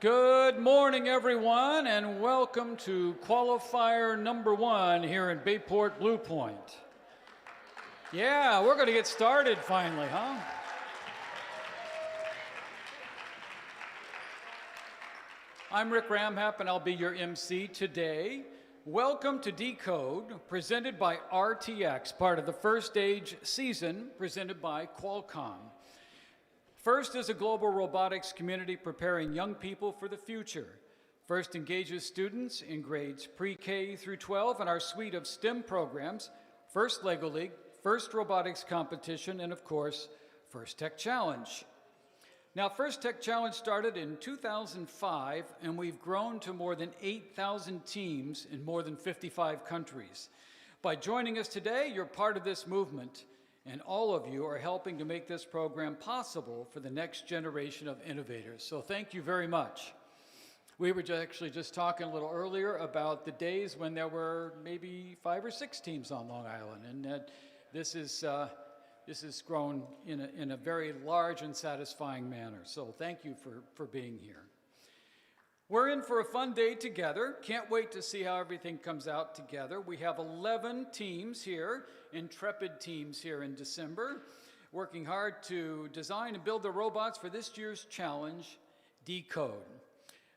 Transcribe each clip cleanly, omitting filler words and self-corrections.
Good morning, everyone, and welcome to Qualifier number 1 here in Bayport, Blue Point. Yeah, we're going to get started finally, huh? I'm Rick Ramhap, and I'll be your MC today. Welcome to Decode, presented by RTX, part of the First Stage season, presented by Qualcomm. FIRST is a global robotics community preparing young people for the future. FIRST engages students in grades pre-K through 12 in our suite of STEM programs, FIRST Lego League, FIRST Robotics Competition, and of course, FIRST Tech Challenge. Now, FIRST Tech Challenge started in 2005, and we've grown to more than 8,000 teams in more than 55 countries. By joining us today, you're part of this movement, and all of you are helping to make this program possible for the next generation of innovators. So thank you very much. We were actually just talking a little earlier about the days when there were maybe 5 or 6 teams on Long Island, and this has grown in a very large and satisfying manner. So thank you for being here. We're in for a fun day together. Can't wait to see how everything comes out together. We have 11 teams here, intrepid teams here in December, working hard to design and build the robots for this year's challenge, Decode.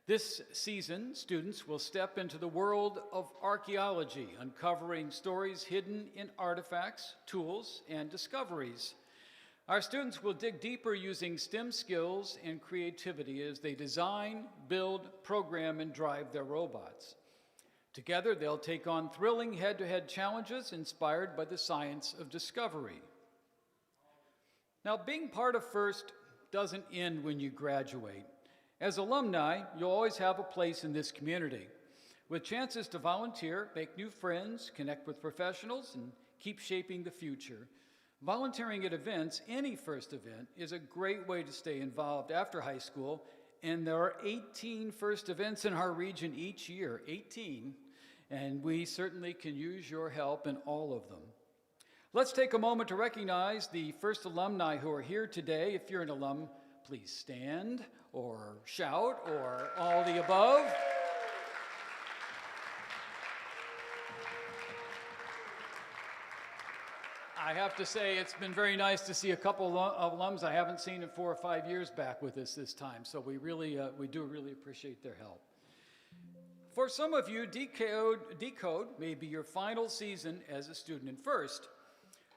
This season, students will step into the world of archaeology, uncovering stories hidden in artifacts, tools, and discoveries. Our students will dig deeper using STEM skills and creativity as they design, build, program, and drive their robots. Together, they'll take on thrilling head-to-head challenges inspired by the science of discovery. Now, being part of FIRST doesn't end when you graduate. As alumni, you'll always have a place in this community, with chances to volunteer, make new friends, connect with professionals, and keep shaping the future. Volunteering at events, any FIRST event, is a great way to stay involved after high school, and there are 18 FIRST events in our region each year, 18, and we certainly can use your help in all of them. Let's take a moment to recognize the FIRST alumni who are here today. If you're an alum, please stand or shout or all the above. I have to say, it's been very nice to see a couple of alums I haven't seen in 4 or 5 years back with us this time, so we do really appreciate their help. For some of you, Decode may be your final season as a student in FIRST.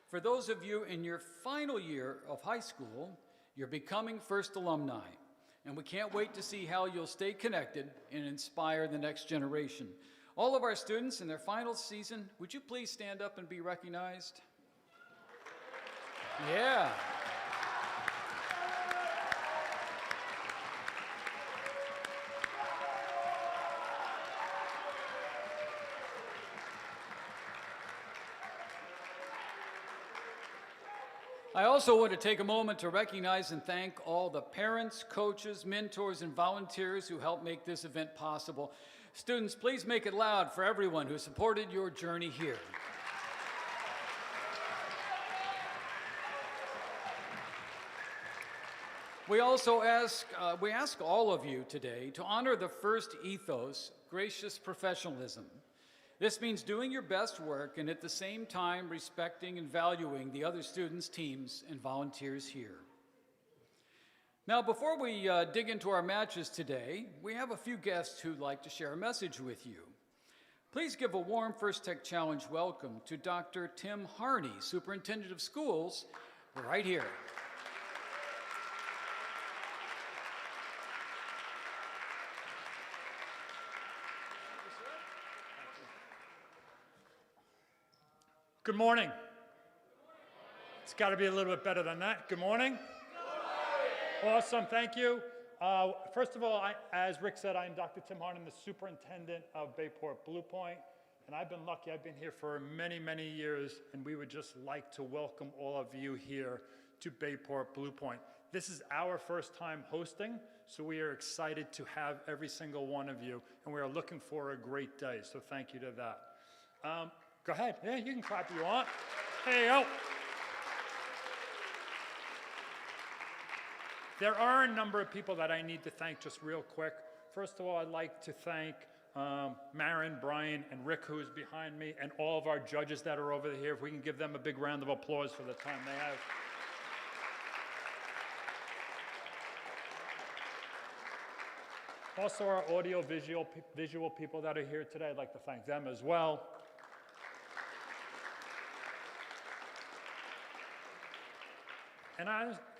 For those of you in your final year of high school, you're becoming FIRST alumni, and we can't wait to see how you'll stay connected and inspire the next generation. All of our students in their final season, would you please stand up and be recognized? Yeah. I also want to take a moment to recognize and thank all the parents, coaches, mentors, and volunteers who helped make this event possible. Students, please make it loud for everyone who supported your journey here. We also ask all of you today to honor the FIRST ethos, gracious professionalism. This means doing your best work and at the same time respecting and valuing the other students, teams, and volunteers here. Now, before we dig into our matches today, we have a few guests who'd like to share a message with you. Please give a warm FIRST Tech Challenge welcome to Dr. Tim Harney, Superintendent of Schools, right here. Good morning. It's got to be a little bit better than that. Good morning. Good morning. Awesome, thank you. First of all, as Rick said, I'm Dr. Tim Harney, the superintendent of Bayport Blue Point, and I've been lucky. I've been here for many, many years, and we would just like to welcome all of you here to Bayport Blue Point. This is our first time hosting, so we are excited to have every single one of you, and we are looking for a great day, so thank you to that. Go ahead. Yeah, you can clap if you want. There you go. There are a number of people that I need to thank just real quick. First of all, I'd like to thank Marin, Brian, and Rick, who's behind me, and all of our judges that are over here. If we can give them a big round of applause for the time they have. Also, our visual people that are here today, I'd like to thank them as well.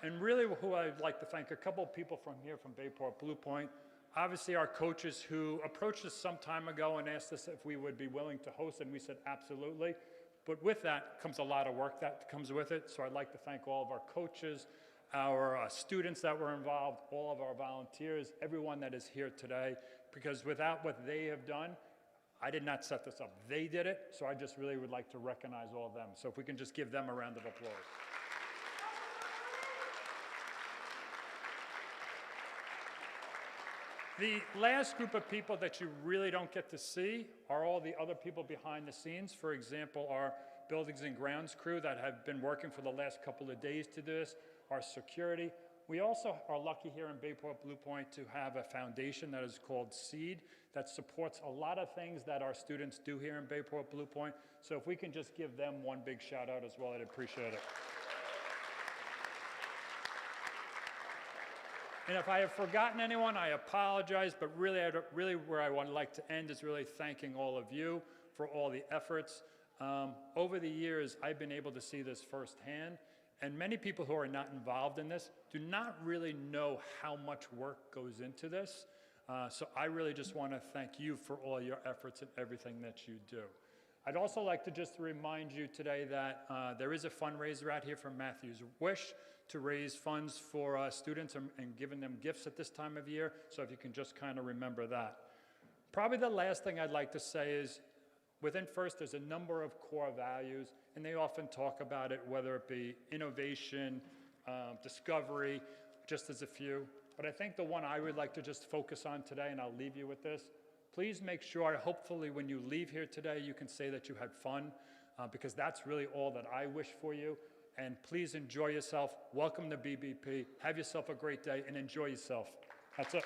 And really who I'd like to thank, a couple of people from here from Bayport Blue Point. Obviously our coaches who approached us some time ago and asked us if we would be willing to host, and we said absolutely. But with that comes a lot of work that comes with it. So I'd like to thank all of our coaches, our students that were involved, all of our volunteers, everyone that is here today, because without what they have done, I did not set this up. They did it, so I just really would like to recognize all of them. So if we can just give them a round of applause. The last group of people that you really don't get to see are all the other people behind the scenes. For example, our buildings and grounds crew that have been working for the last couple of days to do this, our security. We also are lucky here in Bayport Blue Point to have a foundation that is called SEED that supports a lot of things that our students do here in Bayport Blue Point. So if we can just give them one big shout out as well, I'd appreciate it. And if I have forgotten anyone, I apologize, but really where I would like to end is really thanking all of you for all the efforts. Over the years, I've been able to see this firsthand, and many people who are not involved in this do not really know how much work goes into this. So I really just want to thank you for all your efforts and everything that you do. I'd also like to just remind you today that there is a fundraiser out here from Matthew's Wish to raise funds for students and giving them gifts at this time of year, so if you can just kind of remember that. Probably the last thing I'd like to say is, within FIRST, there's a number of core values, and they often talk about it, whether it be innovation, discovery, just as a few. But I think the one I would like to just focus on today, and I'll leave you with this, please make sure, hopefully when you leave here today, you can say that you had fun, because that's really all that I wish for you. And please enjoy yourself. Welcome to BBP. Have yourself a great day and enjoy yourself. That's it.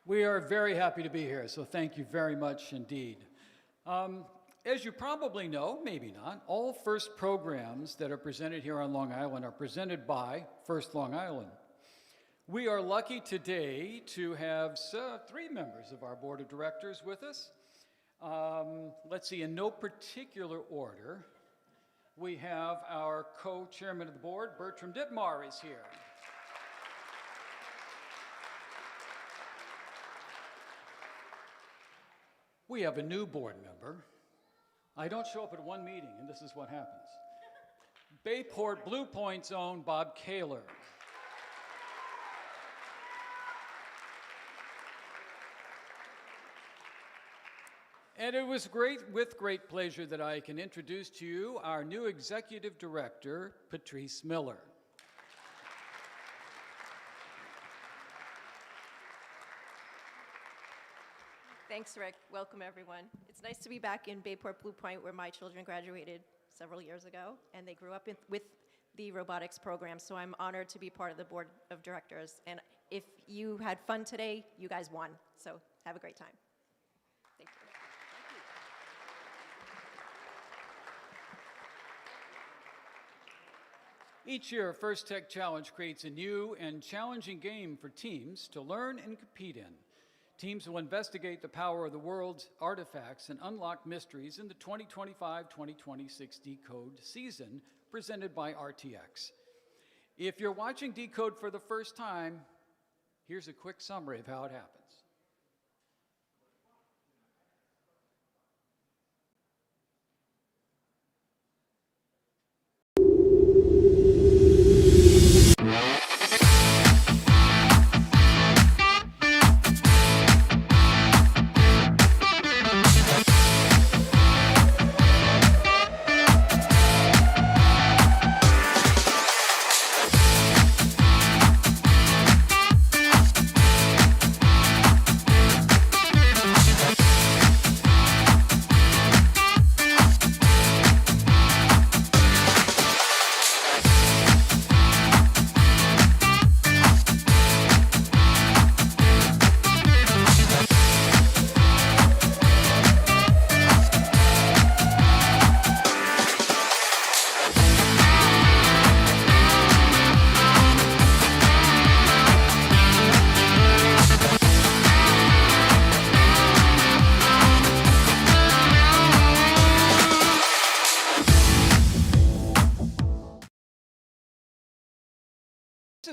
We are very happy to be here, so thank you very much indeed. As you probably know, maybe not, all FIRST programs that are presented here on Long Island are presented by FIRST Long Island. We are lucky today to have 3 members of our board of directors with us. Let's see, in no particular order, we have our co-chairman of the board, Bertram Dittmar, is here. We have a new board member. I don't show up at one meeting, and this is what happens. Bayport Blue Point's own Bob Kaler. And it was with great pleasure that I can introduce to you our new executive director, Patrice Miller. Thanks, Rick. Welcome, everyone. It's nice to be back in Bayport Blue Point, where my children graduated several years ago, and they grew up with the robotics program, so I'm honored to be part of the board of directors. And if you had fun today, you guys won, so have a great time. Thank you. Each year, First Tech Challenge creates a new and challenging game for teams to learn and compete in. Teams will investigate the power of the world's artifacts and unlock mysteries in the 2025-2026 Decode season presented by RTX. If you're watching Decode for the first time, here's a quick summary of how it happens.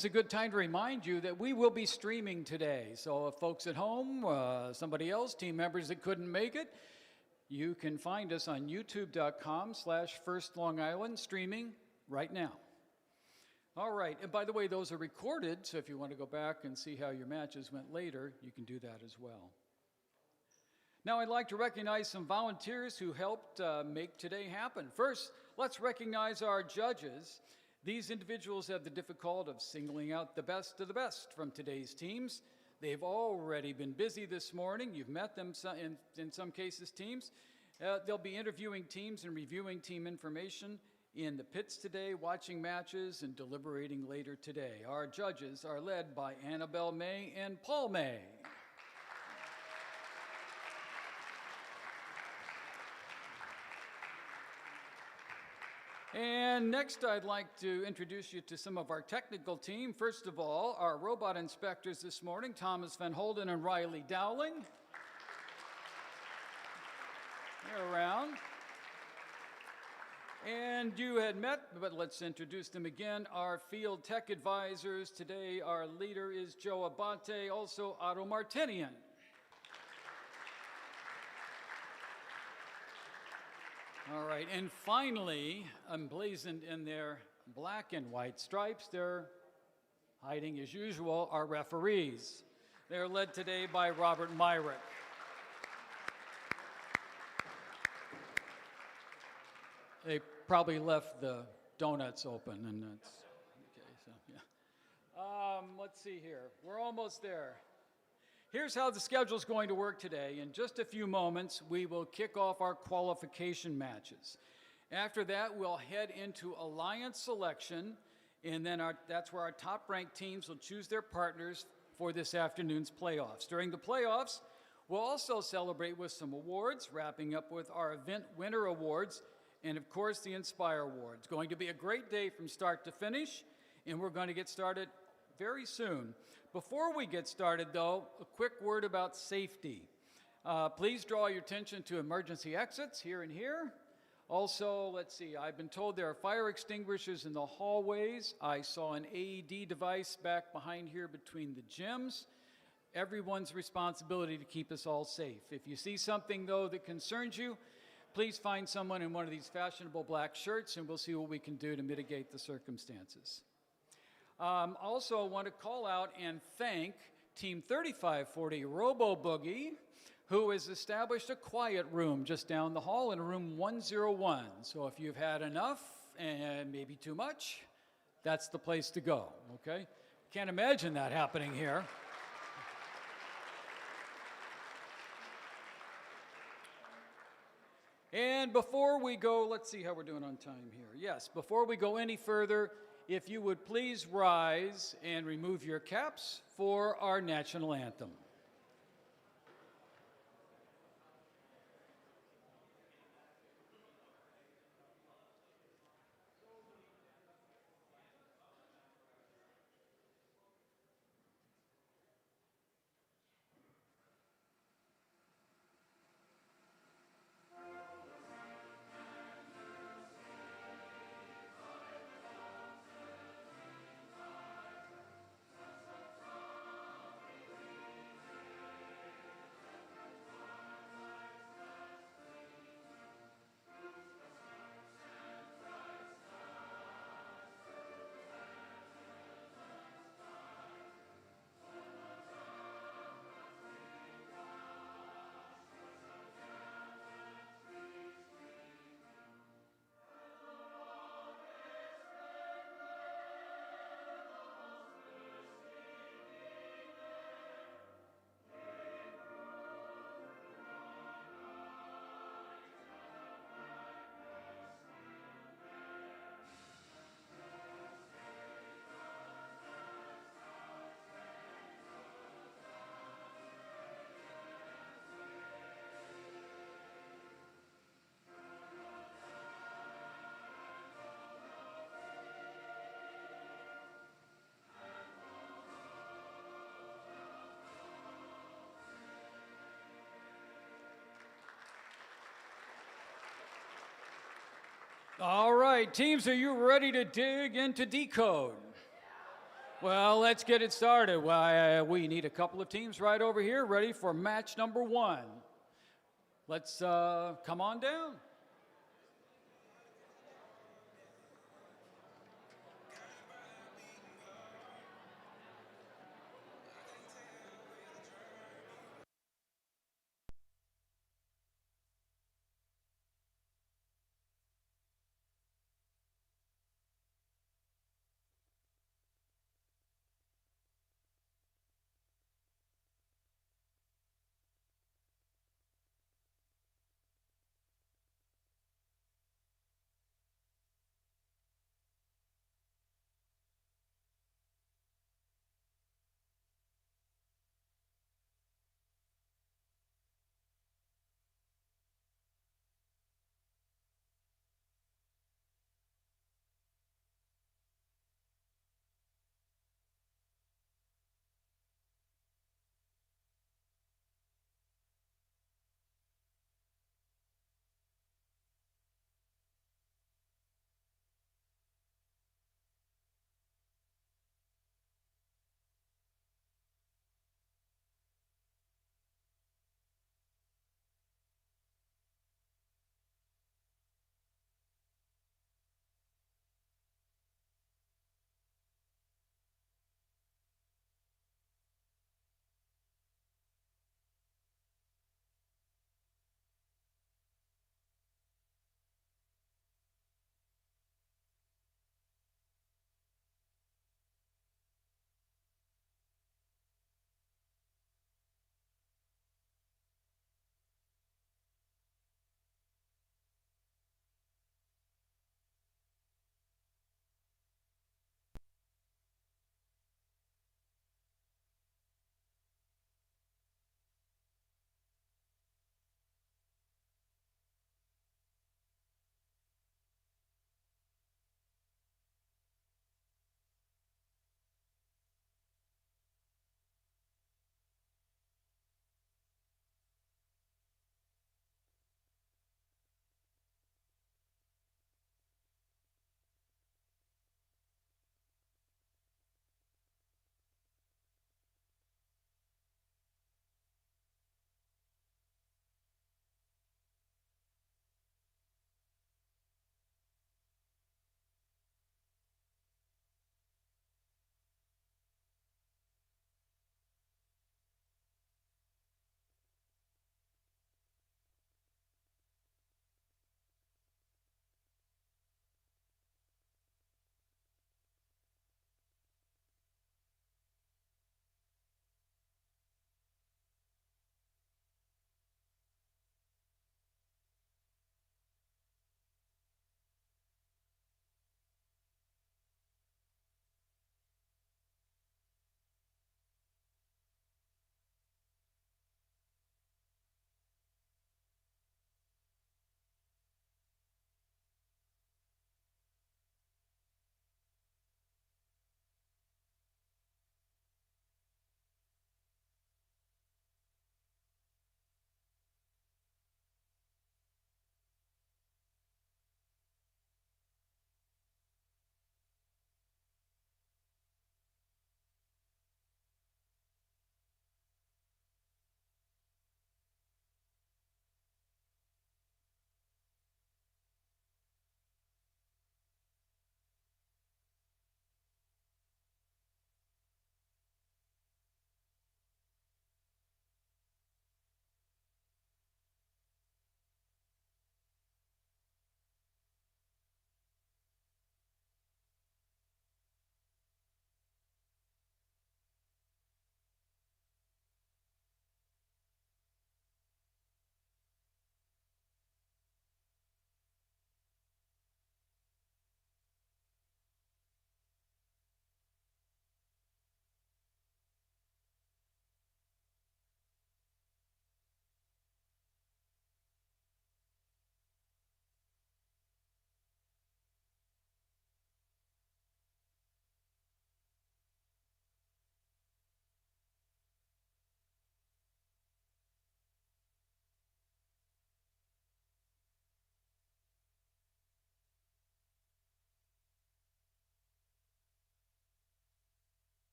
is a good time to remind you that we will be streaming today. So if folks at home, somebody else, team members that couldn't make it, you can find us on youtube.com/First Long Island streaming right now. All right, and by the way, those are recorded, so if you want to go back and see how your matches went later, you can do that as well. Now I'd like to recognize some volunteers who helped make today happen. First, let's recognize our judges. These individuals have the difficulty of singling out the best of the best from today's teams. They've already been busy this morning. You've met them in some cases, teams. They'll be interviewing teams and reviewing team information in the pits today, watching matches, and deliberating later today. Our judges are led by Annabelle May and Paul May. And next, I'd like to introduce you to some of our technical team. First of all, our robot inspectors this morning, Thomas Van Holden and Riley Dowling. They're around. And you had met, but let's introduce them again, our field tech advisors. Today, our leader is Joe Abate, also Otto Martinian. All right, and finally, emblazoned in their black and white stripes, they're hiding as usual, our referees. They're led today by Robert Myrick. They probably left the donuts open, and that's okay. So yeah. Let's see here. We're almost there. Here's how the schedule is going to work today. In just a few moments, we will kick off our qualification matches. After that, we'll head into alliance selection, and then that's where our top-ranked teams will choose their partners for this afternoon's playoffs. During the playoffs, we'll also celebrate with some awards, wrapping up with our event winner awards, and of course, the Inspire Awards. Going to be a great day from start to finish, and we're going to get started very soon. Before we get started, though, a quick word about safety. Please draw your attention to emergency exits here and here. Also, let's see, I've been told there are fire extinguishers in the hallways. I saw an AED device back behind here between the gyms. Everyone's responsibility to keep us all safe. If you see something, though, that concerns you, please find someone in one of these fashionable black shirts, and we'll see what we can do to mitigate the circumstances. Also, I want to call out and thank Team 3540 Robo Boogie, who has established a quiet room just down the hall in room 101. So if you've had enough and maybe too much, that's the place to go, okay? Can't imagine that happening here. And before we go, let's see how we're doing on time here. Yes, before we go any further, if you would please rise and remove your caps for our national anthem. All right, teams, are you ready to dig into decode? Well, let's get it started. We need a couple of teams right over here ready for match number 1. Let's come on down.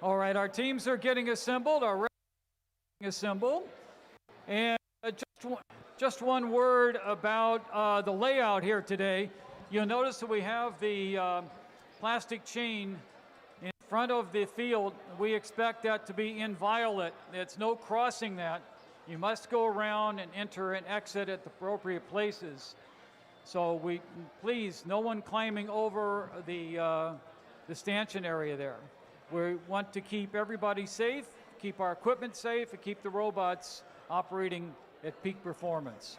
All right, our teams are getting assembled, our reps are getting assembled. And just one word about the layout here today. You'll notice that we have the plastic chain in front of the field. We expect that to be inviolate. It's no crossing that. You must go around and enter and exit at the appropriate places. So please, no one climbing over the stanchion area there. We want to keep everybody safe, keep our equipment safe, and keep the robots operating at peak performance.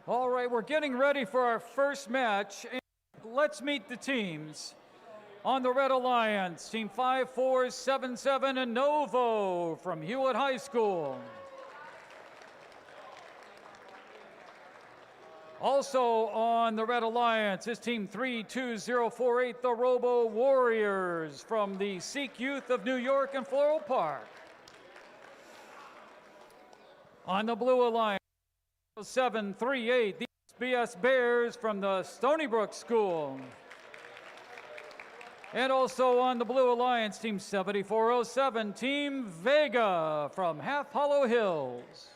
All right, we're getting ready for our first match. Let's meet the teams. On the Red Alliance, Team 5477 and Novo from Hewitt High School. Also on the Red Alliance is Team 32048, the Robo Warriors from the Sikh Youth of New York and Floral Park. On the Blue Alliance, 738, the SBS Bears from the Stony Brook School. And also on the Blue Alliance, Team 7407, Team Vega from Half Hollow Hills.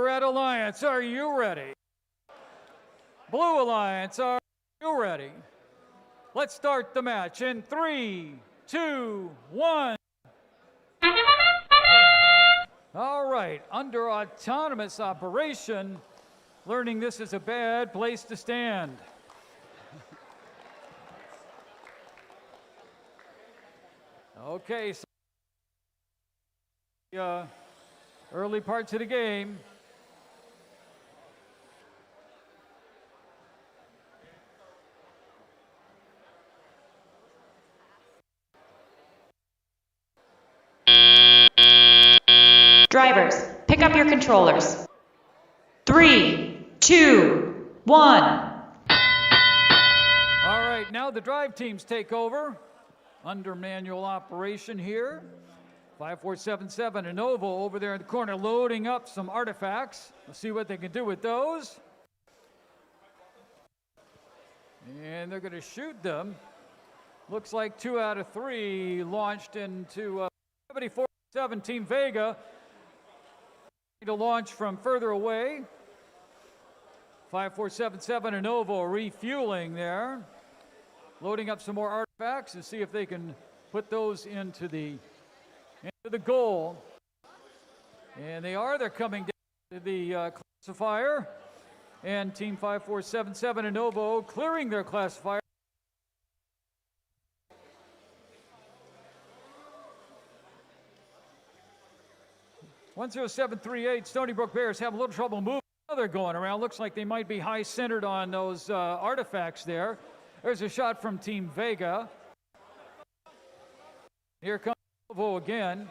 Red Alliance, are you ready? Blue Alliance, are you ready? Let's start the match in 3, 2, 1. All right, under autonomous operation, learning this is a bad place to stand. Okay, so early parts of the game. Drivers, pick up your controllers. 3, 2, 1. All right, now the drive teams take over under manual operation here. 5477 Innova over there in the corner loading up some artifacts. Let's see what they can do with those. And they're going to shoot them. Looks like 2 out of 3 launched into 74-7 Team Vega. To launch from further away. 5477 Innova refueling there. Loading up some more artifacts to see if they can put those into the goal. And they're coming down to the classifier. And Team 5477 Innova clearing their classifier. (10738) Stony Brook Bears have a little trouble moving. They're going around. Looks like they might be high centered on those artifacts there. There's a shot from Team Vega. Here comes Novo again.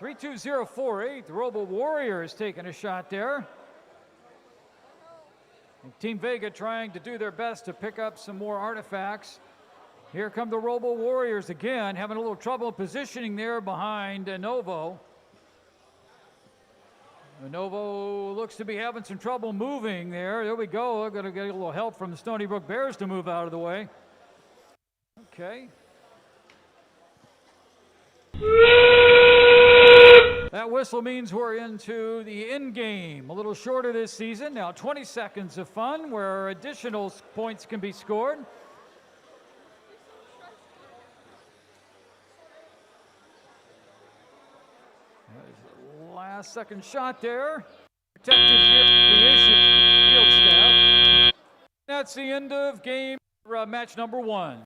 32048. The Robo Warriors taking a shot there. And Team Vega trying to do their best to pick up some more artifacts. Here come the Robo Warriors again, having a little trouble positioning there behind Novo. Novo looks to be having some trouble moving there. There we go. They're going to get a little help from the Stony Brook Bears to move out of the way. Okay. That whistle means we're into the end game. A little shorter this season. Now 20 seconds of fun where additional points can be scored. Last second shot there. Protective gear the issue. Field staff. That's the end of game match number 1.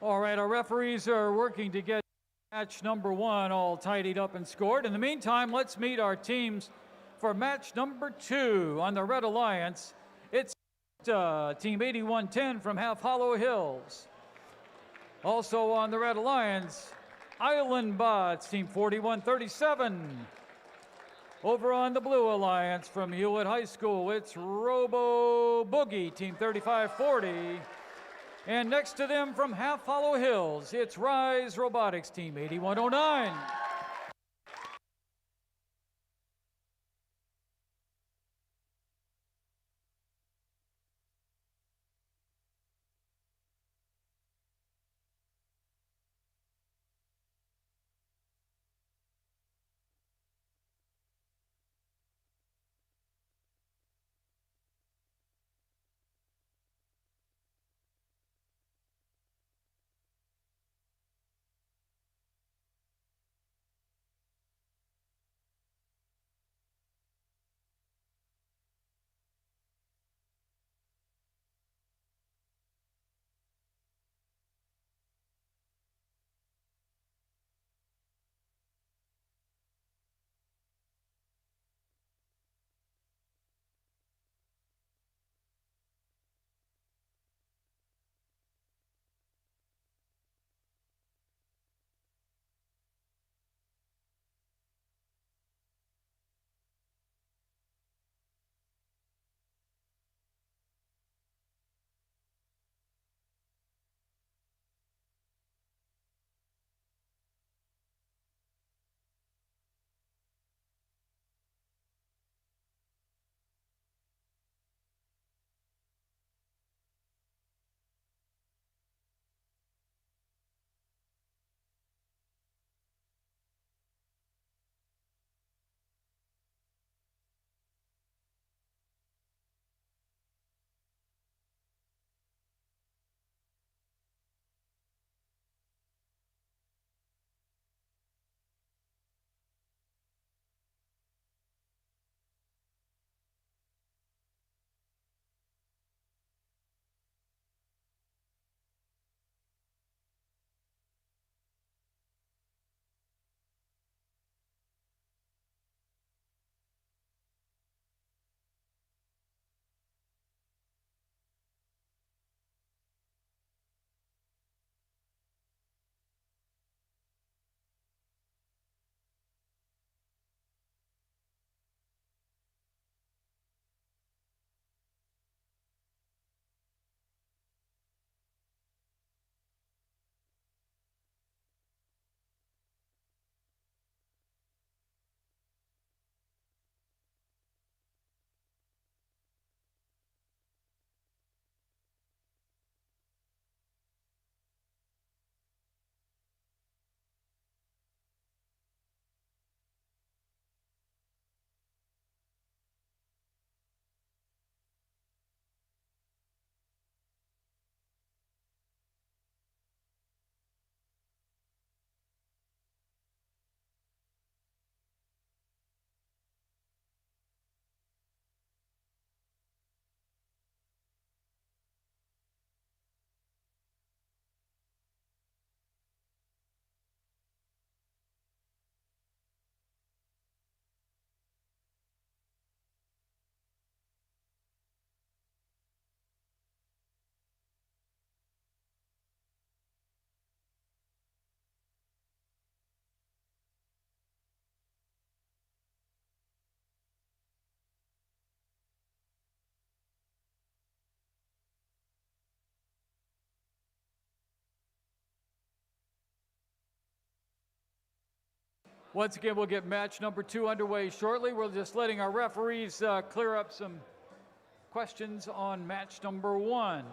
All right, our referees are working to get match number 1 all tidied up and scored. In the meantime, let's meet our teams for match number 2 on the Red Alliance. It's Team 8110 from Half Hollow Hills. Also on the Red Alliance, Island Bots, Team 4137. Over on the Blue Alliance from Hewlett High School, it's Robo Boogie, Team 3540. And next to them from Half Hollow Hills, it's Rise Robotics, Team 8109. Once again, we'll get match number 2 underway shortly. We're just letting our referees clear up some questions on match number 1.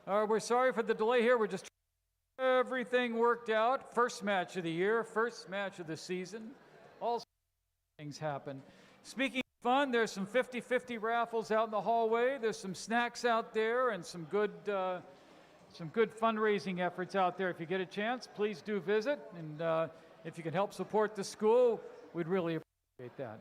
We're sorry for the delay here. We're just trying to get everything worked out. First match of the year, first match of the season. All things happen. Speaking of fun, there's some 50-50 raffles out in the hallway. There's some snacks out there and some good fundraising efforts out there. If you get a chance, please do visit. And if you can help support the school, we'd really appreciate that.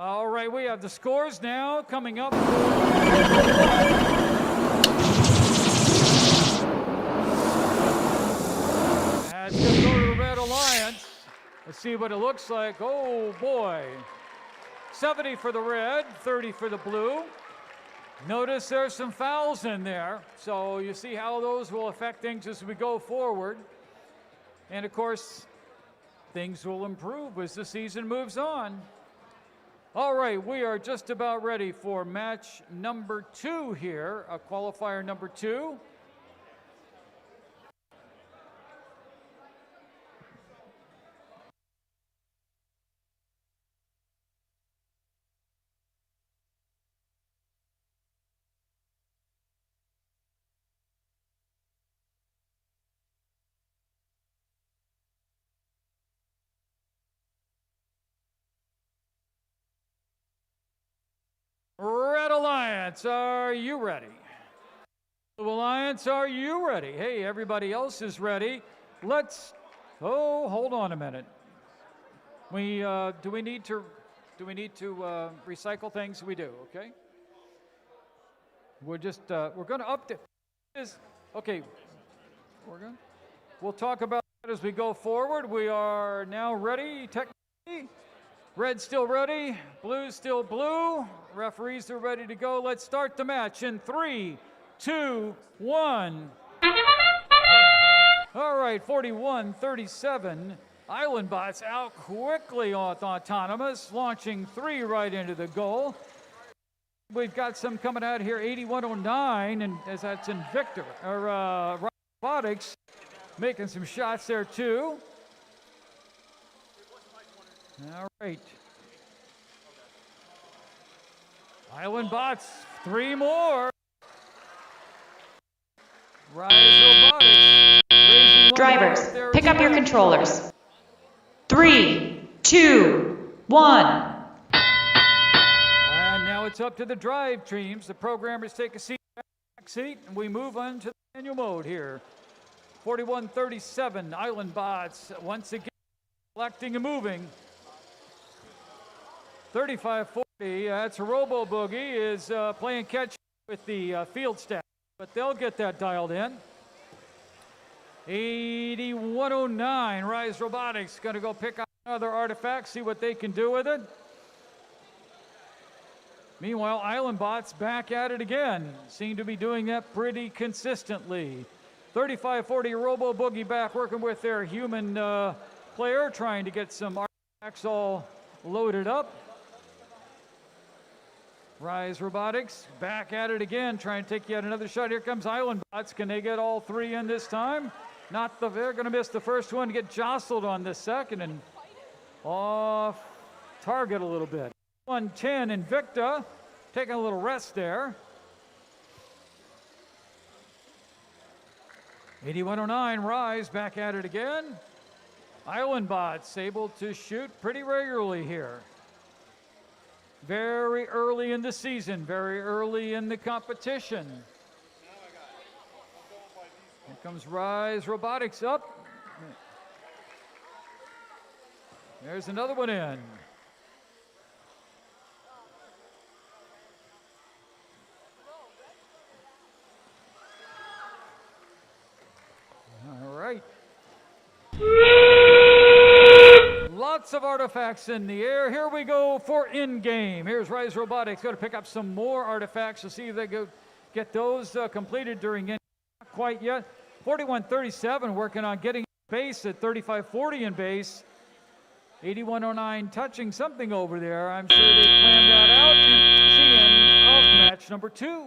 All right, we have the scores now coming up. That's going to go to the Red Alliance. Let's see what it looks like. Oh, boy. 70 for the red, 30 for the blue. Notice there's some fouls in there, so you see how those will affect things as we go forward. And, of course, things will improve as the season moves on. All right, we are just about ready for match number 2 here, qualifier number 2. Red Alliance, are you ready? Blue Alliance, are you ready? Hey, everybody else is ready. Hold on a minute. Do we need to recycle things? We do, okay? We're going to update this. Okay, we'll talk about that as we go forward. We are now ready, technically. Red still ready, blue still blue. Referees are ready to go. Let's start the match in 3, 2, 1. All right, 41-37. IslandBots out quickly with Autonomous, launching 3 right into the goal. We've got some coming out here, 81-09, and as that's in Victor, or Robotics, making some shots there too. All right. IslandBots, 3 more. Rise Robotics. Drivers, pick up your controllers. 3, 2, 1. And now it's up to the drive teams. The programmers take a back seat, and we move on to the manual mode here. 41-37, Island Bots once again collecting and moving. 35-40, that's Robo Boogie is playing catch with the field staff, but they'll get that dialed in. 8109, Rise Robotics going to go pick up another artifact, see what they can do with it. Meanwhile, Island Bots back at it again. Seem to be doing that pretty consistently. 35-40, Robo Boogie back working with their human player, trying to get some artifacts all loaded up. Rise Robotics back at it again, trying to take yet another shot. Here comes Island Bots. Can they get all three in this time? They're going to miss the first one, get jostled on this second, and off target a little bit. 110 Invicta, taking a little rest there. 8109 Rise back at it again. Island Bots able to shoot pretty regularly here. Very early in the season, very early in the competition. Here comes Rise Robotics up. There's another one in. All right. Lots of artifacts in the air. Here we go for in-game. Here's Rise Robotics. Got to pick up some more artifacts to see if they go get those completed during in. Not quite yet. 41-37 working on getting base at 35-40 in base. 8109 touching something over there. I'm sure they planned that out. And that's the end of match number 2.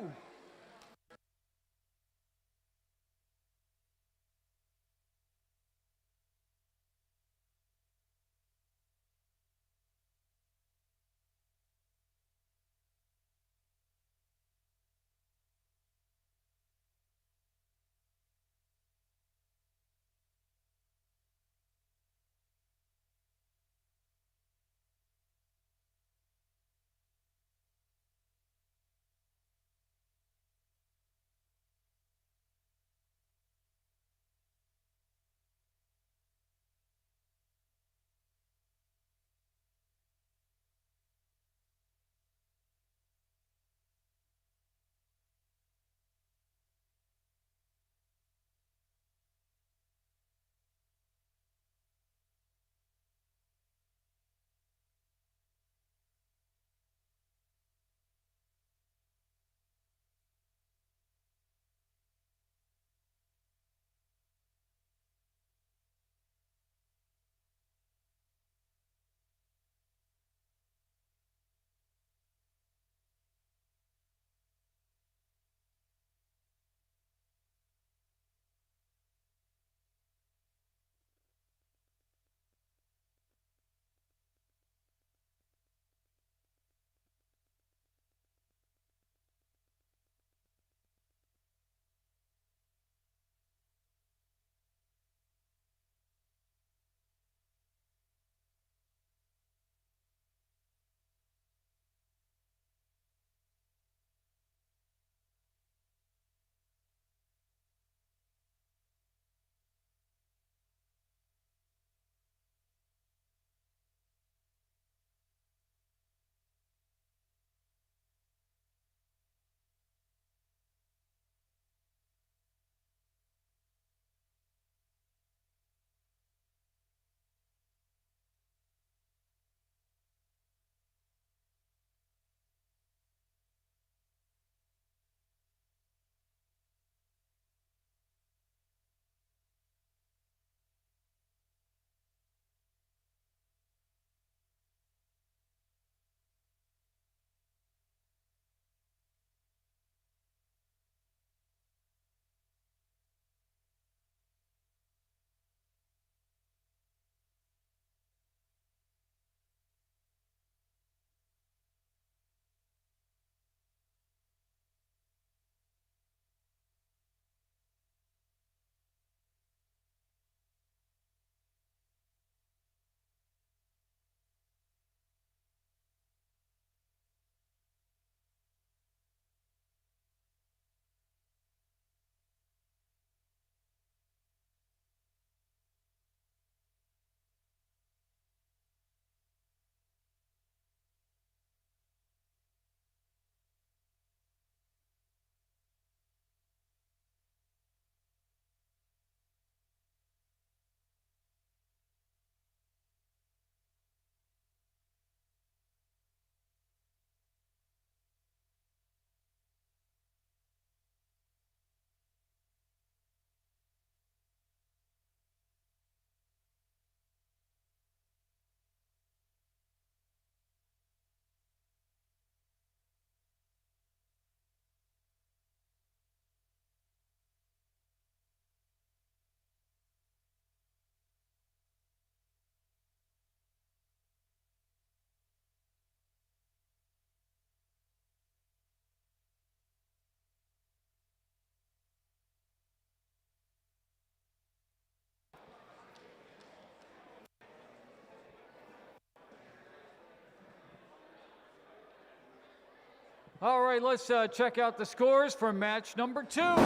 All right, let's check out the scores for match number 2. And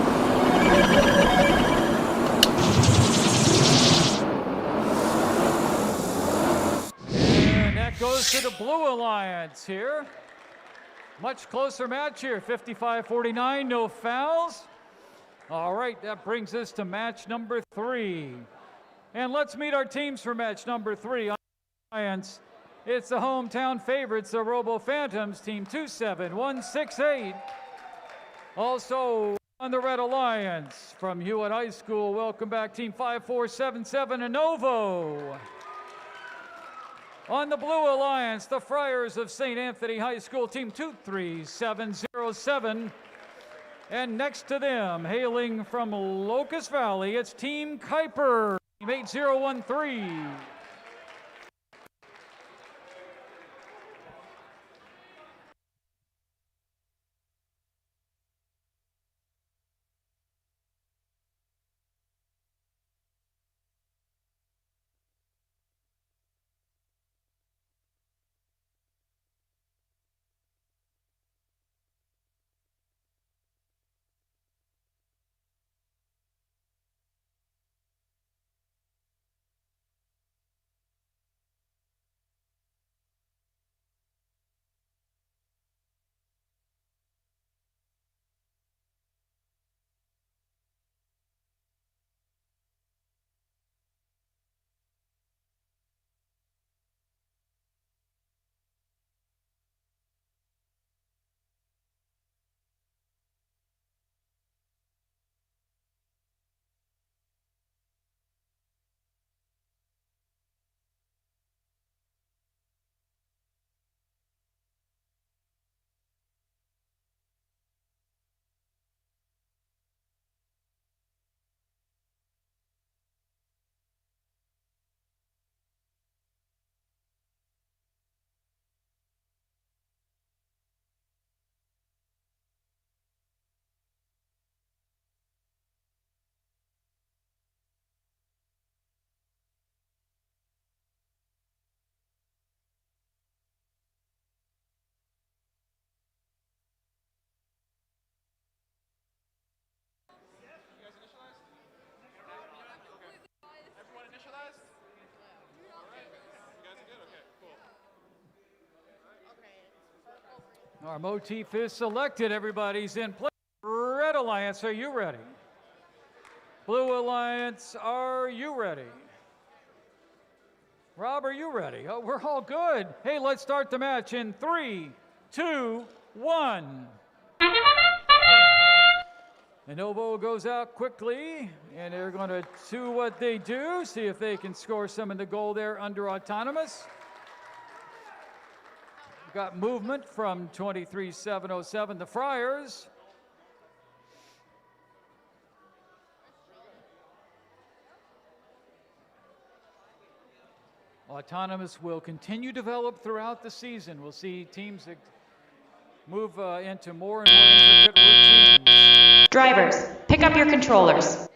that goes to the Blue Alliance here. Much closer match here, 55-49, no fouls. All right, that brings us to match number 3. And let's meet our teams for match number 3. On the Alliance, it's the hometown favorites, the Robo Phantoms, team 27168. Also on the Red Alliance from Hewitt High School, welcome back team 5477 Anovo. On the Blue Alliance, the Friars of St. Anthony High School, team 23707. And next to them, hailing from Locust Valley, it's team Kuiper, team 8013. Our motif is selected. Everybody's in place. Red Alliance, are you ready? Blue Alliance, are you ready? Rob, are you ready? Oh, we're all good. Hey, let's start the match in 3, 2, 1. Anovo goes out quickly, and they're going to do what they do, see if they can score some in the goal there under autonomous. Got movement from 23-707, the Friars. Autonomous will continue to develop throughout the season. We'll see teams that move into more and more intricate routines. Drivers, pick up your controllers.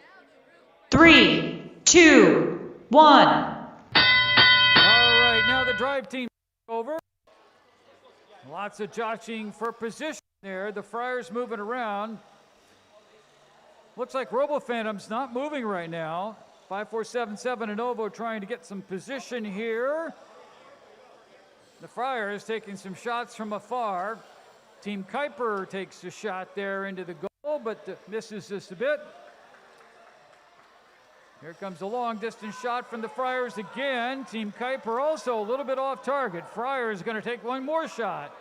3, 2, 1. All right, now the drive team over. Lots of jockeying for position there. The Friars moving around. Looks like Robo Phantom's not moving right now. 5477 Anovo trying to get some position here. The Friars taking some shots from afar. Team Kuiper takes a shot there into the goal, but misses just a bit. Here comes a long distance shot from the Friars again. Team Kuiper also a little bit off target. Friars going to take one more shot.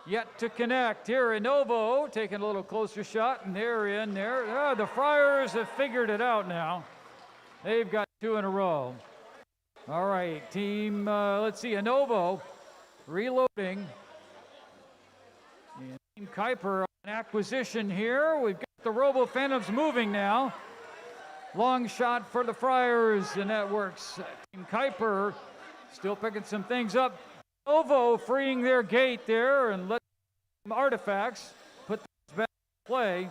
Yet to connect. Here Anovo taking a little closer shot, and they're in there. The Friars have figured it out now. They've got 2 in a row. All right, team, let's see, Anovo reloading. And Team Kuiper on acquisition here. We've got the Robo Phantoms moving now. Long shot for the Friars, and that works. Team Kuiper still picking some things up. Anovo freeing their gate there and let some artifacts put those back in play.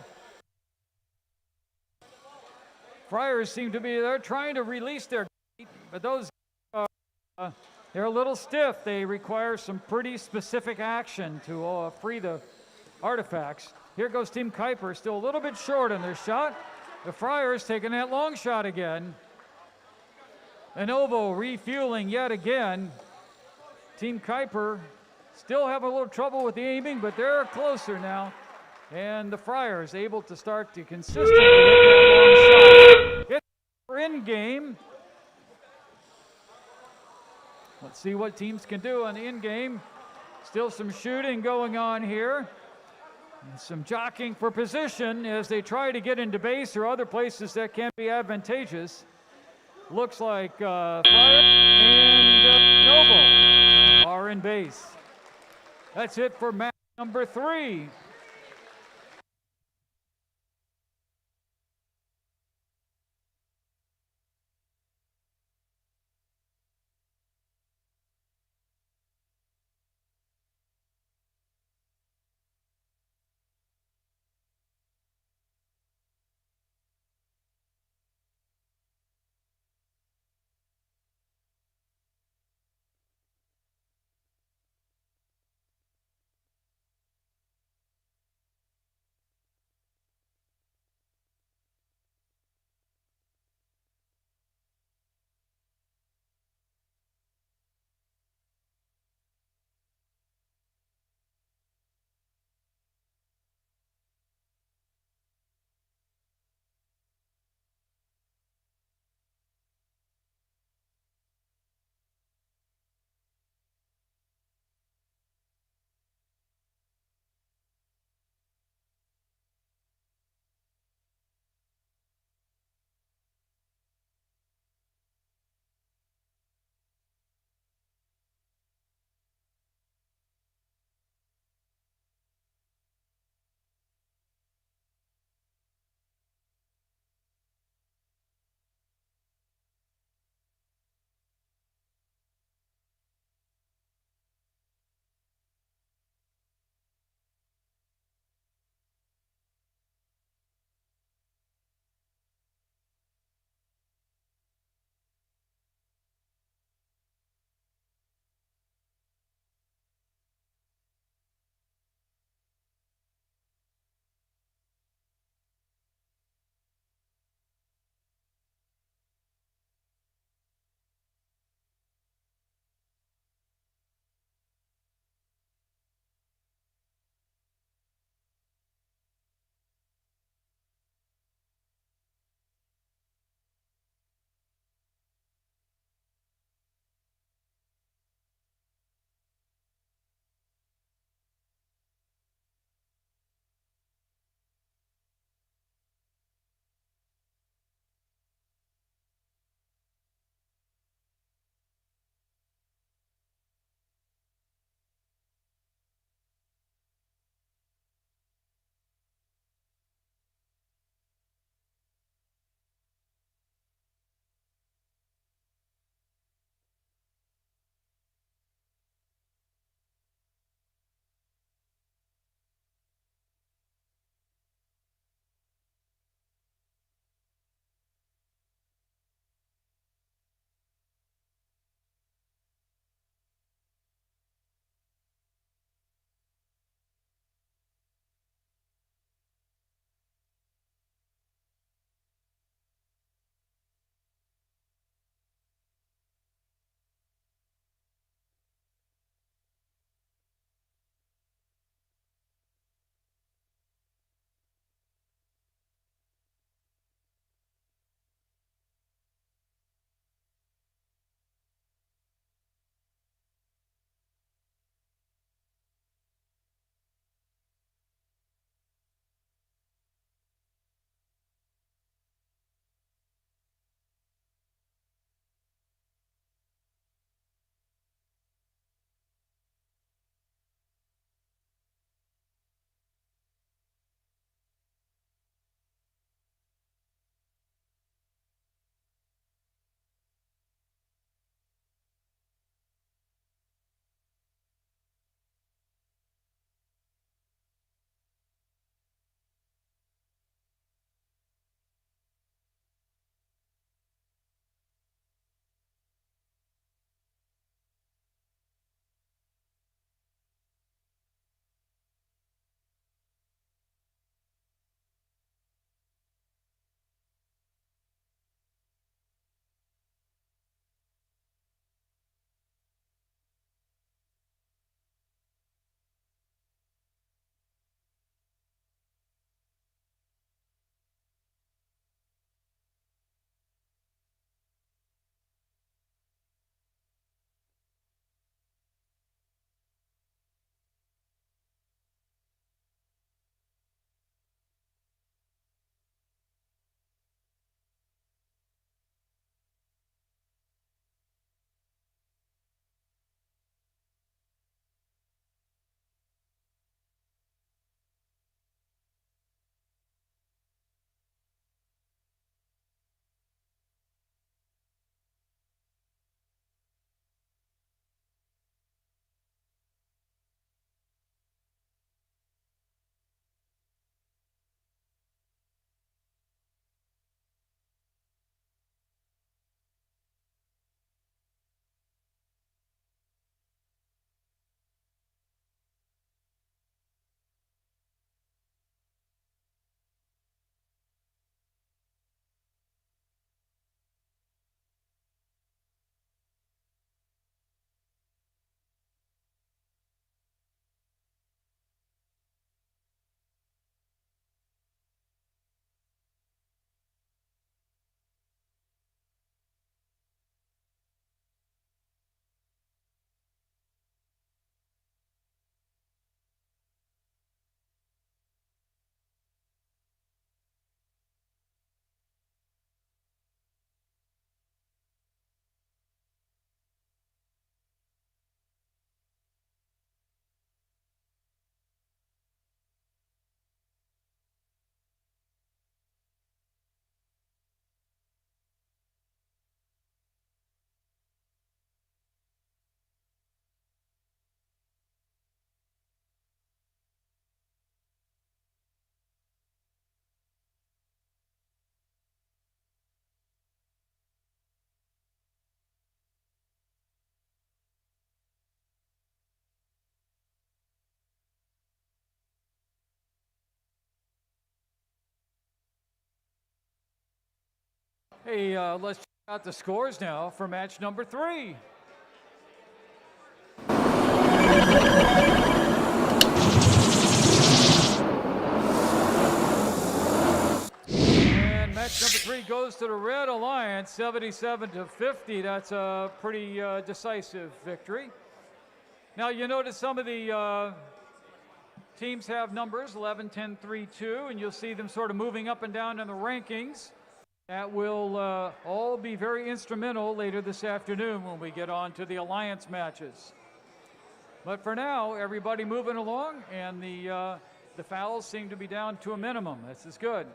Friars seem to be there trying to release their gate, but those They're a little stiff. They require some pretty specific action to free the artifacts. Here goes Team Kuiper, still a little bit short on their shot. The Friars taking that long shot again. Anovo refueling yet again. Team Kuiper still have a little trouble with the aiming, but they're closer now. And the Friars able to start to consistently hit that long shot. It's in game. Let's see what teams can do on the in game. Still some shooting going on here. And some jockeying for position as they try to get into base or other places that can be advantageous. Looks like Friar and Novo are in base. That's it for match number 3. Hey, let's check out the scores now for match number 3. And match number 3 goes to the Red Alliance, 77-50. That's a pretty decisive victory. Now, you notice some of the teams have numbers, 11, 10, 3, 2, and you'll see them sort of moving up and down in the rankings. That will all be very instrumental later this afternoon when we get on to the Alliance matches. But for now, everybody moving along, and the fouls seem to be down to a minimum. This is good.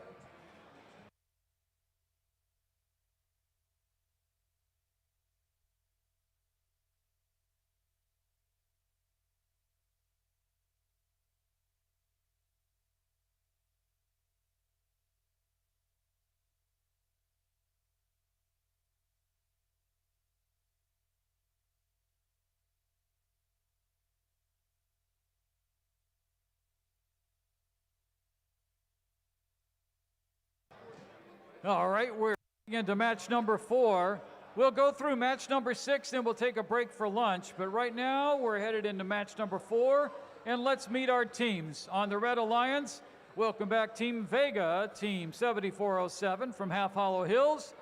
All right, we're into match number 4. We'll go through match number 6, then we'll take a break for lunch. But right now, we're headed into match number 4, and let's meet our teams. On the Red Alliance, welcome back Team Vega, Team 7407 from Half Hollow Hills,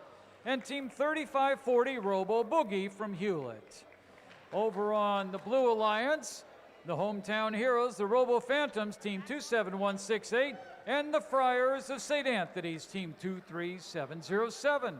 and Team 3540 Robo Boogie from Hewlett. Over on the Blue Alliance, the hometown heroes, the Robo Phantoms, Team 27168, and the Friars of St. Anthony's, Team 23707.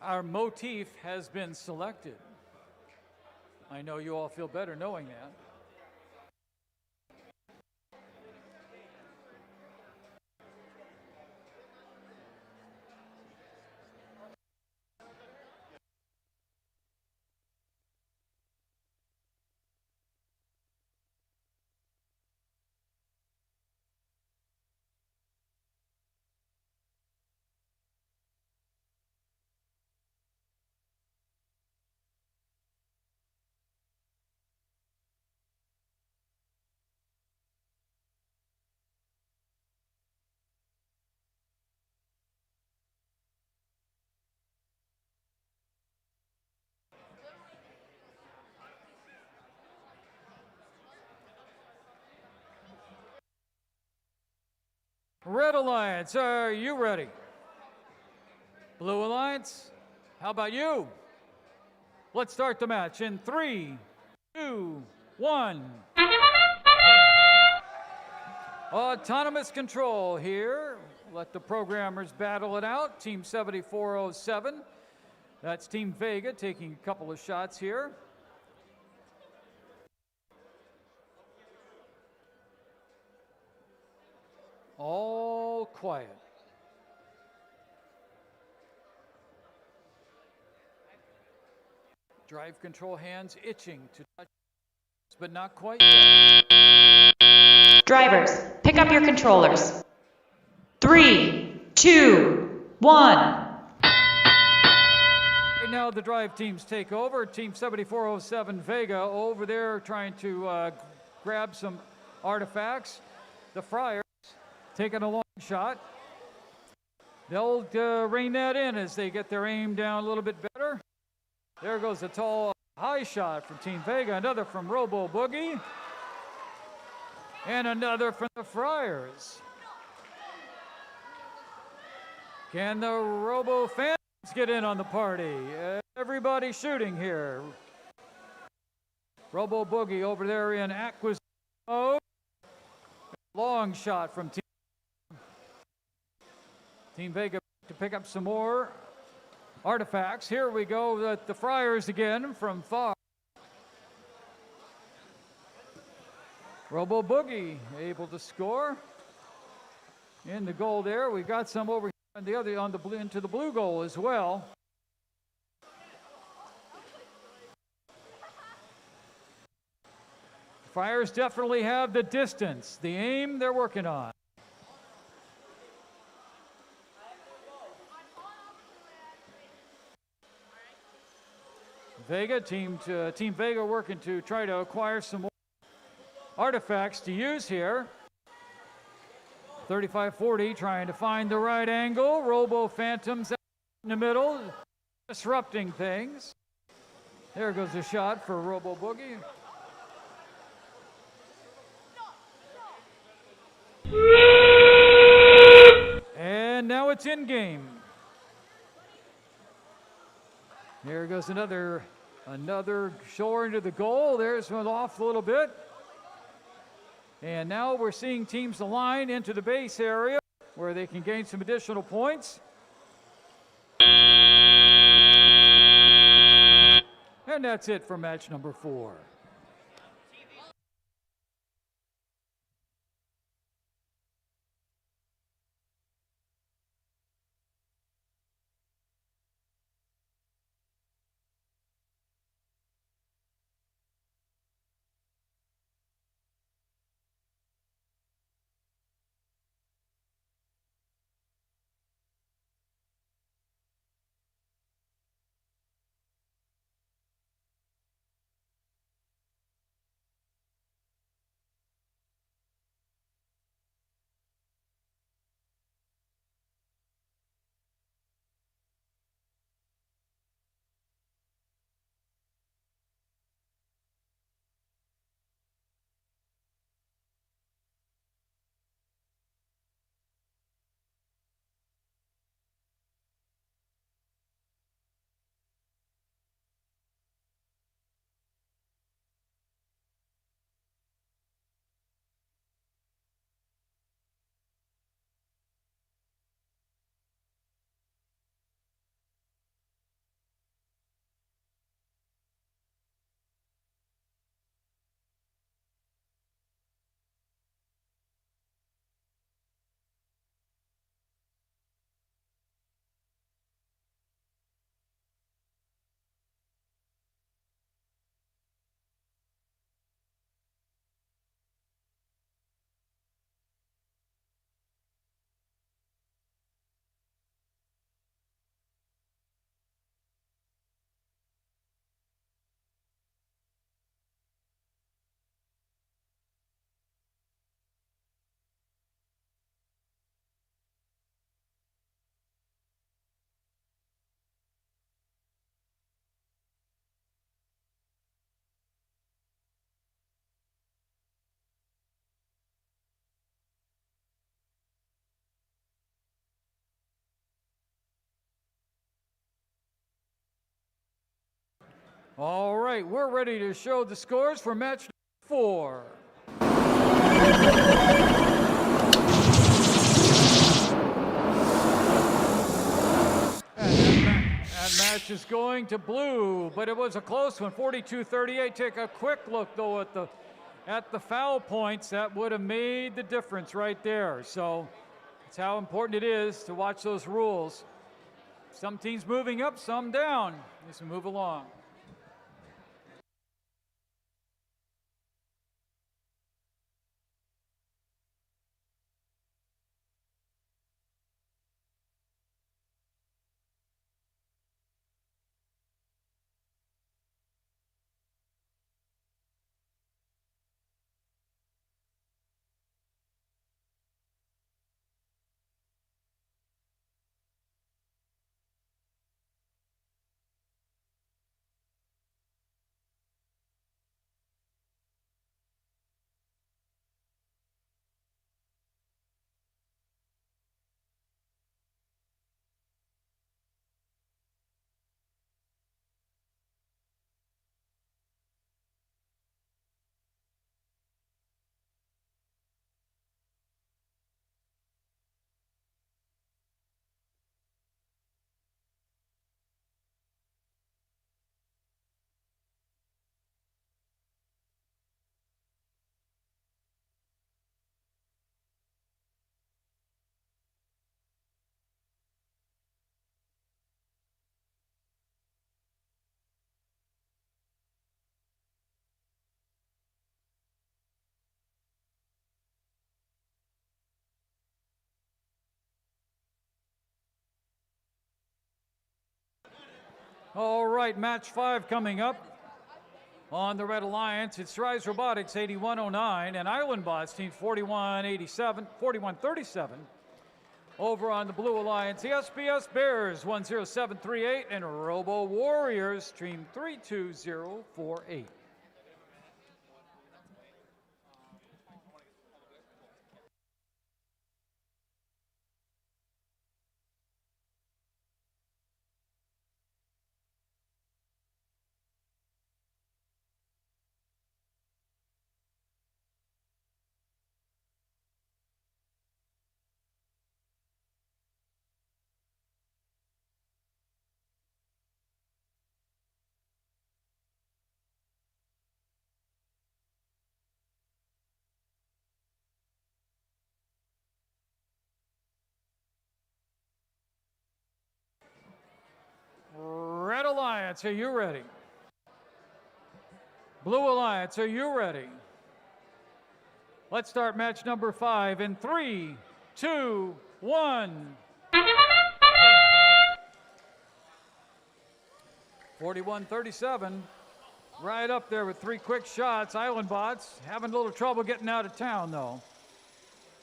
Our motif has been selected. I know you all feel better knowing that. Red Alliance, are you ready? Blue Alliance, how about you? Let's start the match in 3, 2, 1. Autonomous control here. Let the programmers battle it out. Team 7407. That's Team Vega taking a couple of shots here. All quiet. Drive control hands itching to touch, but not quite yet. Drivers, pick up your controllers. 3, 2, 1. Right now the drive teams take over. Team 7407 Vega over there trying to grab some artifacts. The Friars taking a long shot. They'll rein that in as they get their aim down a little bit better. There goes a tall high shot from Team Vega, another from Robo Boogie, and another from the Friars. Can the Robo fans get in on the party? Everybody shooting here. Robo Boogie over there in acquisition mode. Long shot from Team Vega to pick up some more artifacts. Here we go, the Friars again from far. Robo Boogie able to score in the goal there. We've got some over here on the other, on the blue, into the blue goal as well. Friars definitely have the distance, the aim they're working on. Vega, Team Vega working to try to acquire some more artifacts to use here. 35-40 trying to find the right angle. Robo Phantoms in the middle, disrupting things. There goes a shot for Robo Boogie. And now it's in game. There goes another shore into the goal. There's one off a little bit. And now we're seeing teams align into the base area where they can gain some additional points. And that's it for match number 4. All right, we're ready to show the scores for match 4. That match is going to blue, but it was a close one, 42-38. Take a quick look, though, at at the foul points, that would have made the difference right there. So that's how important it is to watch those rules. Some teams moving up, some down as we move along. All right, match 5 coming up. On the Red Alliance, it's Rise Robotics 8109 and Islandbots team 4137. Over on the Blue Alliance, the SBS Bears 10738 and Robo Warriors team 32048. Red Alliance, are you ready? Blue Alliance, are you ready? Let's start match number 5 in 3, 2, 1. 41-37, right up there with 3 quick shots. Islandbots having a little trouble getting out of town though.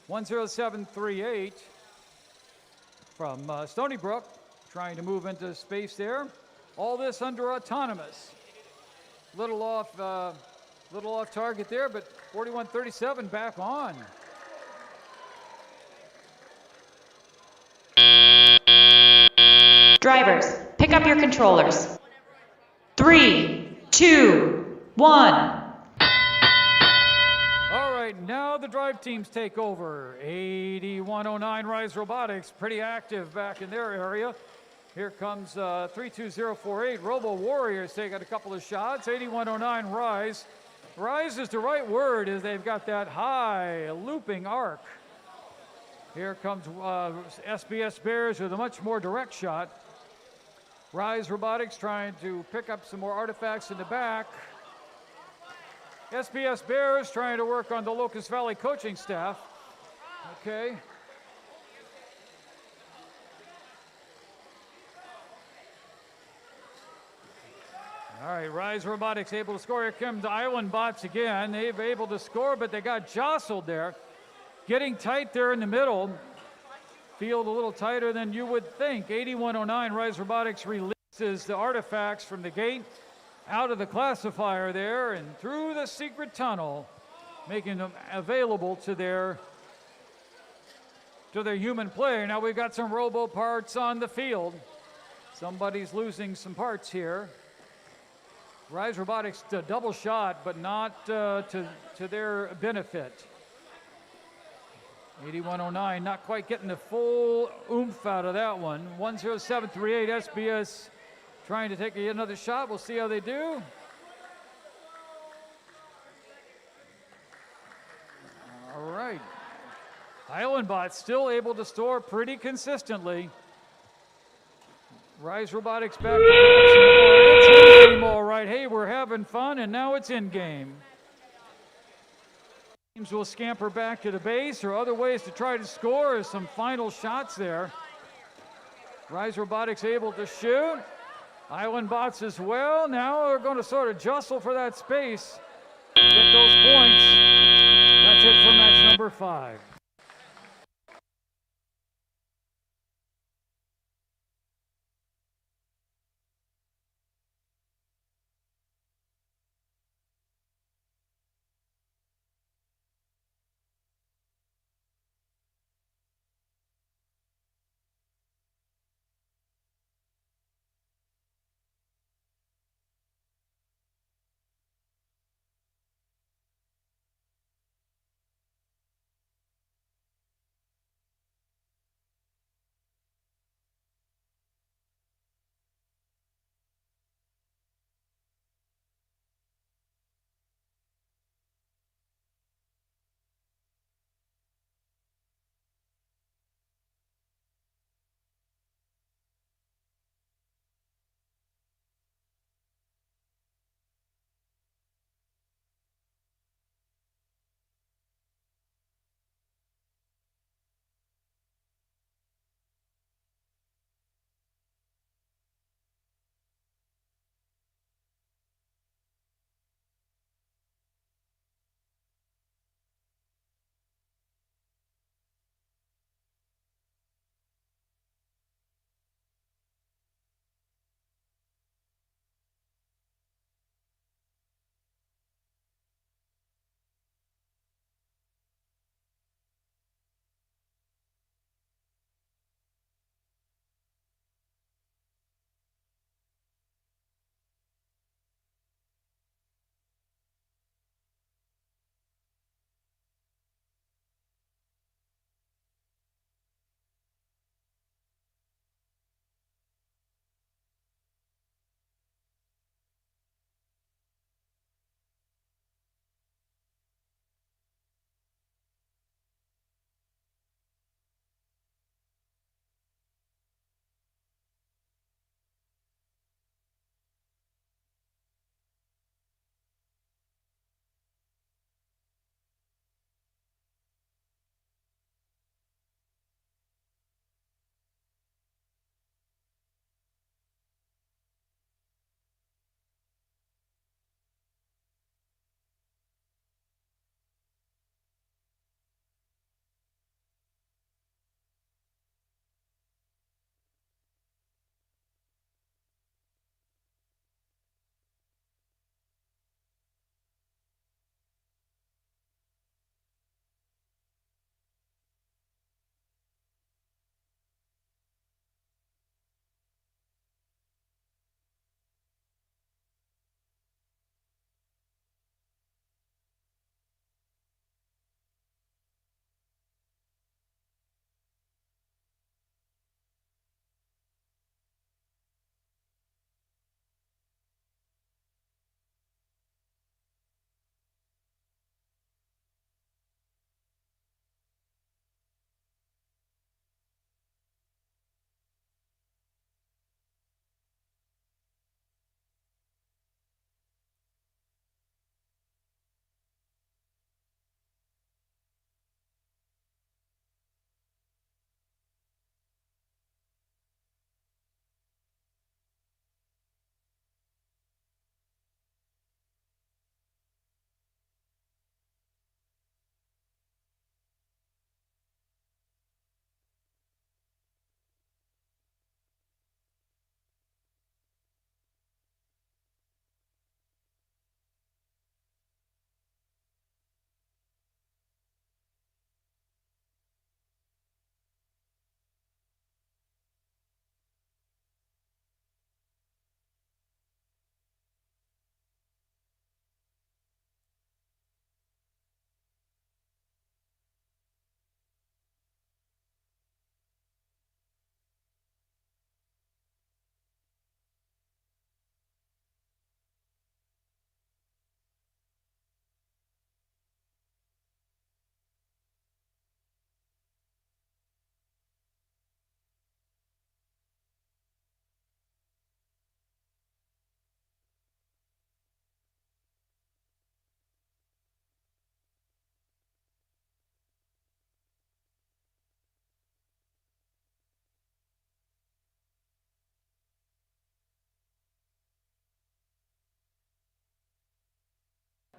10738 from Stony Brook, trying to move into space there. All this under autonomous. Little off target there, but 41-37 back on. Drivers, pick up your controllers. 3, 2, 1. All right, now the drive teams take over. 8109 Rise Robotics, pretty active back in their area. Here comes 32048 Robo Warriors taking a couple of shots. 8109 Rise. Rise is the right word, as they've got that high looping arc. Here comes SBS Bears with a much more direct shot. Rise Robotics trying to pick up some more artifacts in the back. SBS Bears trying to work on the Locust Valley coaching staff. Okay. All right, Rise Robotics able to score. Here comes the Islandbots again. They've able to score, but they got jostled there. Getting tight there in the middle. Field a little tighter than you would think. 8109 Rise Robotics releases the artifacts from the gate out of the classifier there and through the secret tunnel, making them available to their human player. Now we've got some robo parts on the field. Somebody's losing some parts here. Rise Robotics a double shot, but not to their benefit. 8109 not quite getting the full oomph out of that one. 10738 SBS trying to take another shot. We'll see how they do. Islandbot still able to store pretty consistently. Rise Robotics back to grab some more. It's in game all right. Hey, we're having fun, and now it's in game. Teams will scamper back to the base, or other ways to try to score as some final shots there. Rise Robotics able to shoot. Islandbots as well. Now they're going to sort of jostle for that space. Get those points. That's it for match number 5.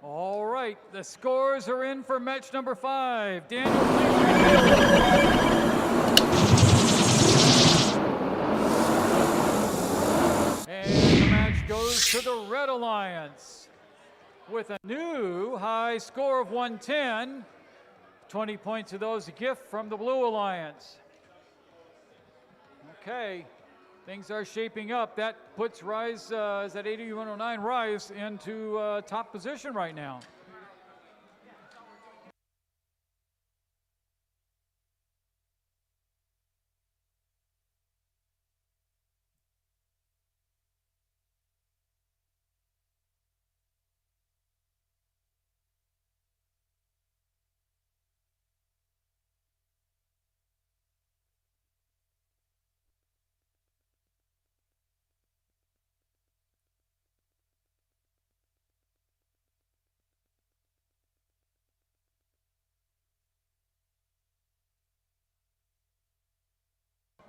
All right, the scores are in for match number 5. Daniel, please reveal. And the match goes to the Red Alliance with a new high score of 110. 20 points of those a gift from the Blue Alliance. Okay, things are shaping up. That puts Rise, is that 8109 Rise into top position right now.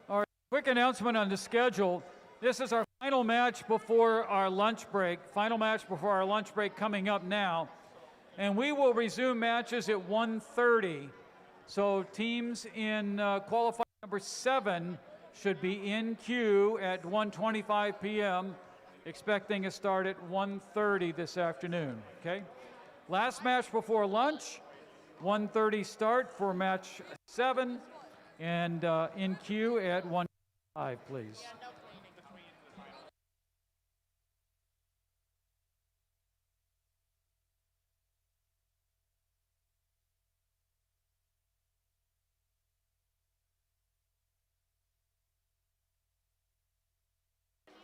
All right, quick announcement on the schedule. This is our final match before our lunch break. Final match before our lunch break coming up now. And we will resume matches at 1:30. So teams in qualifier number 7 should be in queue at 1:25 p.m., expecting a start at 1:30 this afternoon, okay? Last match before lunch, 1:30 start for match 7, and in queue at 1:05, please.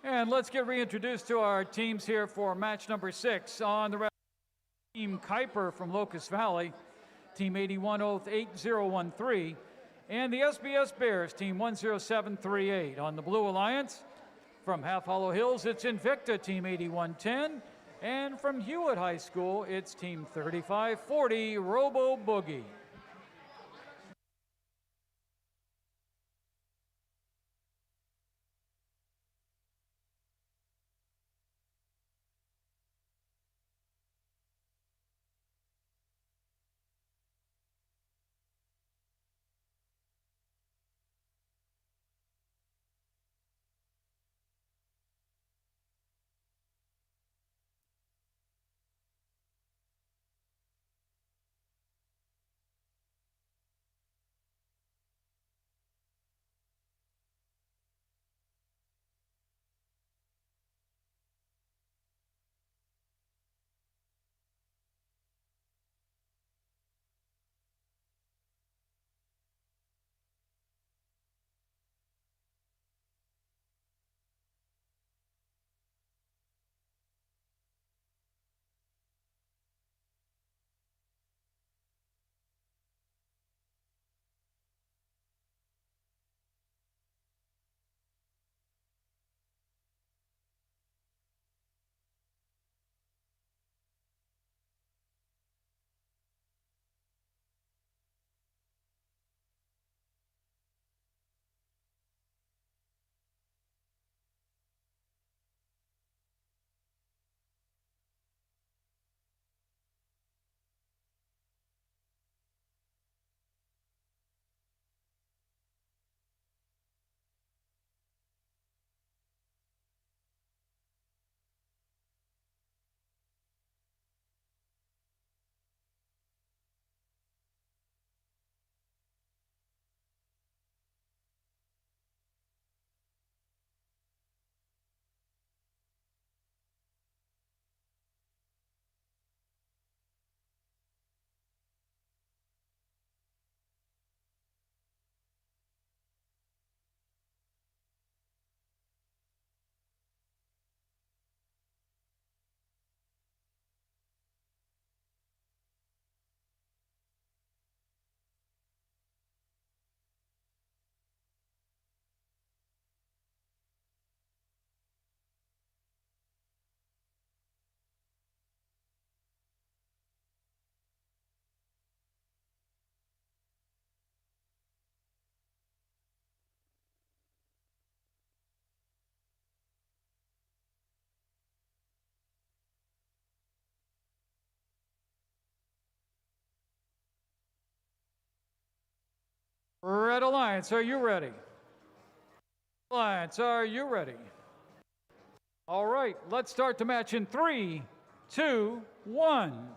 And let's get reintroduced to our teams here for match number 6. On the team Kuiper from Locust Valley, team 818013, and the SBS Bears, team 10738. On the Blue Alliance, from Half Hollow Hills, it's Invicta, team 8110, and from Hewitt High School, it's team 3540, Robo Boogie. Red Alliance, are you ready? Alliance, are you ready? All right, let's start the match in 3, 2, 1.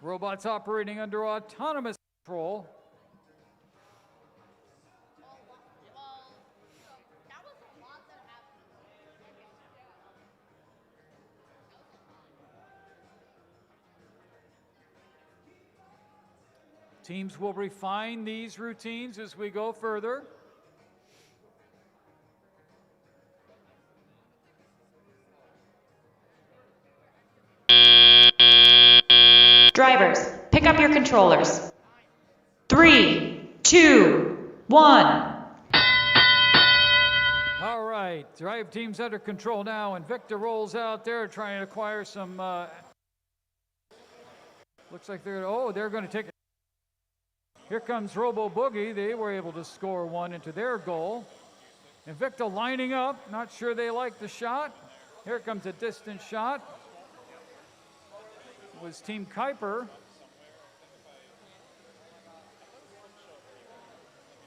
Robots operating under autonomous control. Teams will refine these routines as we go further. Drivers, pick up your controllers. 3, 2, 1. All right, drive teams under control now, and Victor rolls out there trying to acquire some. Looks like they're going to take it. Here comes Robo Boogie. They were able to score one into their goal. And Victor lining up, not sure they like the shot. Here comes a distant shot. It was Team Kuiper.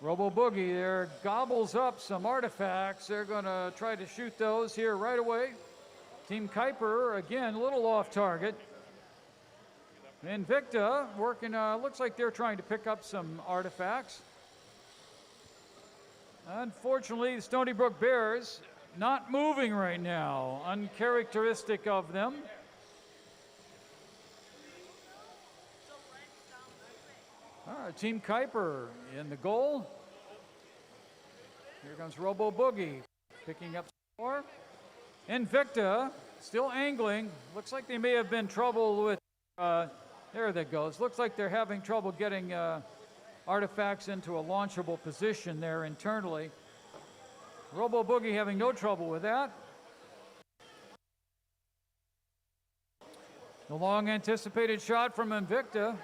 Robo Boogie there gobbles up some artifacts. They're going to try to shoot those here right away. Team Kuiper, again, a little off target. Invicta working, looks like they're trying to pick up some artifacts. Unfortunately, the Stony Brook Bears not moving right now, uncharacteristic of them. All right, Team Kuiper in the goal. Here comes Robo Boogie picking up some more. Invicta still angling. Looks like they may have been trouble with, there that goes. Looks like they're having trouble getting artifacts into a launchable position there internally. Robo Boogie having no trouble with that. The long anticipated shot from Invicta.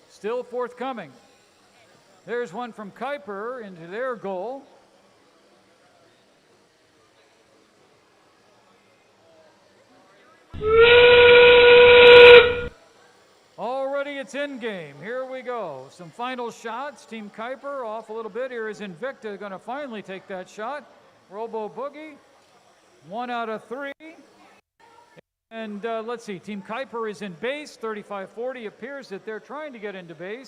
Still forthcoming. There's one from Kuiper into their goal. Already it's in game. Here we go. Some final shots. Team Kuiper off a little bit. Here is Invicta going to finally take that shot. Robo Boogie, 1 out of 3. And let's see, Team Kuiper is in base, 35-40. Appears that they're trying to get into base.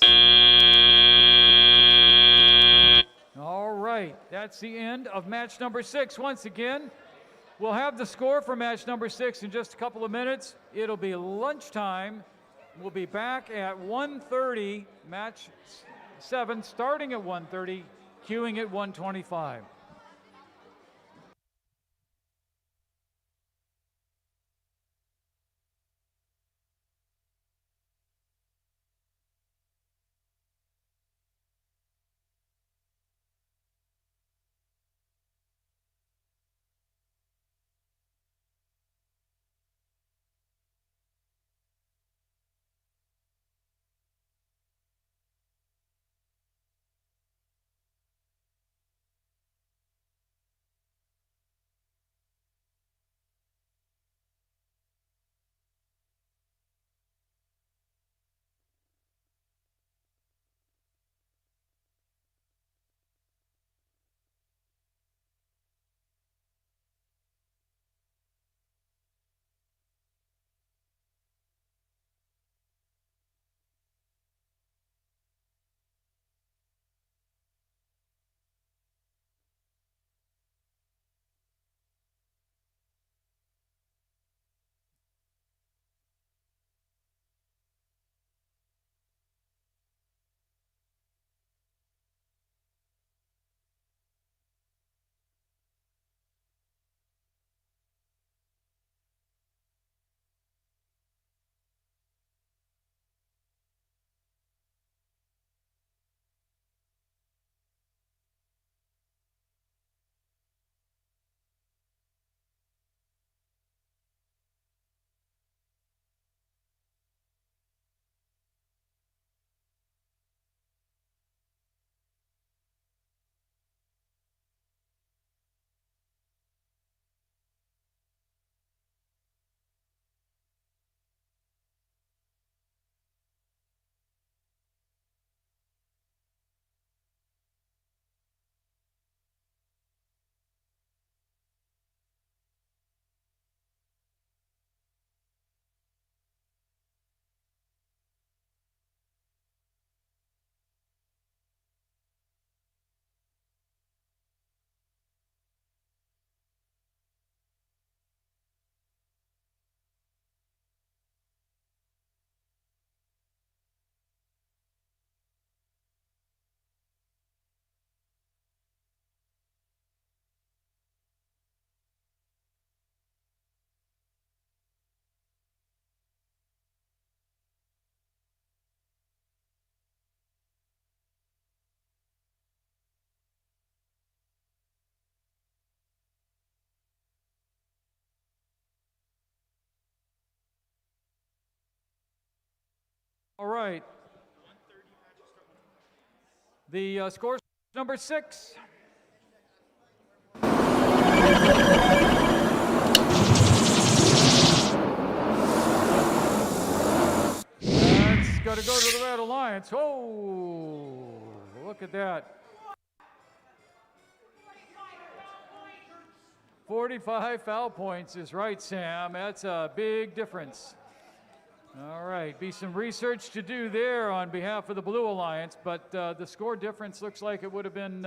All right, that's the end of match number 6. Once again, we'll have the score for match number 6 in just a couple of minutes. It'll be lunchtime. We'll be back at 1:30, match 7, starting at 1:30, queuing at 1:25. All right. The score is number 6. That's got to go to the Red Alliance. Oh, look at that. 45 foul points is right, Sam. That's a big difference. All right, be some research to do there on behalf of the Blue Alliance, but the score difference looks like it would have been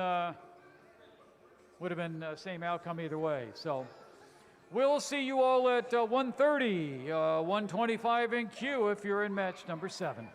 same outcome either way. So we'll see you all at 1:30, 1:25 in queue if you're in match number 7.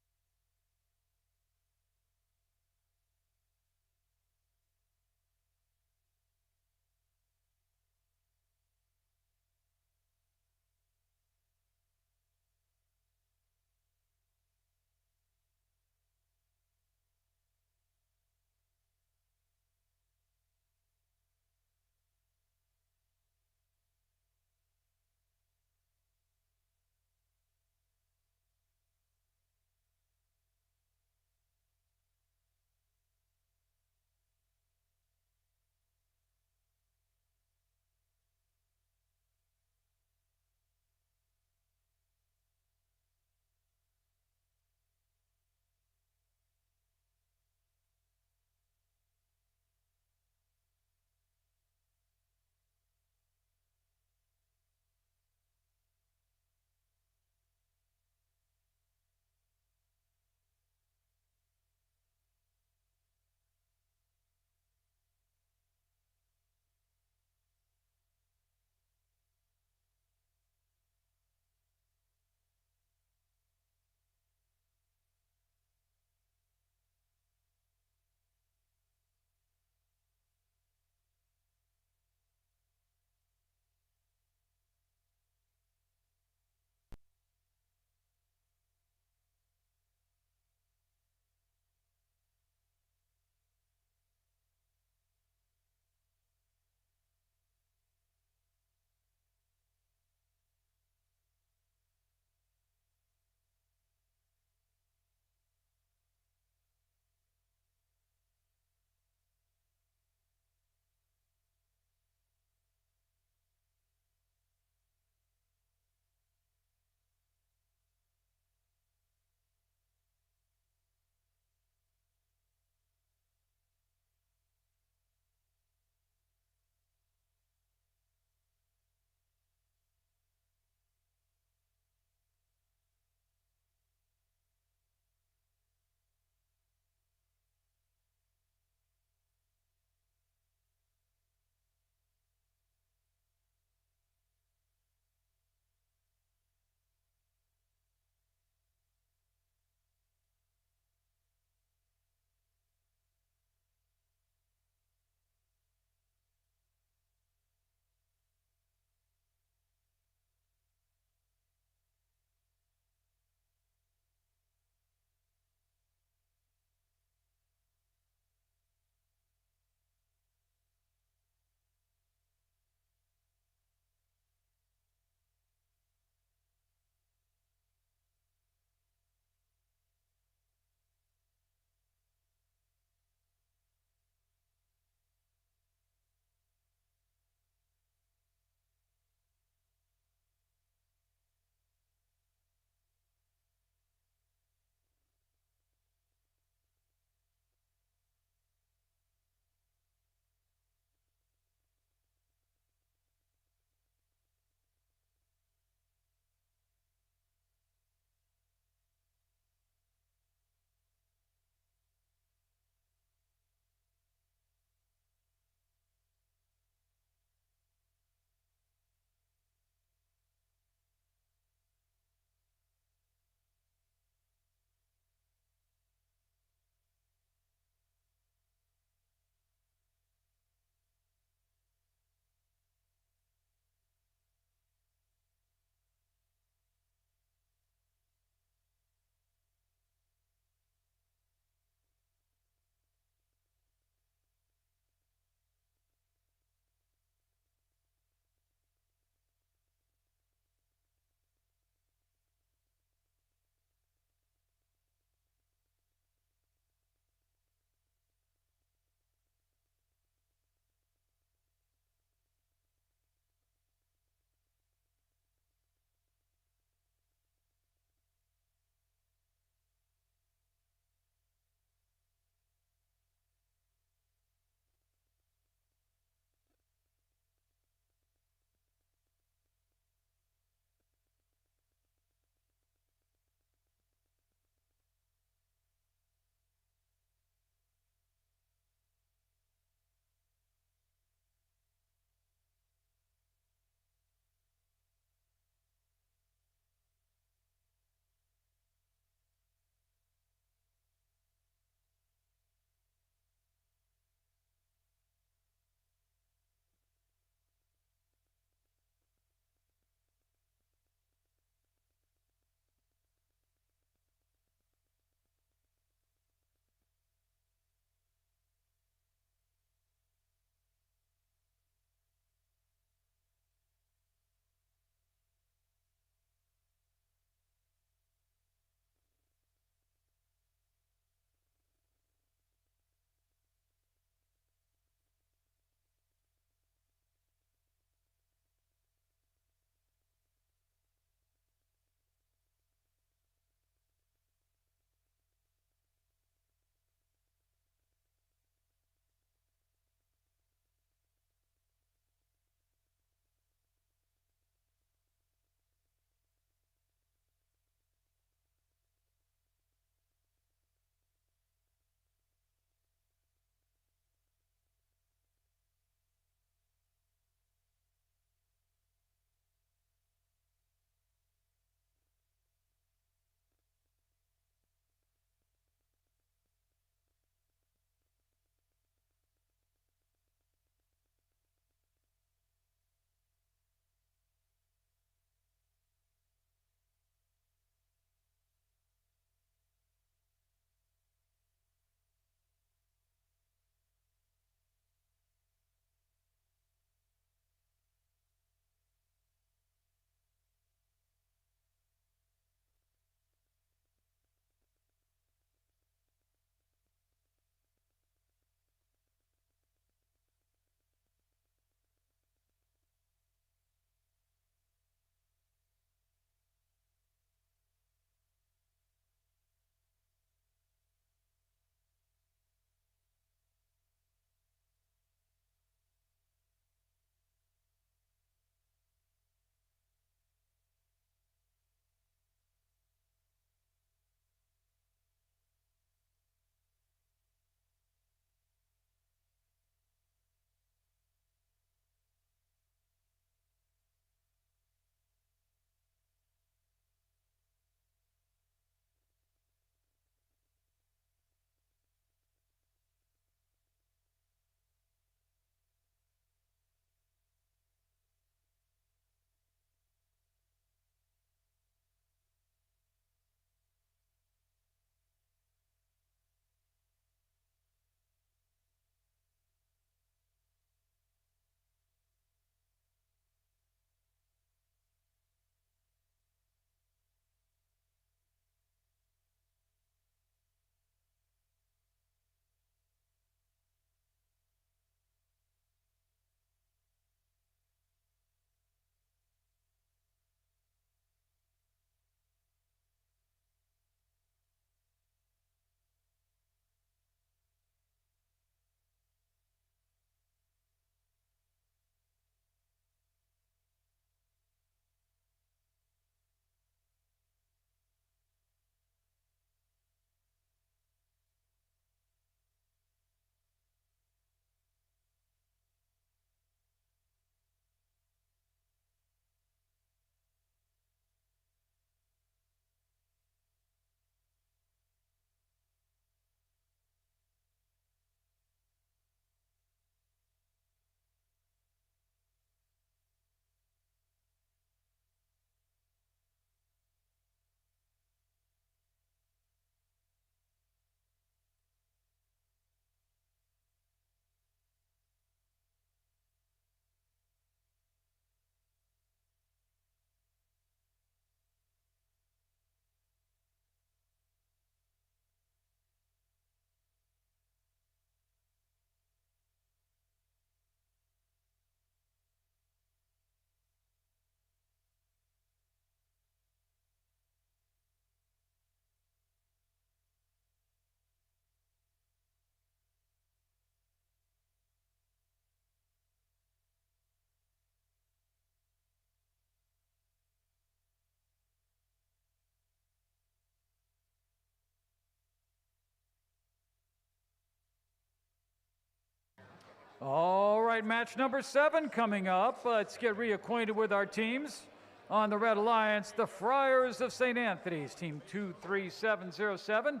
All right, match number 7 coming up. Let's get reacquainted with our teams. On the Red Alliance, the Friars of St. Anthony's, Team 23707.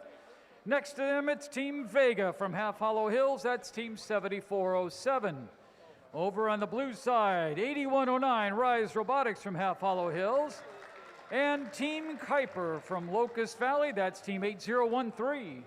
Next to them, it's Team Vega from Half Hollow Hills. That's Team 7407. Over on the blue side, 8109 Rise Robotics from Half Hollow Hills. And Team Kuiper from Locust Valley. That's Team 8013.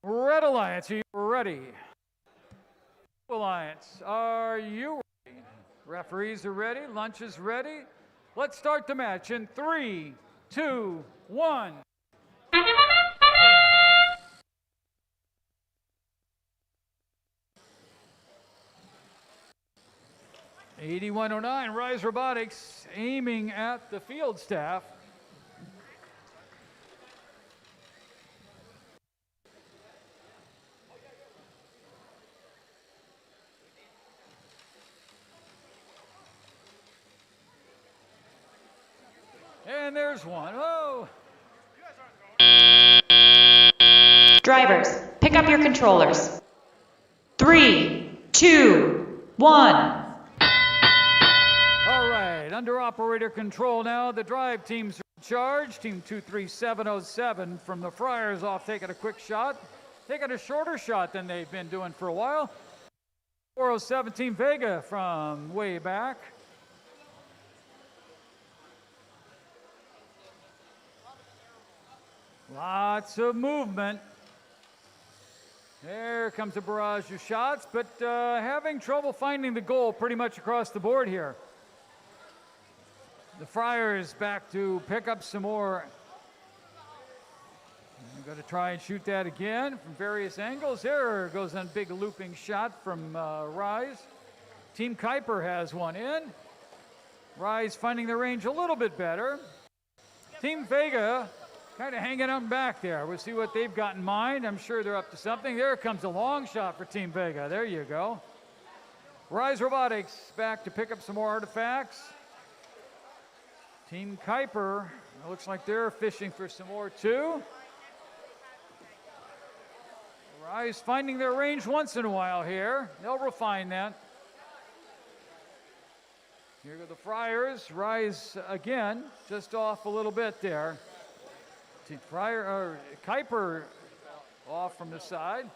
Red Alliance, are you ready? Blue Alliance, are you ready? Referees are ready, lunch is ready. Let's start the match in 3, 2, 1. $8109 Rise Robotics aiming at the field staff. And there's one. Oh! Drivers, pick up your controllers. 3, 2, 1. All right, under operator control now. The drive teams are in charge. Team 23707 from the Friars off taking a quick shot. Taking a shorter shot than they've been doing for a while. 407 Team Vega from way back. Lots of movement. There comes a barrage of shots, but having trouble finding the goal pretty much across the board here. The Friars back to pick up some more. I'm going to try and shoot that again from various angles. There goes a big looping shot from Rise. Team Kuiper has one in. Rise finding the range a little bit better. Team Vega kind of hanging out back there. We'll see what they've got in mind. I'm sure they're up to something. There comes a long shot for Team Vega. There you go. Rise Robotics back to pick up some more artifacts. Team Kuiper, it looks like they're fishing for some more too. Rise finding their range once in a while here. They'll refine that. Here go the Friars. Rise again, just off a little bit there. Kuiper off from the side.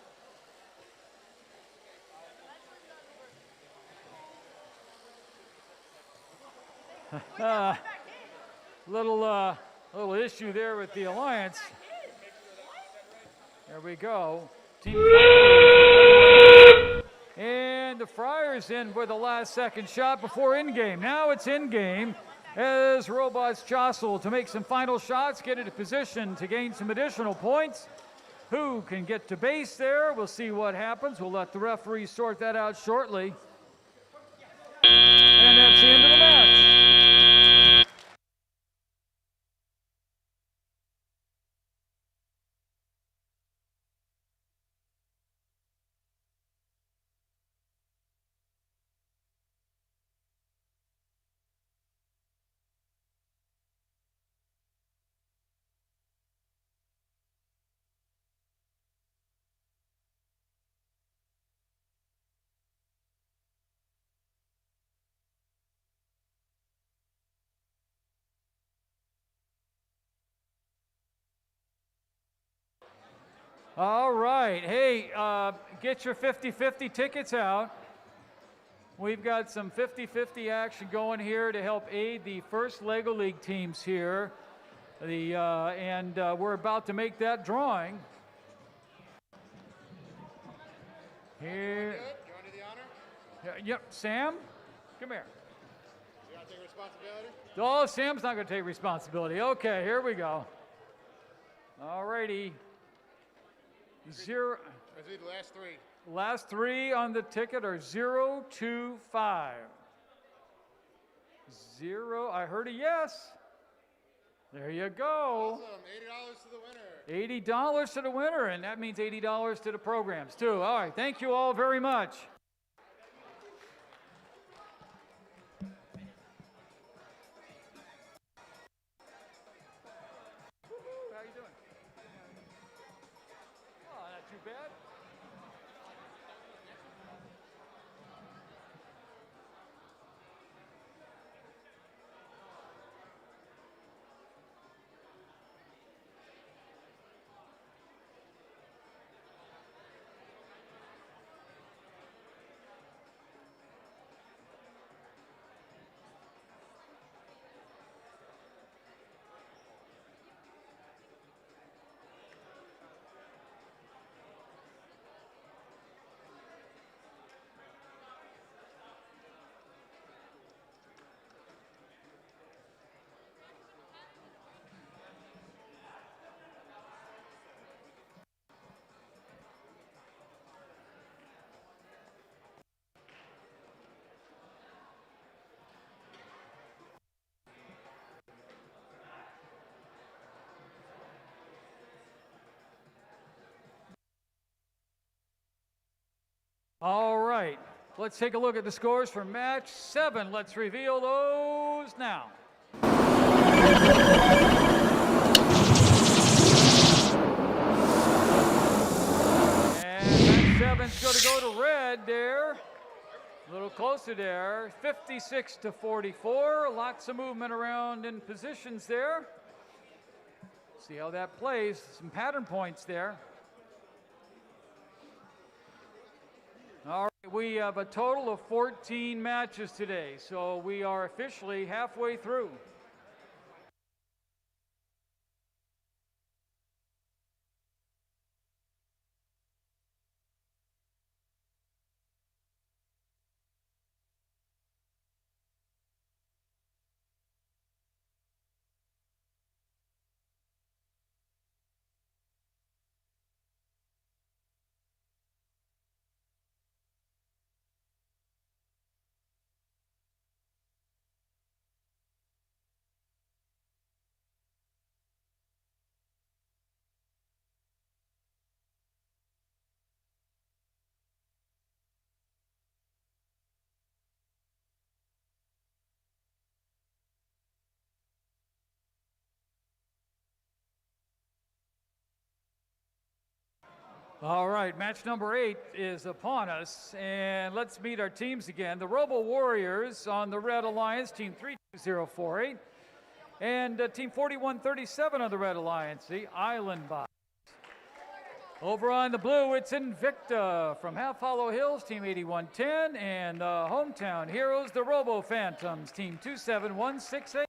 Little issue there with the Alliance. There we go. And the Friars in for the last second shot before in-game. Now it's in-game as robots jostle to make some final shots, get into position to gain some additional points. Who can get to base there? We'll see what happens. We'll let the referees sort that out shortly. And that's the end of the match. All right. Hey, get your 50-50 tickets out. We've got some 50-50 action going here to help aid the first LEGO League teams here. We're about to make that drawing. Here. You want to do the honor? Yep, Sam, come here. You want to take responsibility? Oh, Sam's not going to take responsibility. Okay, here we go. All righty. Zero. Let's do the last three. Last three on the ticket are 0, 2, 5. 0. I heard a yes. There you go. Awesome. $80 to the winner. $80 to the winner, and that means $80 to the programs too. All right, thank you all very much. How you doing? Oh, not too bad. All right, let's take a look at the scores for match 7. Let's reveal those now. And match 7's going to go to red there. A little closer there, 56-44. Lots of movement around in positions there. See how that plays. Some pattern points there. All right, we have a total of 14 matches today, so we are officially halfway through. All right, match number 8 is upon us, and let's meet our teams again. The Robo Warriors on the Red Alliance, Team 32048, and Team 4137 on the Red Alliance, the ISLNYLIBAQ. Over on the blue, it's Invicta from Half Hollow Hills, Team 8110, and Hometown Heroes, the Robo Phantoms, Team 27168.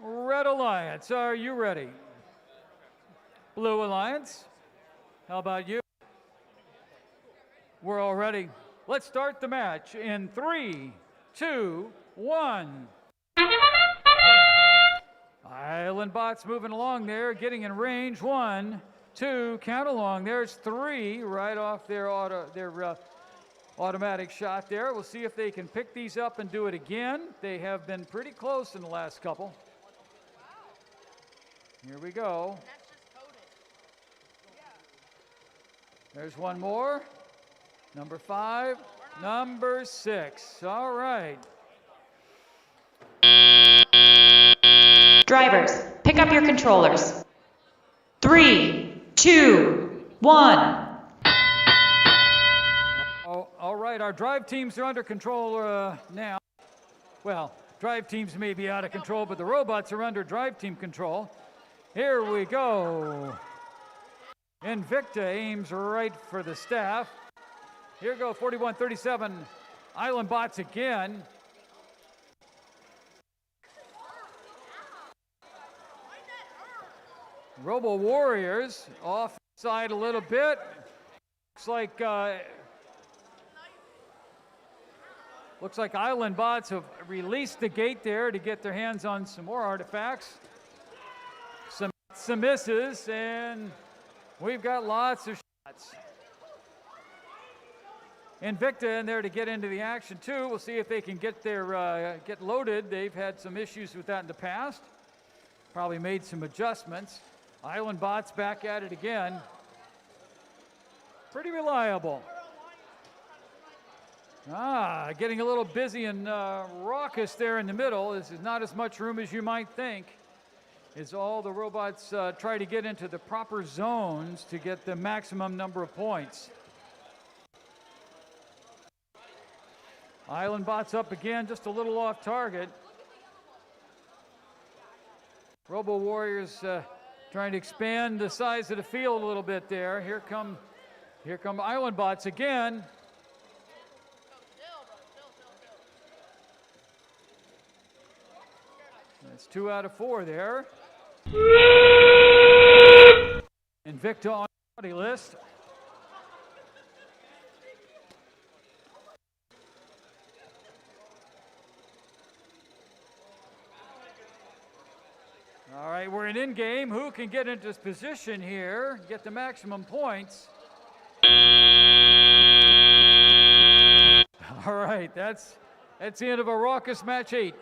Red Alliance, are you ready? Blue Alliance, how about you? We're all ready. Let's start the match in 3, 2, 1. Island Bots moving along there, getting in range. 1, 2, count along. There's 3 right off their automatic shot there. We'll see if they can pick these up and do it again. They have been pretty close in the last couple. Here we go. There's one more. Number 5, number 6. All right. Drivers, pick up your controllers. 3, 2, 1. Oh, all right, our drive teams are under control now. Well, drive teams may be out of control, but the robots are under drive team control. Here we go. Invicta aims right for the staff. Here go 41-37, Island Bots again. Robo Warriors offside a little bit. Looks like Island Bots have released the gate there to get their hands on some more artifacts. Some misses, and we've got lots of shots. Invicta in there to get into the action too. We'll see if they can get get loaded. They've had some issues with that in the past. Probably made some adjustments. Island Bots back at it again. Pretty reliable. Getting a little busy and raucous there in the middle. This is not as much room as you might think, as all the robots try to get into the proper zones to get the maximum number of points. Island Bots up again, just a little off target. Robo Warriors trying to expand the size of the field a little bit there. Here come Island Bots again. That's 2 out of 4 there. Invicta on the naughty list. All right, we're in game. Who can get into this position here, get the maximum points? All right, that's the end of a raucous match 8.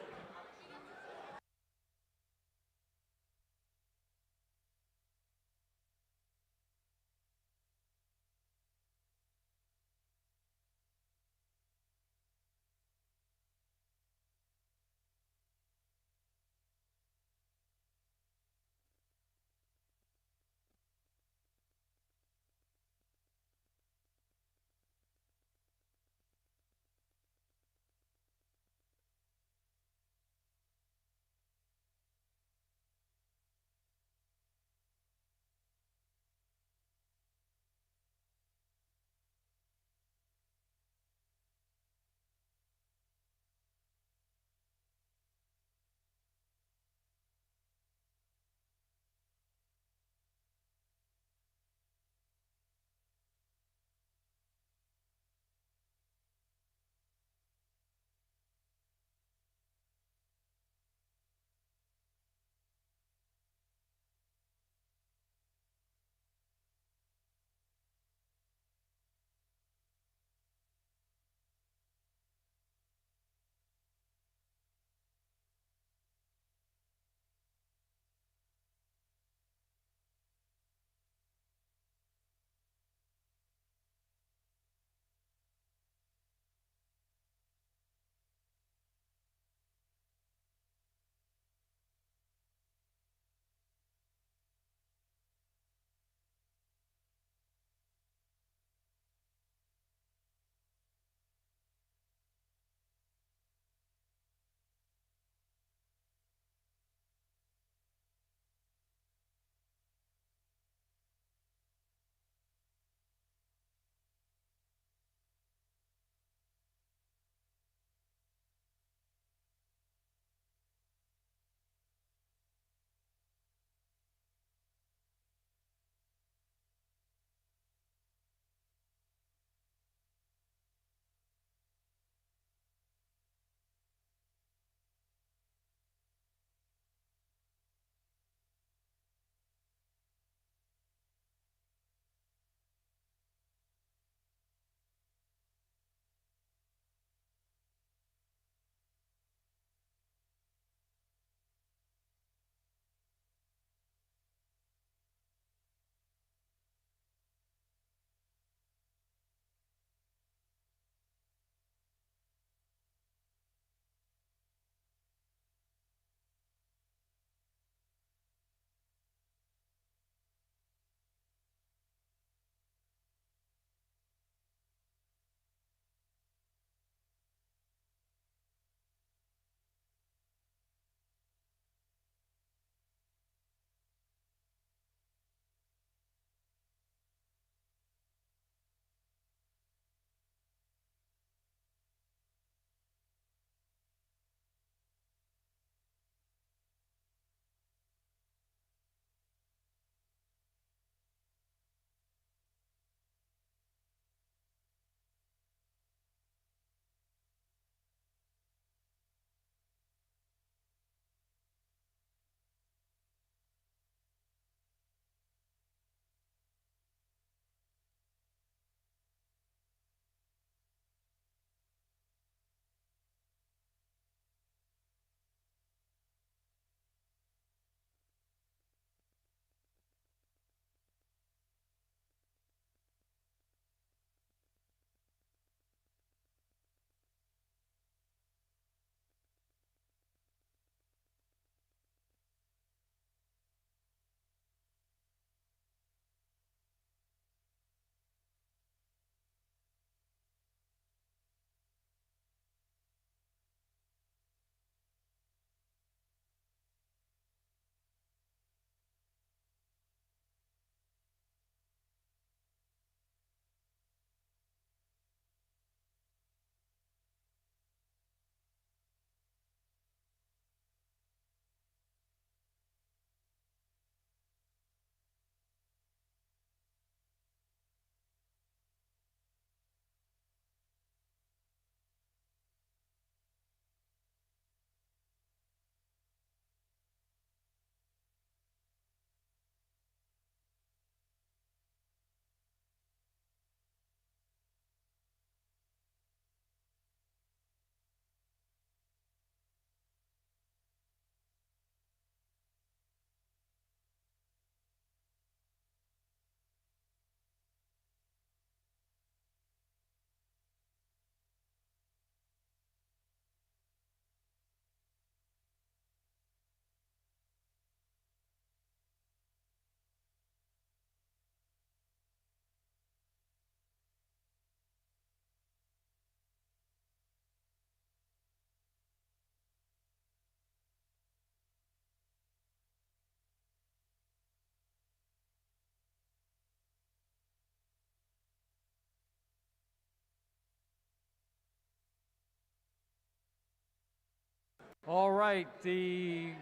All right, the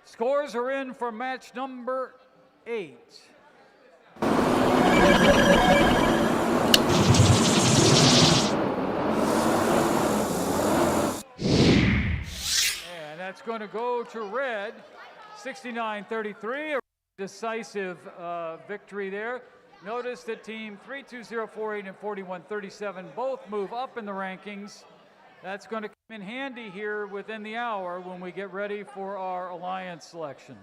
scores are in for match number 8. And that's going to go to red, 69-33, a decisive victory there. Notice that team 32048 and 4137 both move up in the rankings. That's going to come in handy here within the hour when we get ready for our alliance selection.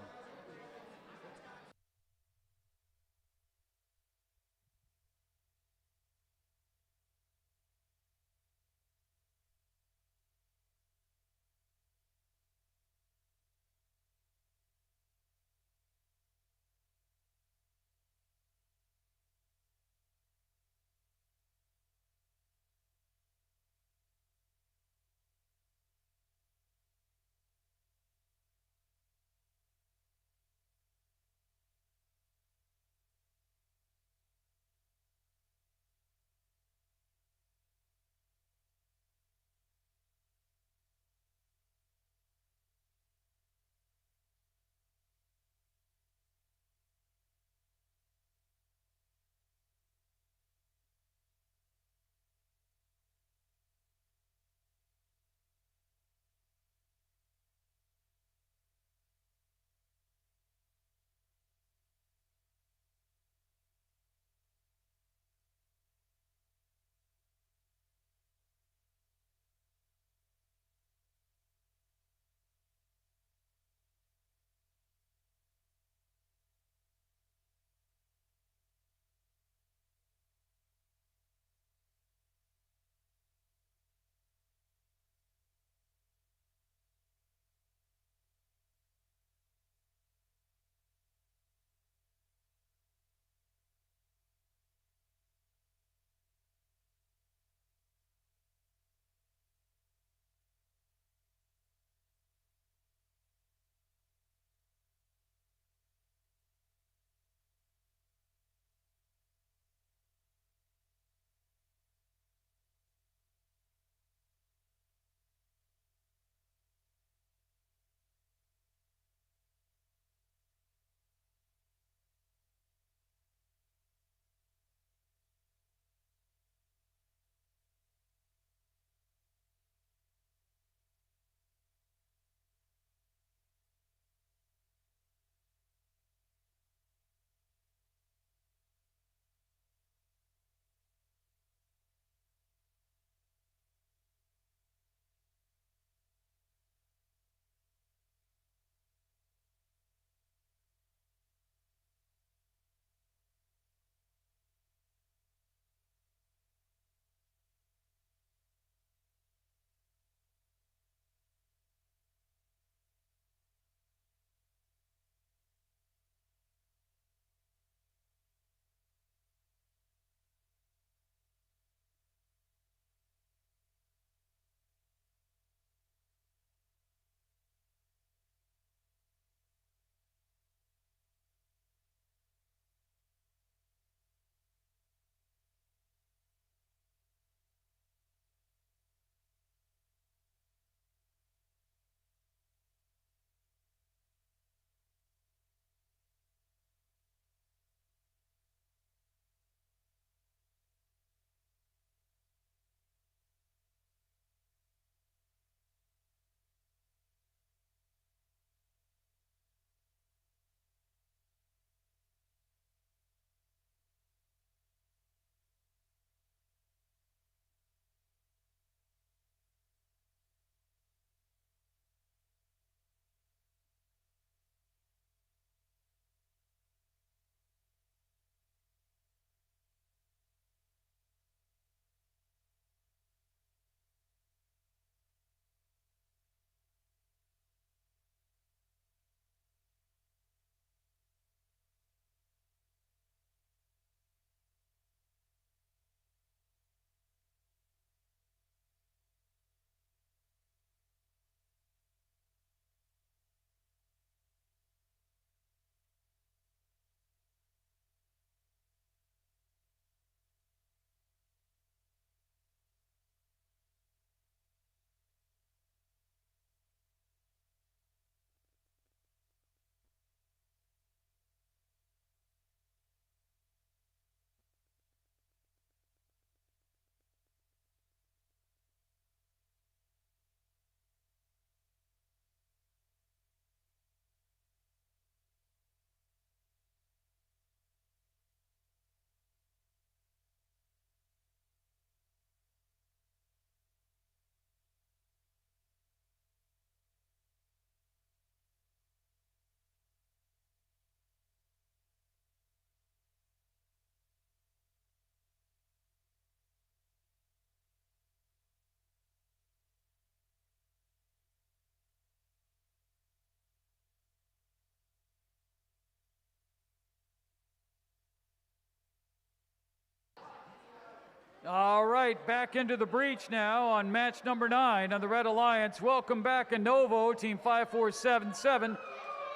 All right, back into the breach now on match number 9 on the Red Alliance. Welcome back Innovo, team 5477,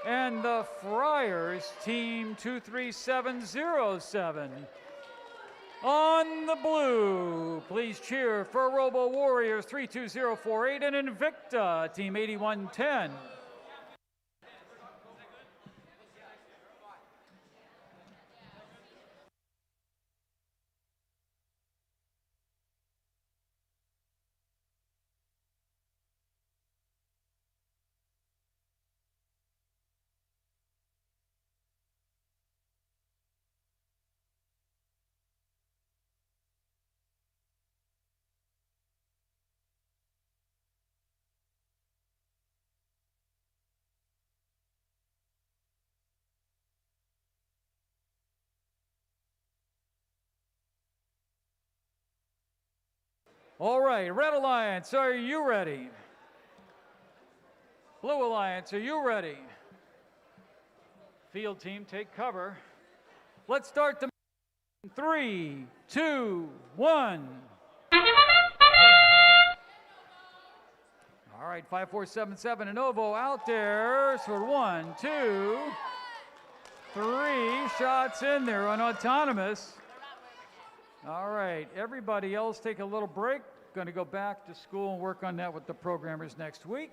and the Friars, team 23707. On the blue, please cheer for Robo Warriors 32048 and Invicta, team 8110. All right, Red Alliance, are you ready? Blue Alliance, are you ready? Field team, take cover. Let's start the 3, 2, 1. All right, 5477 Innovo out there. So 1, 2, 3 shots in there on autonomous. All right, everybody else take a little break. Going to go back to school and work on that with the programmers next week.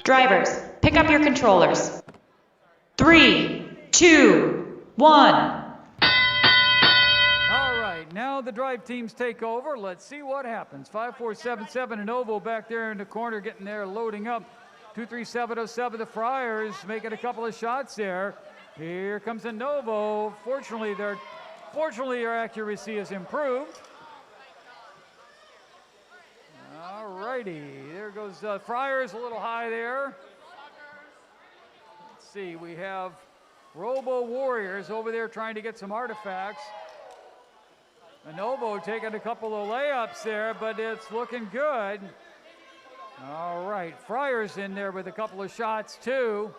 Drivers, pick up your controllers. 3, 2, 1. All right, now the drive teams take over. Let's see what happens. 5477 Innovo back there in the corner getting there, loading up. 23707, the Friars making a couple of shots there. Here comes Innovo. Fortunately, their accuracy has improved. All righty, there goes Friars a little high there. Let's see, we have Robo Warriors over there trying to get some artifacts. Innovo taking a couple of layups there, but it's looking good. All right, Friars in there with a couple of shots too.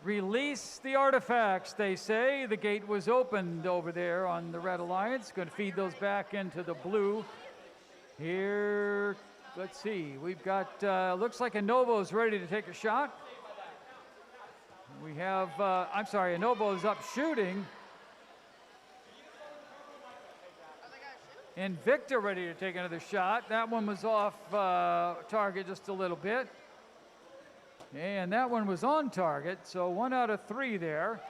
Release the artifacts, they say. The gate was opened over there on the Red Alliance. Going to feed those back into the blue. Here, let's see. We've got, looks like Innovo's ready to take a shot. We have, I'm sorry, Innovo's up shooting. Invicta ready to take another shot. That one was off target just a little bit. And that one was on target, so 1 out of 3 there.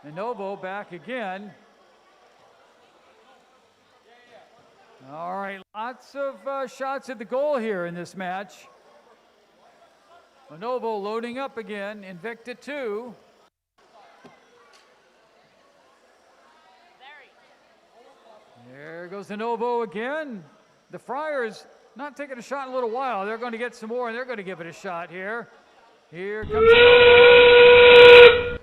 Innovo back again. All right, lots of shots at the goal here in this match. Innovo loading up again, Invicta 2. There goes Innovo again. The Friars not taking a shot in a little while. They're going to get some more, and they're going to give it a shot here. Here comes Innovo.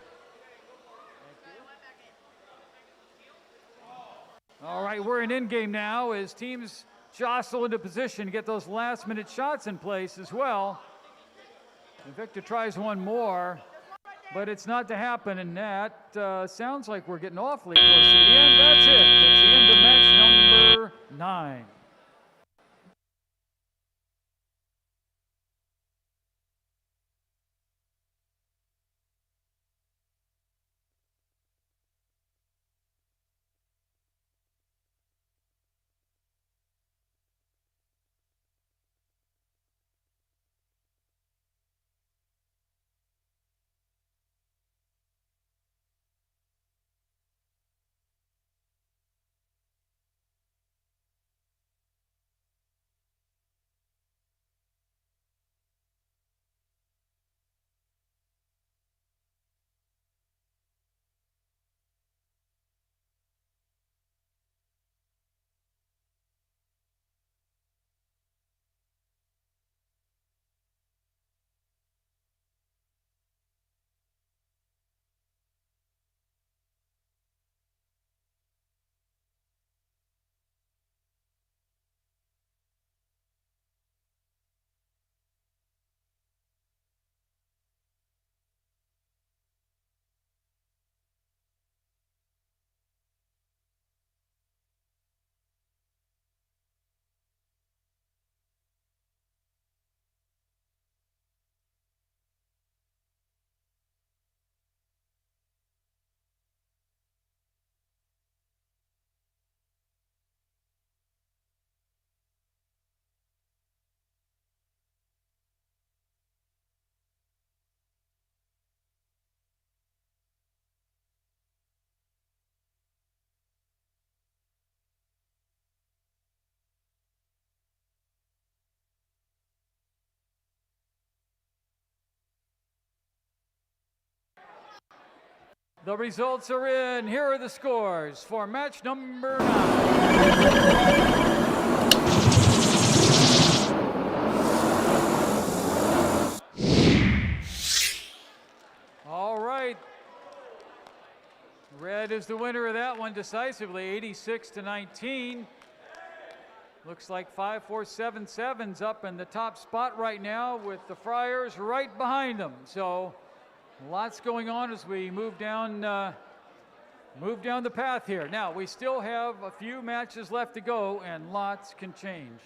All right, we're in game now as teams jostle into position to get those last-minute shots in place as well. Invicta tries one more, but it's not to happen, and that sounds like we're getting awfully close to the end. That's it. That's the end of match number 9. The results are in. Here are the scores for match number 9. All right. Red is the winner of that one decisively, 86-19. Looks like 5477's up in the top spot right now with the Friars right behind them. So lots going on as we move down the path here. Now, we still have a few matches left to go, and lots can change.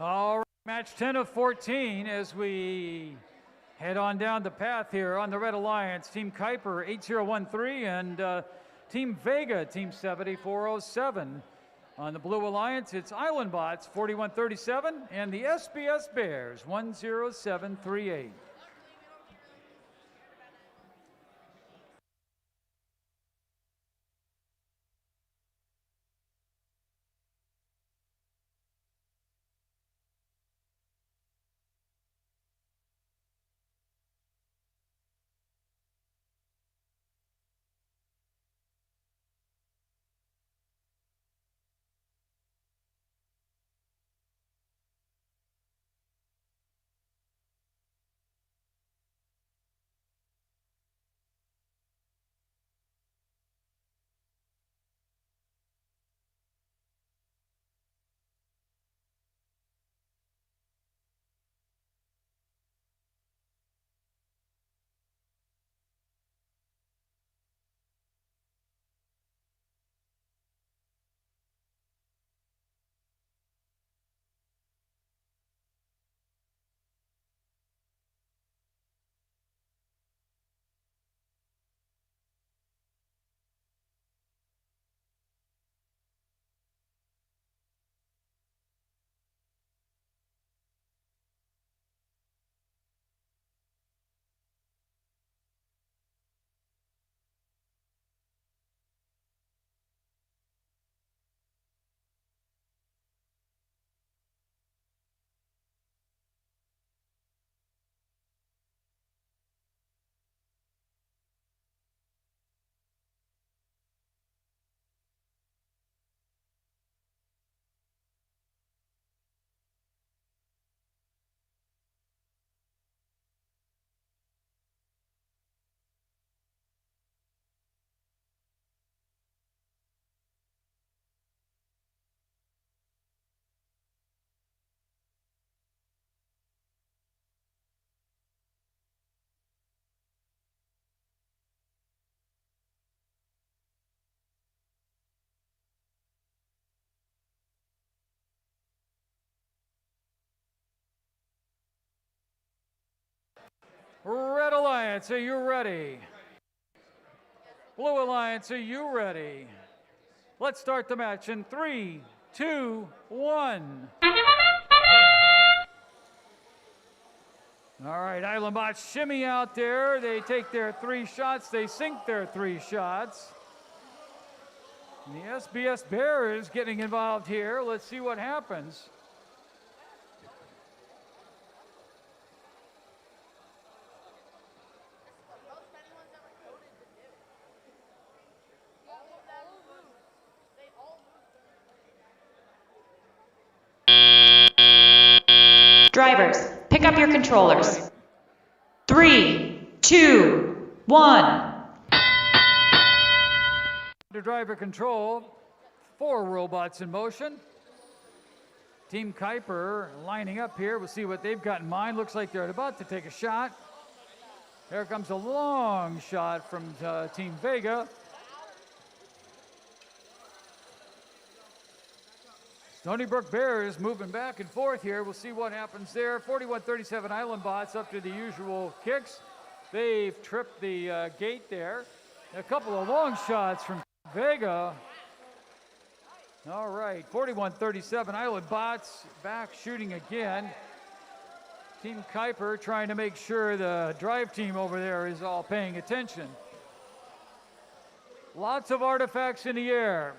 All right, match 10 of 14 as we head on down the path here on the Red Alliance. Team Kuiper 8013 and Team Vega, Team 7407. On the Blue Alliance, it's Islandbots 4137 and the SBS Bears 10738. Red Alliance, are you ready? Blue Alliance, are you ready? Let's start the match in 3, 2, 1. All right, Island Bots shimmy out there. They take their 3 shots. They sink their 3 shots. And the SBS Bears getting involved here. Let's see what happens. Drivers, pick up your controllers. 3, 2, 1. To driver control, 4 robots in motion. Team Kuiper lining up here. We'll see what they've got in mind. Looks like they're about to take a shot. Here comes a long shot from Team Vega. Stony Brook Bears moving back and forth here. We'll see what happens there. 41-37 Island Bots up to the usual kicks. They've tripped the gate there. A couple of long shots from Vega. All right, 41-37 Island Bots back shooting again. Team Kuiper trying to make sure the drive team over there is all paying attention. Lots of artifacts in the air.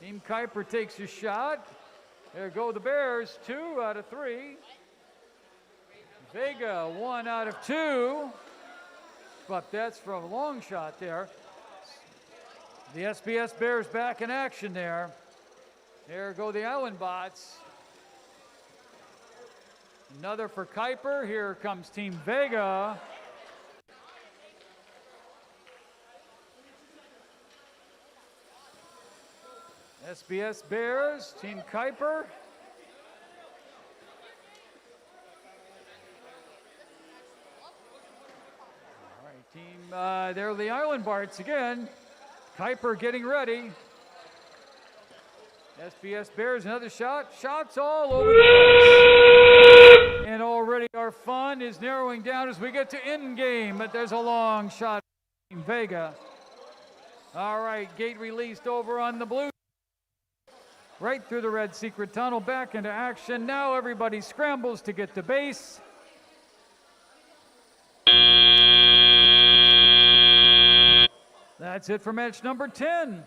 Team Kuiper takes a shot. There go the Bears, 2 out of 3. Vega, 1 out of 2. But that's from a long shot there. The SBS Bears back in action there. There go the Island Bots. Another for Kuiper. Here comes Team Vega. SBS Bears, Team Kuiper. All right, team, there are the Island Barts again. Kuiper getting ready. SBS Bears, another shot. Shots all over the place. And already our fun is narrowing down as we get to end game, but there's a long shot from Team Vega. All right, gate released over on the blue. Right through the red secret tunnel, back into action. Now everybody scrambles to get to base. That's it for match number 10.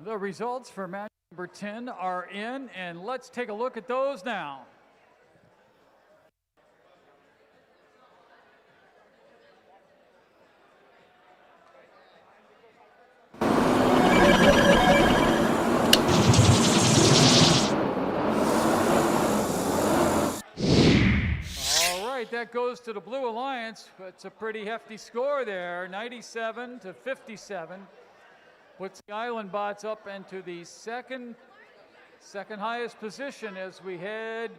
The results for match number 10 are in, and let's take a look at those now. That goes to the Blue Alliance. It's a pretty hefty score there, 97 to 57. Puts the Island Bots up into the second highest position as we head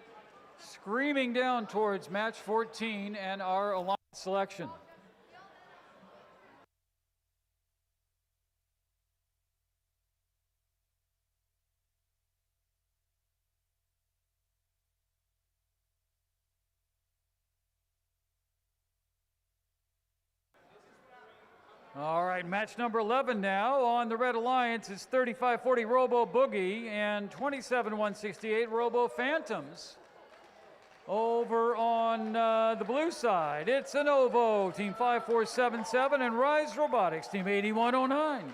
screaming down towards match 14 and our alliance selection. All right, match number 11 now. On the Red Alliance is 3540 Robo Boogie and 27168 Robo Phantoms. Over on the blue side, it's Anovo, Team 5477, and Rise Robotics, Team 8109.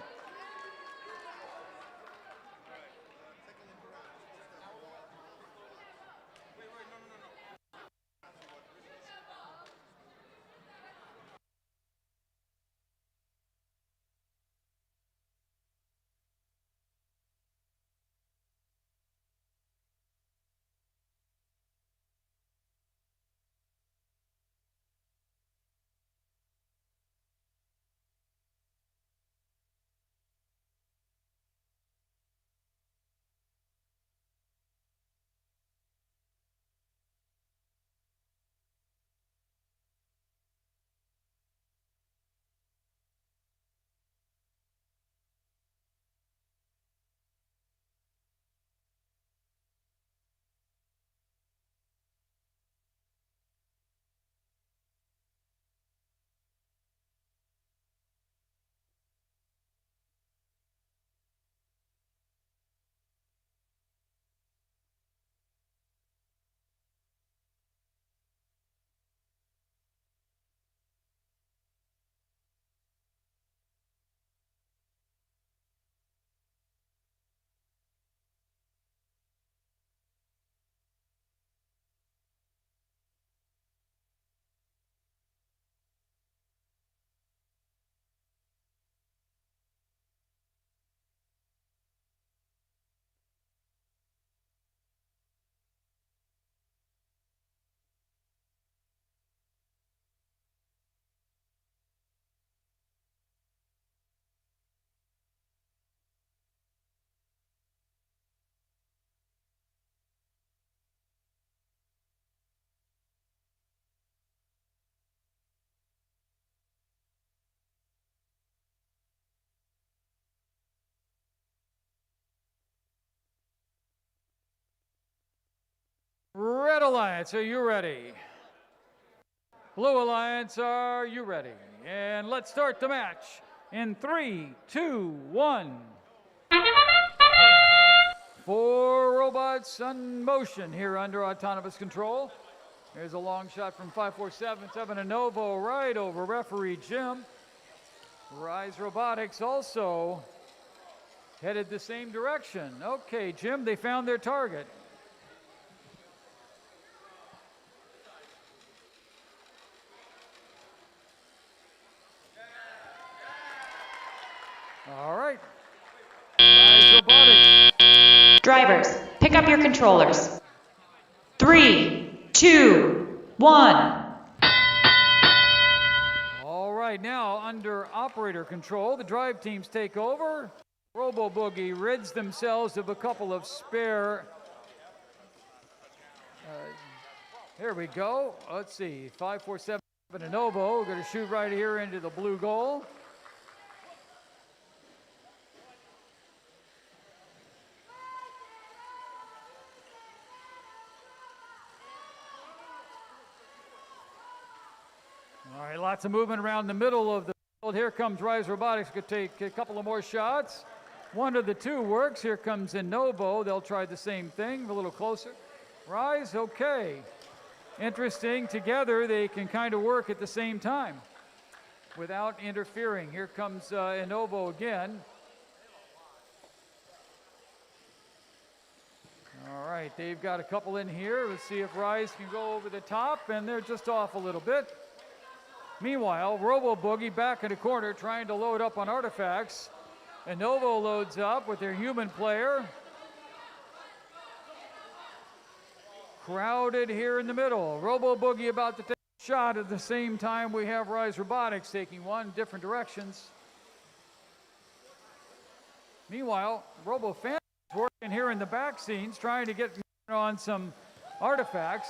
Red Alliance, are you ready? Blue Alliance, are you ready? And let's start the match in 3, 2, 1. 4 robots in motion here under autonomous control. There's a long shot from 5477 Anovo right over referee Jim. Rise Robotics also headed the same direction. Okay, Jim, they found their target. All right. Rise Robotics. Drivers, pick up your controllers. 3, 2, 1. All right, now under operator control, the drive teams take over. Robo Boogie rids themselves of a couple of spare. Here we go. Let's see, 547 Anovo. We're going to shoot right here into the blue goal. All right, lots of movement around the middle of the field. Here comes Rise Robotics. Could take a couple of more shots. One of the two works. Here comes Anovo. They'll try the same thing, a little closer. Rise, okay. Interesting. Together, they can kind of work at the same time without interfering. Here comes Anovo again. right, they've got a couple in here. Let's see if Rise can go over the top, and they're just off a little bit. Meanwhile, Robo Boogie back in the corner trying to load up on artifacts. And Novo loads up with their human player. Crowded here in the middle. Robo Boogie about to take a shot. At the same time, we have Rise Robotics taking one, different directions. Meanwhile, Robo Fan is working here in the back scenes, trying to get on some artifacts.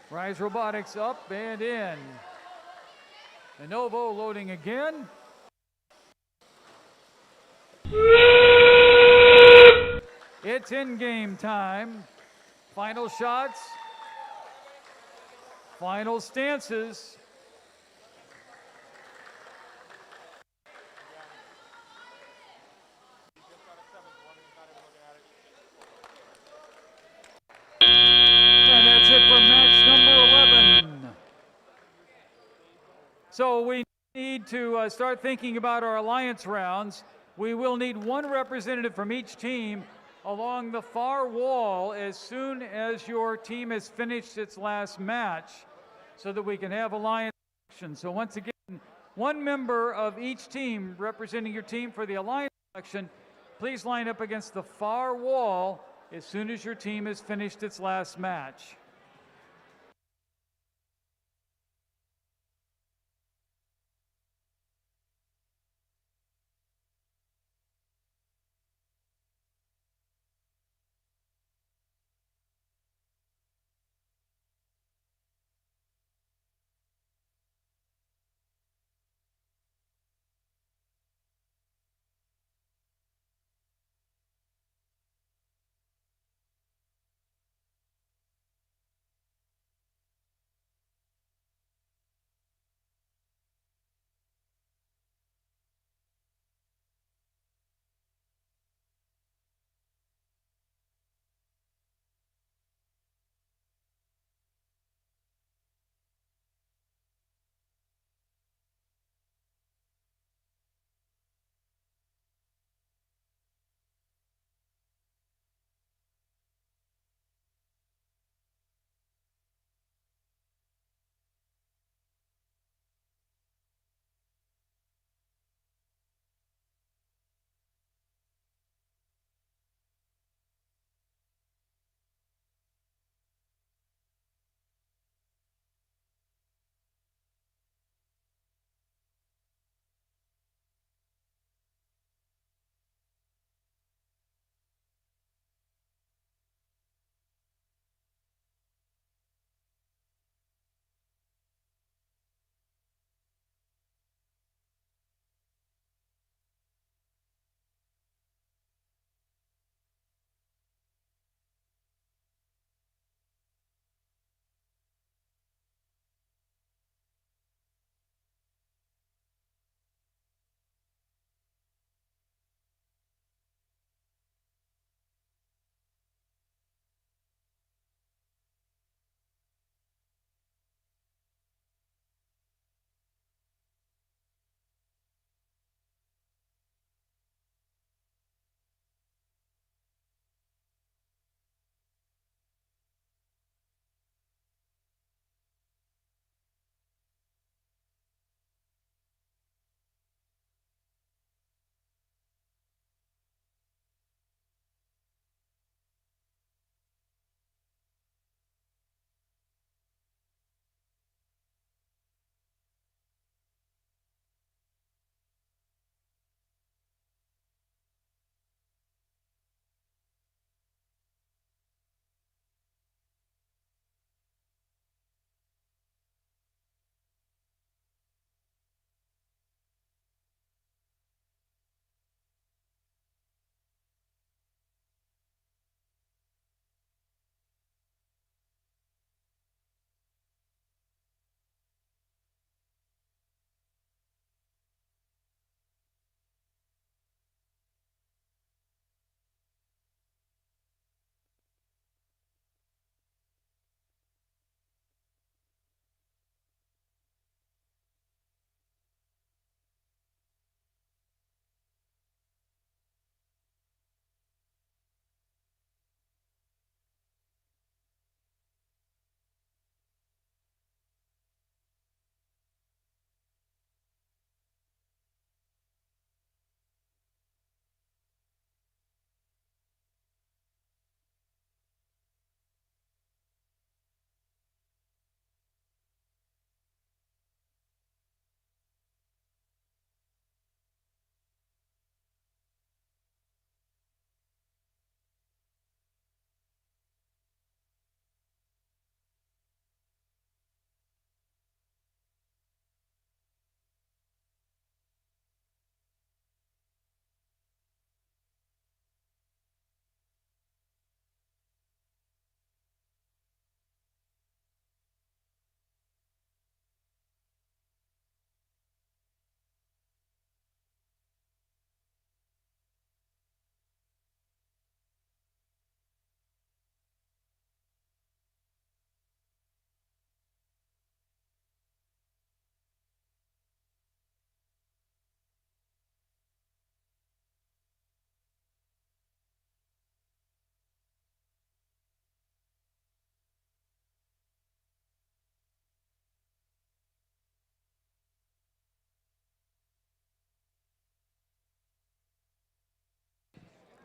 Rise Robotics up and in. Lenovo loading again. It's in-game time. Final shots. Final stances. And that's it for match number 11. So we need to start thinking about our alliance rounds. We will need one representative from each team along the far wall as soon as your team has finished its last match so that we can have alliance action. So once again, one member of each team representing your team for the alliance action, please line up against the far wall as soon as your team has finished its last match.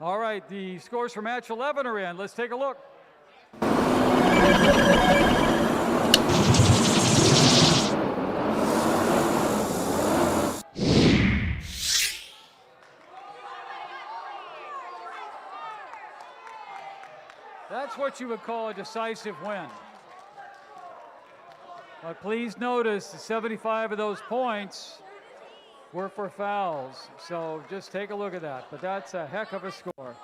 All right, the scores for match 11 are in. Let's take a look. That's what you would call a decisive win. But please notice 75 of those points were for fouls. So just take a look at that. But that's a heck of a score.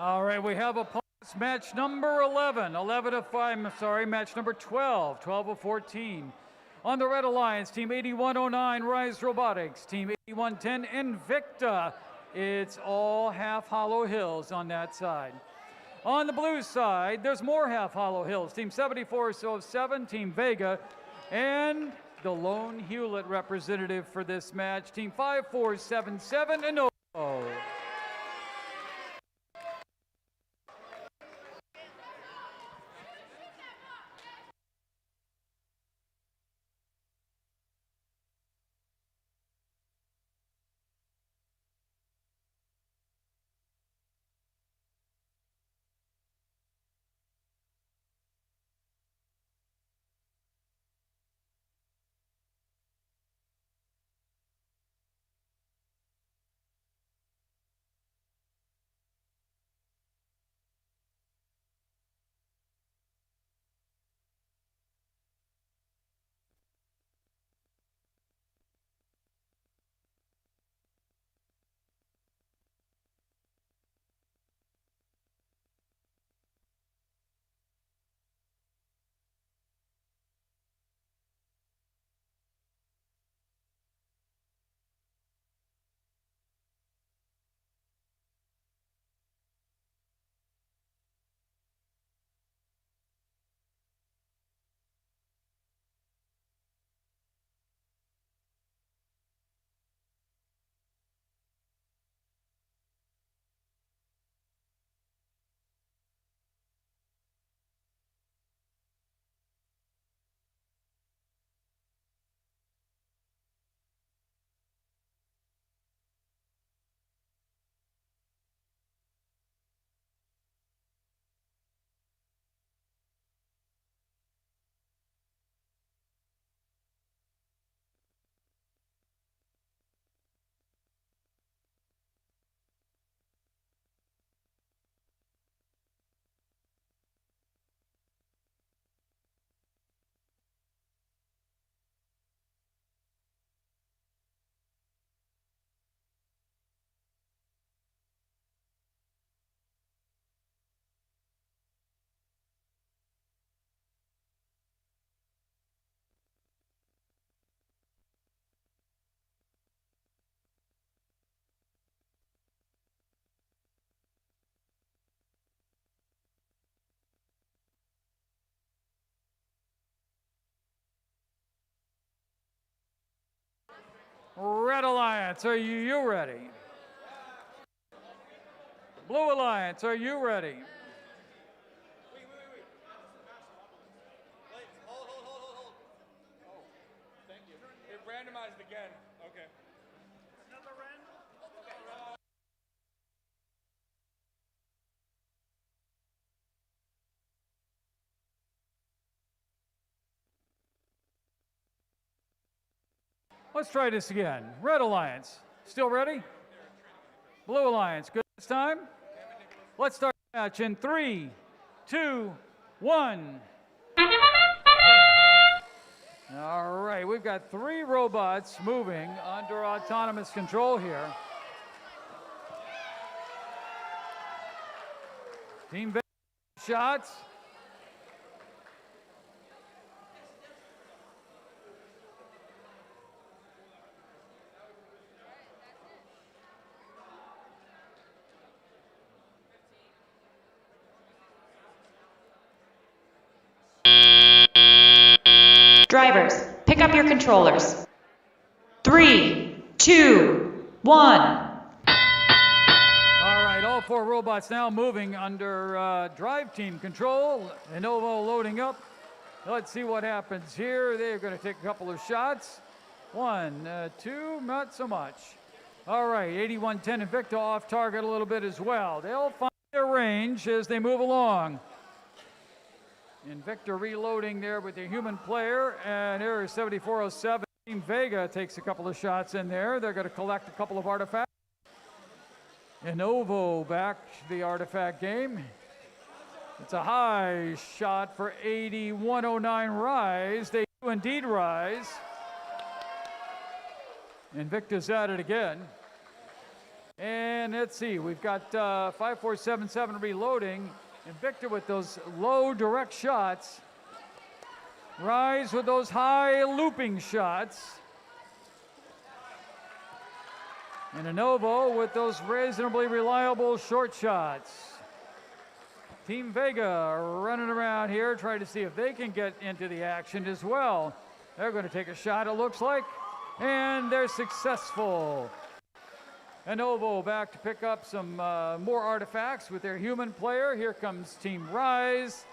All right, we have opponents. Match number 11, 11 of 5, I'm sorry, match number 12, 12 of 14. On the Red Alliance, Team 8109, Rise Robotics. Team 8110, Invicta. It's all half hollow hills on that side. On the blue side, there's more half hollow hills. Team 7407, Team Vega, and the lone Hewlett representative for this match, Team 5477, and Red Alliance, are you ready? Blue Alliance, are you ready? It randomized again. Okay. Let's try this again. Red Alliance, still ready? Blue Alliance, good this time? Let's start the match in 3, 2, 1. All right, we've got 3 robots moving under autonomous control here. Team Vegas shots. Drivers, pick up your controllers. 3, 2, 1. All right, all 4 robots now moving under drive team control. Lenovo loading up. Let's see what happens here. They're going to take a couple of shots. 1, 2, not so much. All right, 8110 Invicta off target a little bit as well. They'll find their range as they move along. Invicta reloading there with the human player, and there is 7407. Team Vega takes a couple of shots in there. They're going to collect a couple of artifacts. Lenovo back to the artifact game. It's a high shot for 8109 Rise. They do indeed rise. Invicta's at it again. And let's see, we've got 5477 reloading. Invicta with those low direct shots. Rise with those high looping shots. And Lenovo with those reasonably reliable short shots. Team Vega running around here trying to see if they can get into the action as well. They're going to take a shot, it looks like, and they're successful. Lenovo back to pick up some more artifacts with their human player. Here comes Team Rise.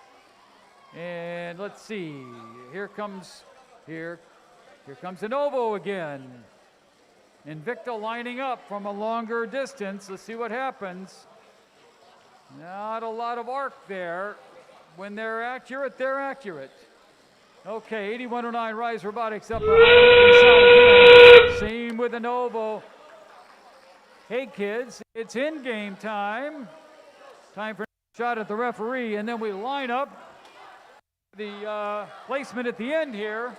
And let's see, here comes Lenovo again. Invicta lining up from a longer distance. Let's see what happens. Not a lot of arc there. When they're accurate, they're accurate. Okay, 8109 Rise Robotics up. Same with Lenovo. Hey kids, it's in-game time. Time for a shot at the referee, and then we line up the placement at the end here.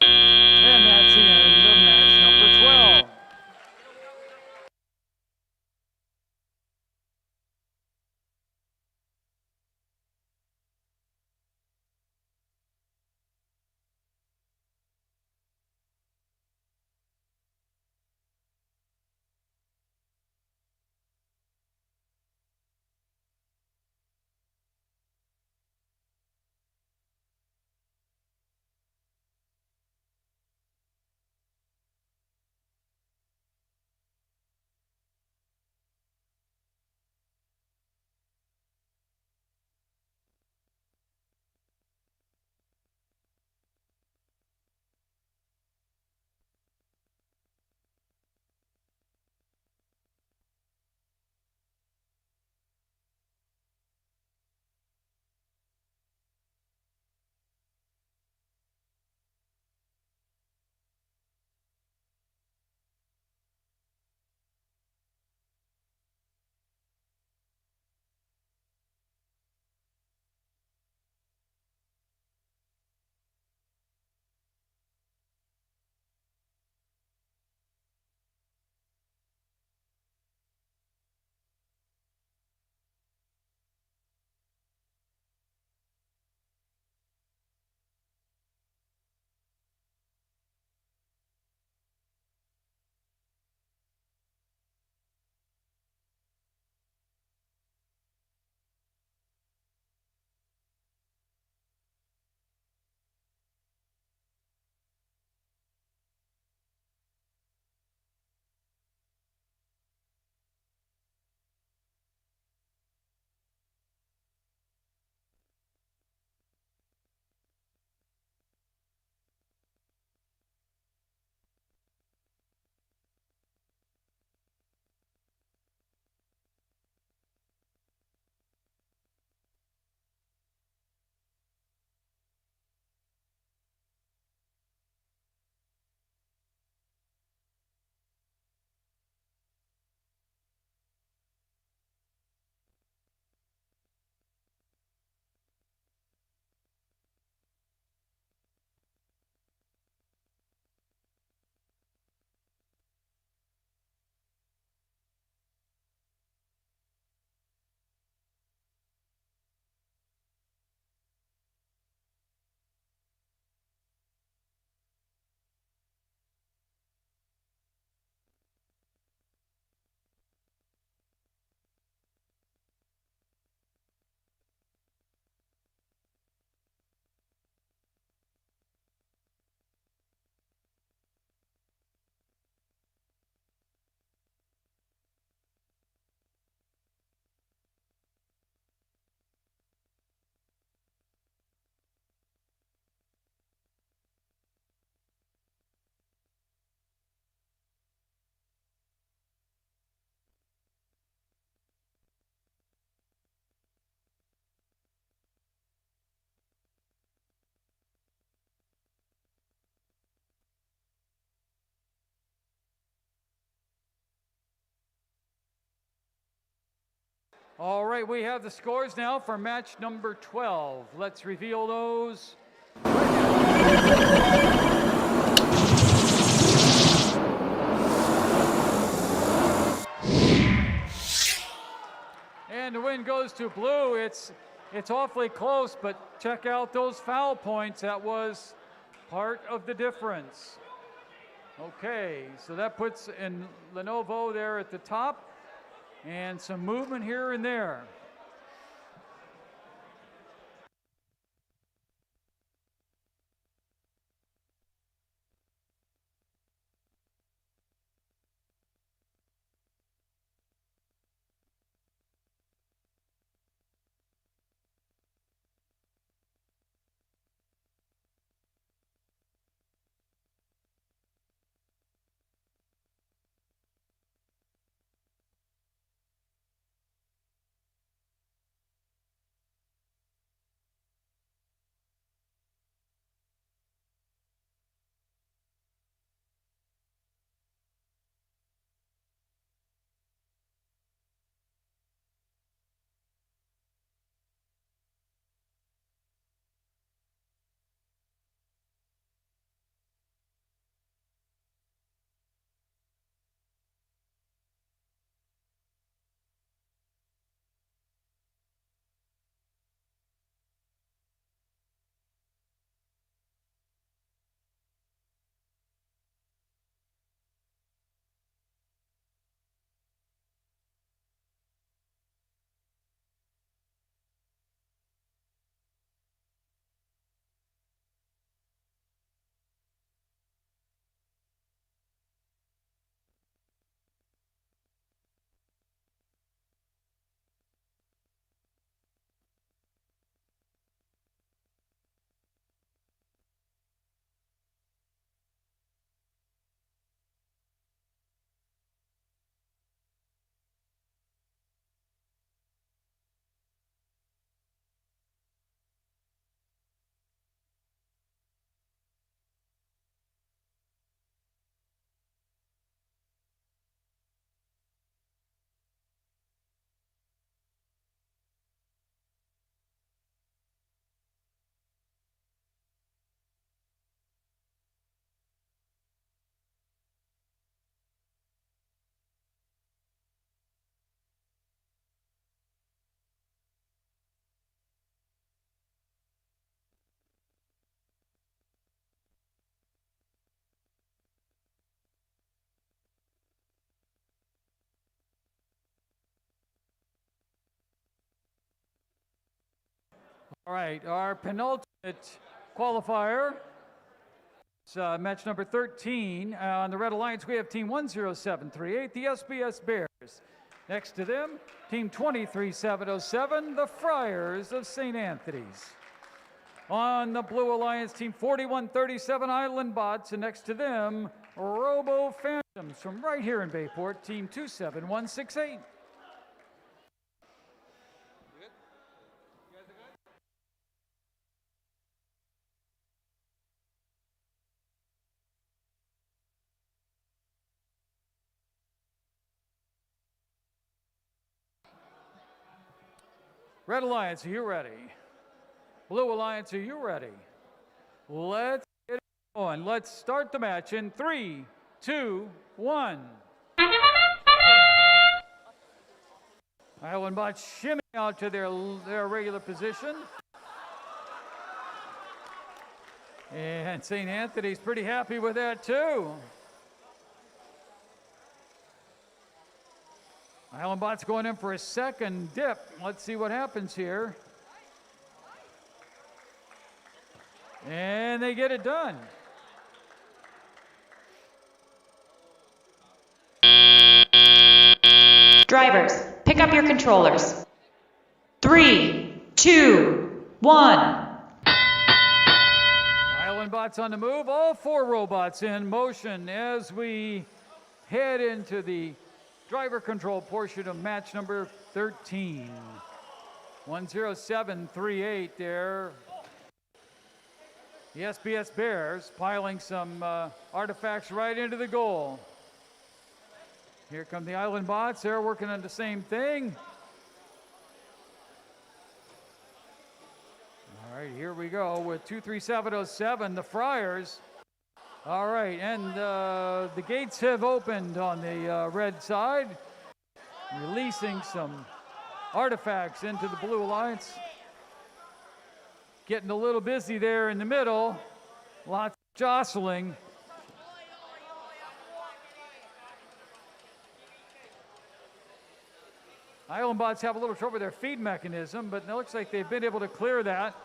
And that's the end of match number 12. All right, we have the scores now for match number 12. Let's reveal those. And the win goes to blue. It's awfully close, but check out those foul points. That was part of the difference. Okay, so that puts in Lenovo there at the top, and some movement here and there. All right, our penultimate qualifier. It's match number 13. On the Red Alliance, we have Team 10738, the SBS Bears. Next to them, Team 23707, the Friars of St. Anthony's. On the Blue Alliance, Team 4137, Island Bots, and next to them, Robo Phantoms from right here in Bayport, Team 27168. Red Alliance, are you ready? Blue Alliance, are you ready? Let's get it going. Let's start the match in 3, 2, 1. Island Bots shimming out to their regular position. And St. Anthony's pretty happy with that too. Island Bots going in for a second dip. Let's see what happens here. And they get it done. Drivers, pick up your controllers. 3, 2, 1. Island Bots on the move. All 4 robots in motion as we head into the driver control portion of match number 13. 10738 there. The SBS Bears piling some artifacts right into the goal. Here come the Island Bots. They're working on the same thing. we go with 237.07, the Friars. All right, and the gates have opened on the red side, releasing some artifacts into the Blue Alliance. Getting a little busy there in the middle, lots of jostling. Island bots have a little trouble with their feed mechanism, but it looks like they've been able to clear that.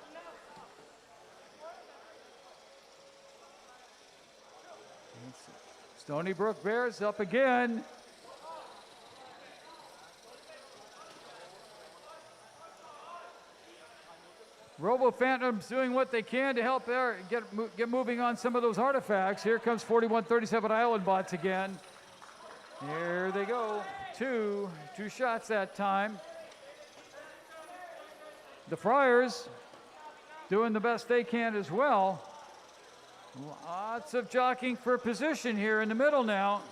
Stony Brook Bears up again. Robo Phantoms doing what they can to help there get moving on some of those artifacts. Here comes 4137 Island bots again. Here they go. Two shots that time. The Friars doing the best they can as well. Lots of jockeying for position here in the middle now.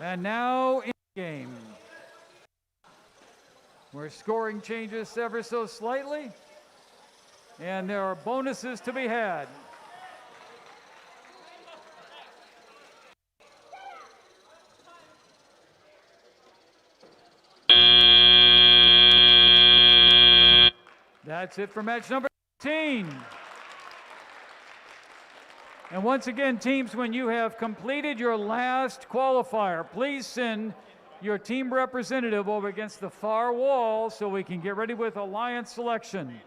And now in game. We're scoring changes ever so slightly. And there are bonuses to be had. That's it for match number 18. And once again, teams, when you have completed your last qualifier, please send your team representative over against the far wall so we can get ready with alliance selection.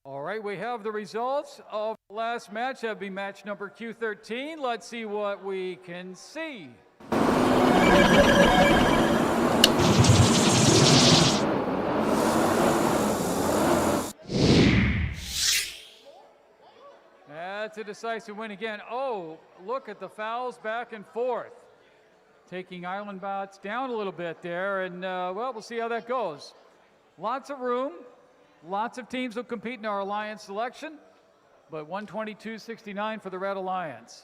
All right, we have the results of the last match. That'd be match number Q13. Let's see what we can see. That's a decisive win again. Oh, look at the fouls back and forth. Taking Island Bots down a little bit there, and well, we'll see how that goes. Lots of room. Lots of teams will compete in our Alliance selection, but 122.69 for the Red Alliance.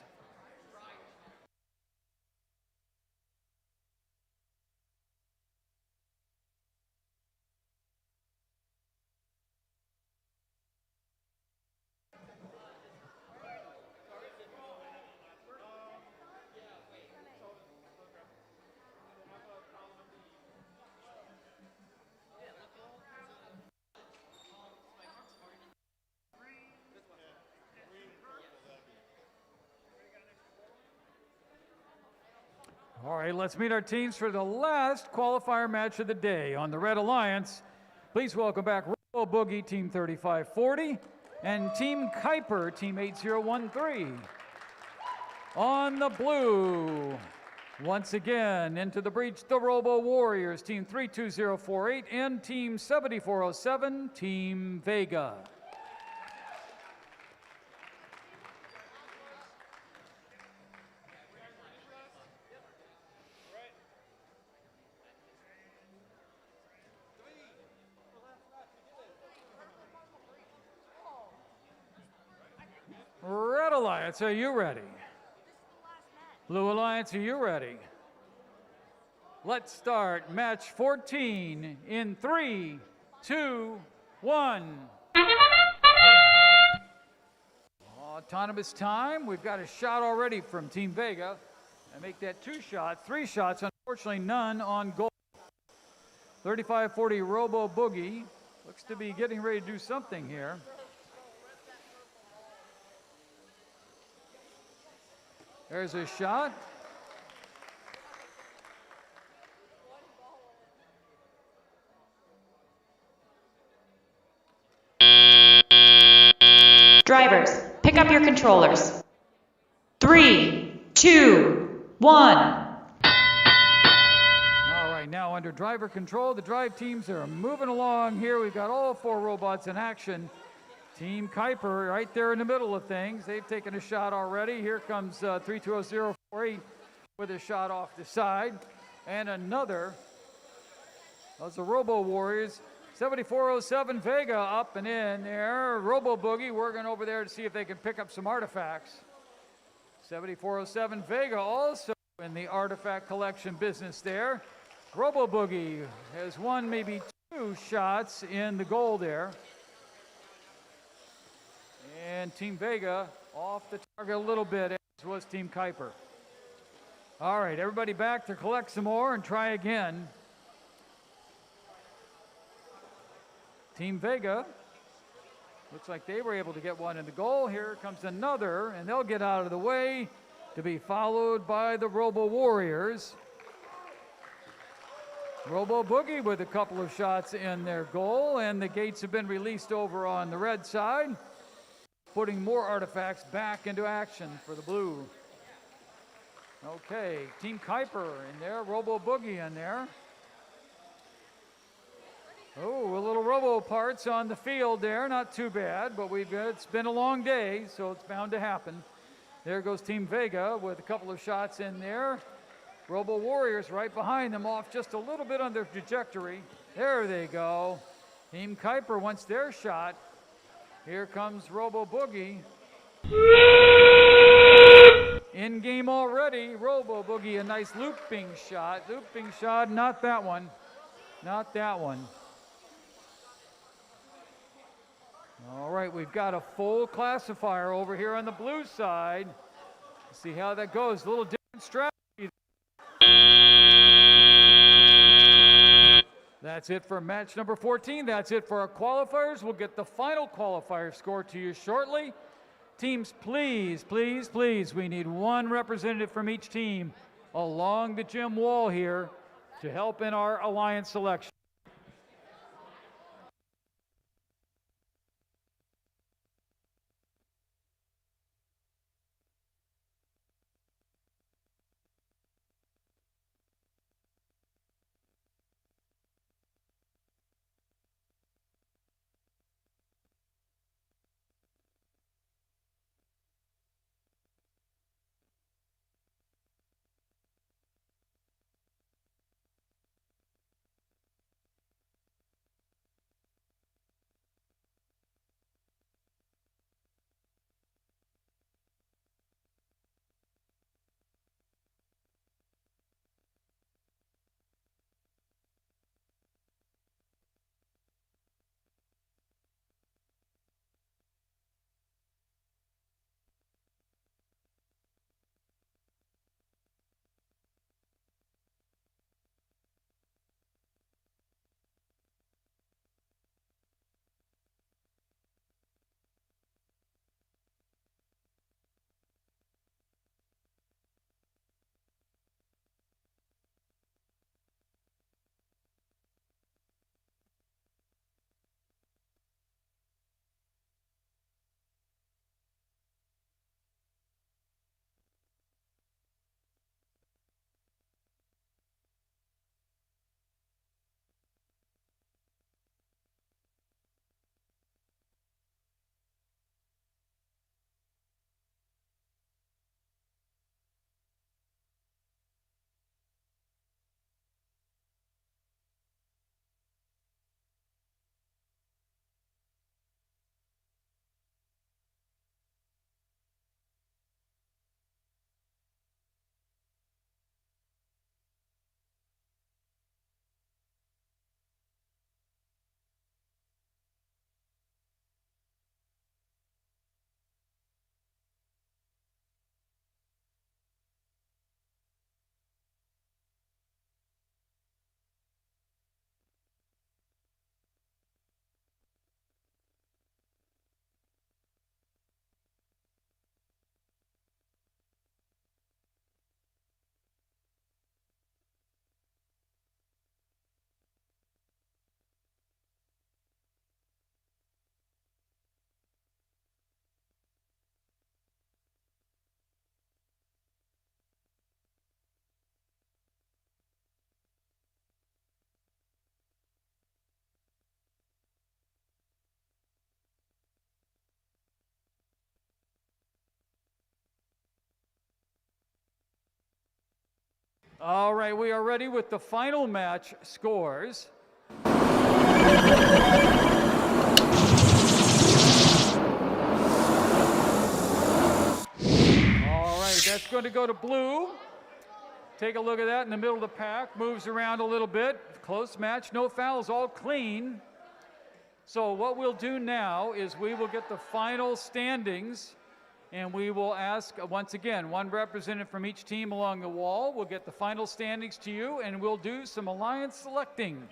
All right, let's meet our teams for the last qualifier match of the day. On the Red Alliance, please welcome back Robo Boogie, Team 3540, and Team Kuiper, Team 8013. On the blue, once again, into the breach, the Robo Warriors, Team 32048, and Team 7407, Team Vega. Red Alliance, are you ready? Blue Alliance, are you ready? Let's start match 14 in 3, 2, 1. Autonomous time. We've got a shot already from Team Vega. I make that 2 shots, 3 shots, unfortunately none on goal. 3540 Robo Boogie looks to be getting ready to do something here. There's a shot. Drivers, pick up your controllers. 3, 2, 1. All right, now under driver control, the drive teams are moving along here. We've got all 4 robots in action. Team Kuiper right there in the middle of things. They've taken a shot already. Here comes 320048 with a shot off the side. And another. Those are Robo Warriors. 7407 Vega up and in there. Robo Boogie working over there to see if they can pick up some artifacts. 7407 Vega also in the artifact collection business there. Robo Boogie has won maybe 2 shots in the goal there. And Team Vega off the target a little bit, as was Team Kuiper. All right, everybody back to collect some more and try again. Team Vega, looks like they were able to get one in the goal. Here comes another, and they'll get out of the way to be followed by the Robo Warriors. Robo Boogie with a couple of shots in their goal, and the gates have been released over on the red side, putting more artifacts back into action for the blue. Okay, Team Kuiper in there, Robo Boogie in there. Oh, a little Robo parts on the field there, not too bad, but it's been a long day, so it's bound to happen. There goes Team Vega with a couple of shots in there. Robo Warriors right behind them, off just a little bit on their trajectory. There they go. Team Kuiper wants their shot. Here comes Robo Boogie. In game already, Robo Boogie, a nice looping shot. Looping shot, not that one. Not that one. All right, we've got a full classifier over here on the blue side. Let's see how that goes. A little different strategy. That's it for match number 14. That's it for our qualifiers. We'll get the final qualifier score to you shortly. Teams, please, please, please, we need one representative from each team along the gym wall here to help in our alliance selection. All right, we are ready with the final match scores. All right, that's going to go to blue. Take a look at that in the middle of the pack. Moves around a little bit. Close match, no fouls, all clean. So what we'll do now is we will get the final standings, and we will ask, once again, one representative from each team along the wall. We'll get the final standings to you, and we'll do some alliance selecting.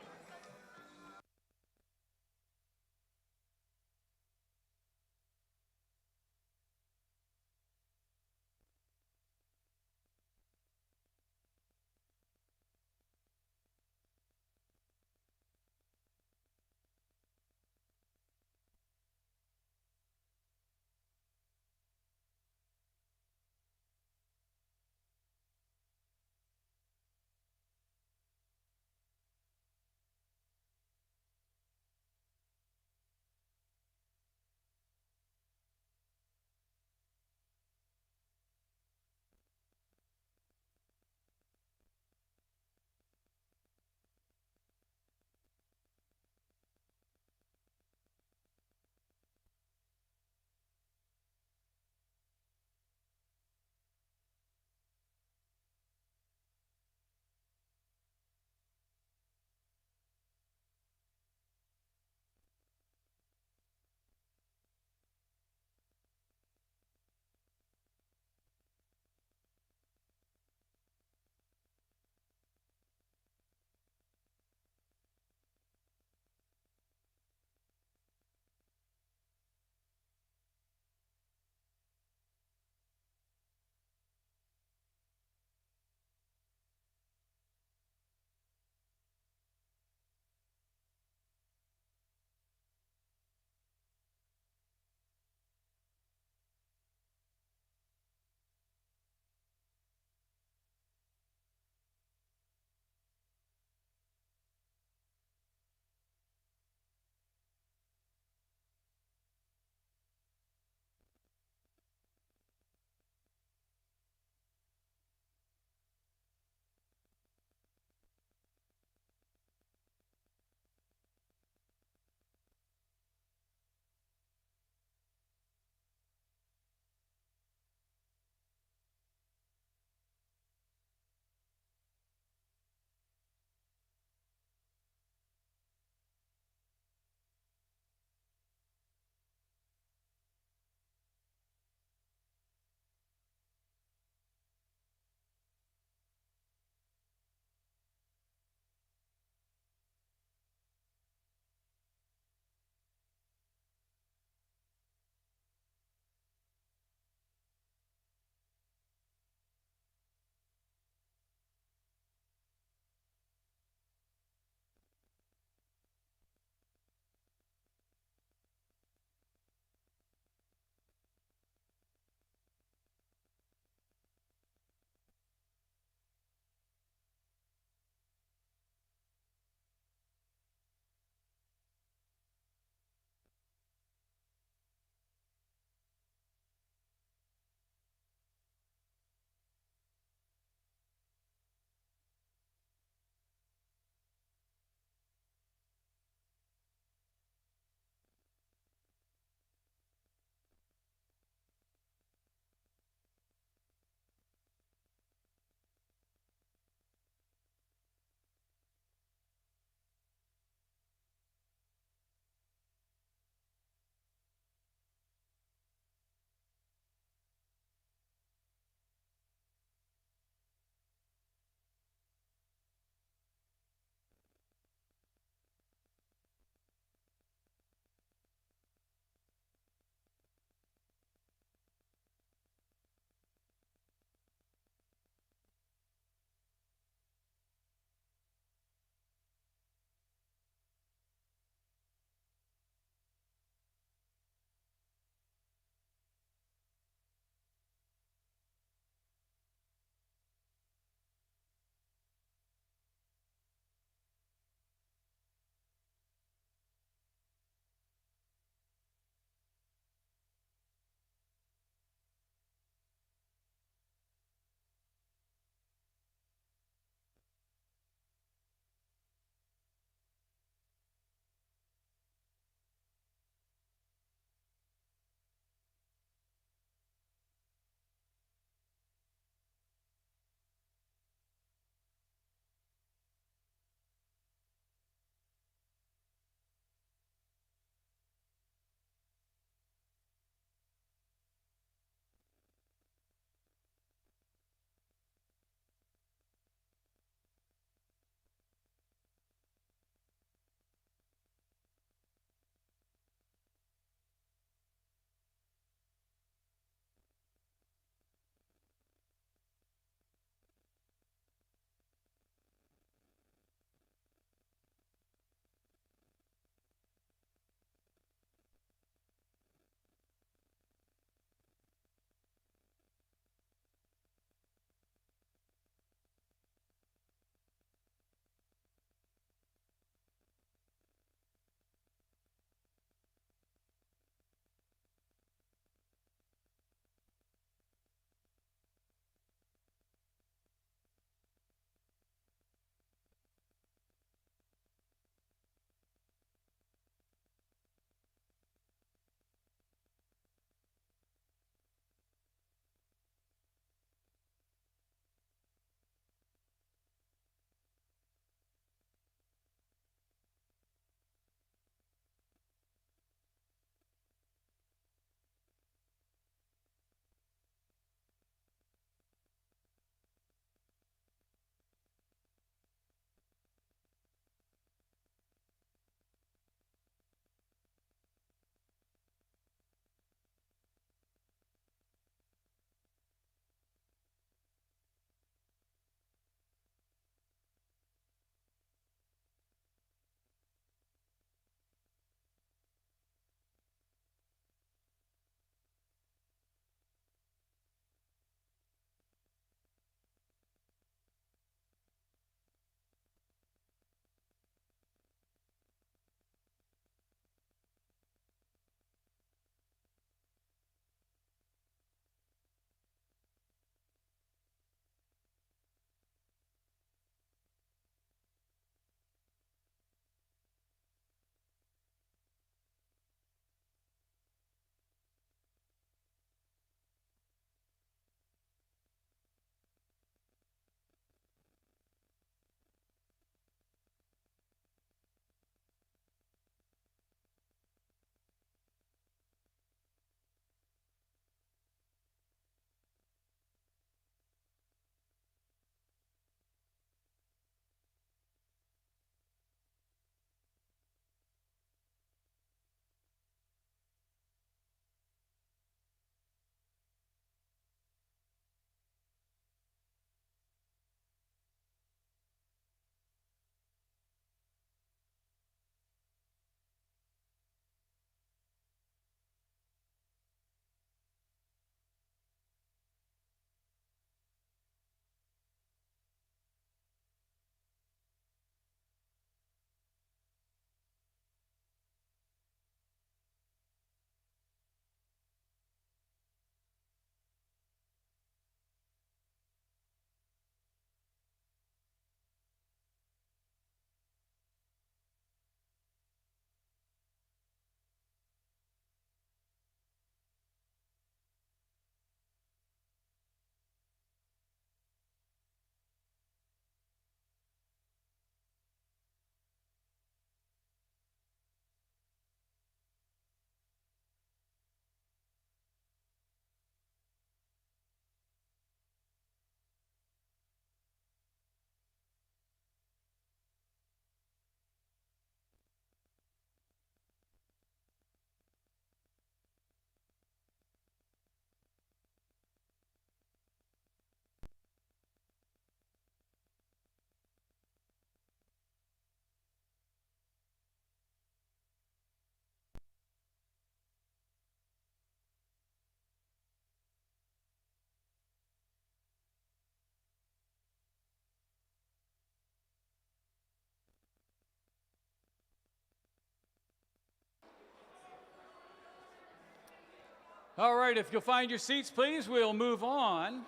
All right, if you'll find your seats, please, we'll move on.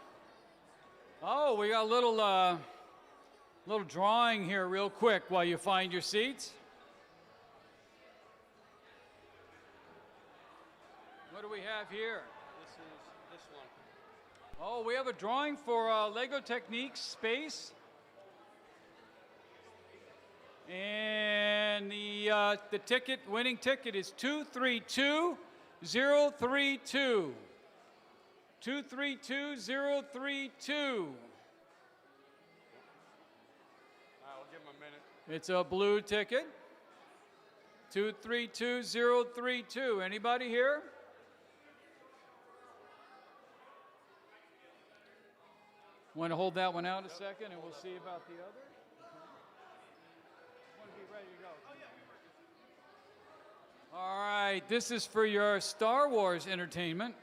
Oh, we got a little drawing here real quick while you find your seats. What do we have here? This is this one. Oh, we have a drawing for Lego Techniques Space. And the ticket, winning ticket is 232032. 232032. I'll give him a minute. It's a blue ticket. 232032. Anybody here? Want to hold that one out a second and we'll see about the other? Want to be ready to go. All right, this is for your Star Wars entertainment.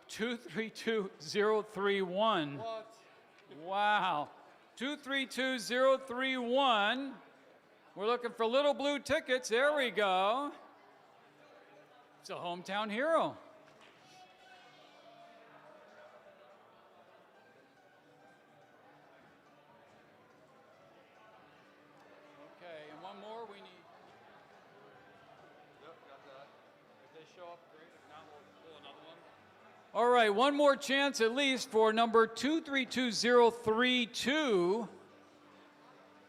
232031. What? Wow. 232031. We're looking for little blue tickets. There we go. It's a hometown hero. Okay, and one more we need. Yep, got that. If they show up, great. If not, we'll pull another one. All right, one more chance at least for number 232032.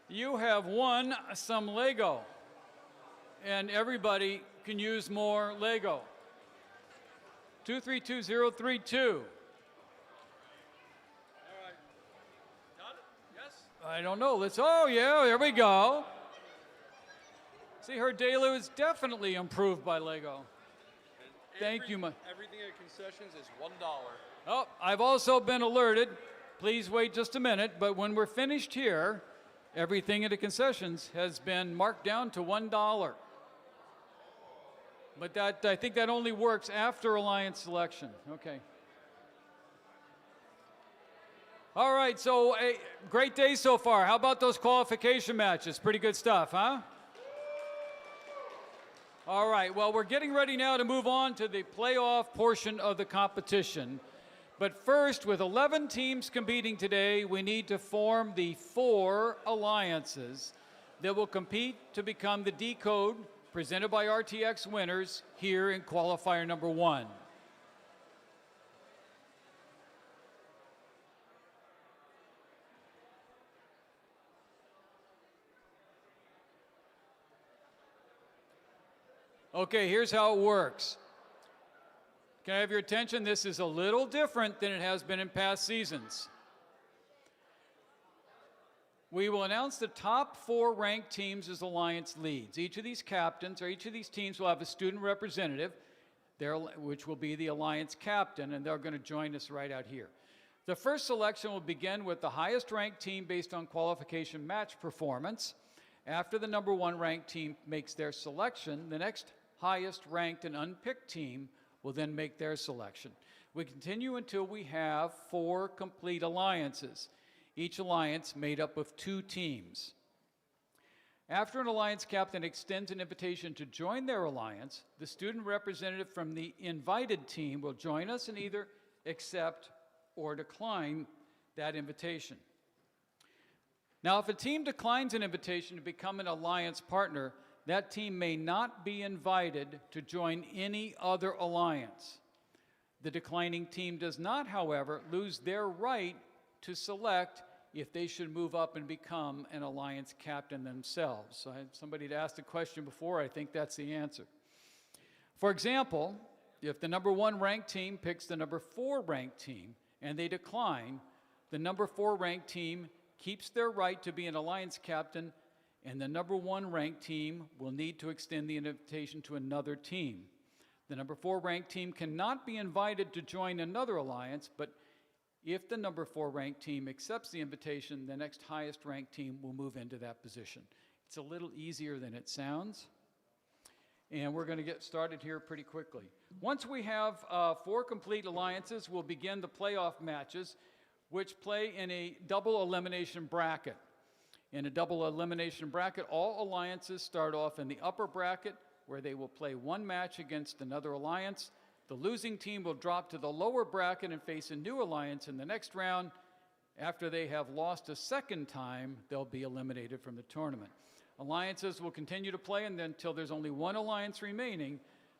You have won some Lego, and everybody can use more Lego. 232032. All right. Got it? Yes? I don't know. Oh yeah, there we go. See, her daily was definitely improved by Lego. Thank you, Everything at concessions is $1. Oh, I've also been alerted. Please wait just a minute, but when we're finished here, everything at the concessions has been marked down to $1. But that, I think that only works after Alliance selection. Okay. All right, so a great day so far. How about those qualification matches? Pretty good stuff, huh? All right, well, we're getting ready now to move on to the playoff portion of the competition. But first, with 11 teams competing today, we need to form the 4 alliances that will compete to become the D-Code presented by RTX winners here in qualifier number 1. Okay, here's how it works. Can I have your attention? This is a little different than it has been in past seasons. We will announce the top 4 ranked teams as alliance leads. Each of these captains or each of these teams will have a student representative, which will be the alliance captain, and they're going to join us right out here. The first selection will begin with the highest ranked team based on qualification match performance. After the number 1 ranked team makes their selection, the next highest ranked and unpicked team will then make their selection. We continue until we have 4 complete alliances, each alliance made up of 2 teams. After an alliance captain extends an invitation to join their alliance, the student representative from the invited team will join us and either accept or decline that invitation. Now, if a team declines an invitation to become an alliance partner, that team may not be invited to join any other alliance. The declining team does not, however, lose their right to select if they should move up and become an alliance captain themselves. So I had somebody to ask the question before. I think that's the answer. For example, if the number 1 ranked team picks the number 4 ranked team and they decline, the number 4 ranked team keeps their right to be an alliance captain, and the number 1 ranked team will need to extend the invitation to another team. The number 4 ranked team cannot be invited to join another alliance, but if the number 4 ranked team accepts the invitation, the next highest ranked team will move into that position. It's a little easier than it sounds, and we're going to get started here pretty quickly. Once we have 4 complete alliances, we'll begin the playoff matches, which play in a double elimination bracket. In a double elimination bracket, all alliances start off in the upper bracket, where they will play one match against another alliance. The losing team will drop to the lower bracket and face a new alliance in the next round. After they have lost a second time, they'll be eliminated from the tournament. Alliances will continue to play until there's only one alliance remaining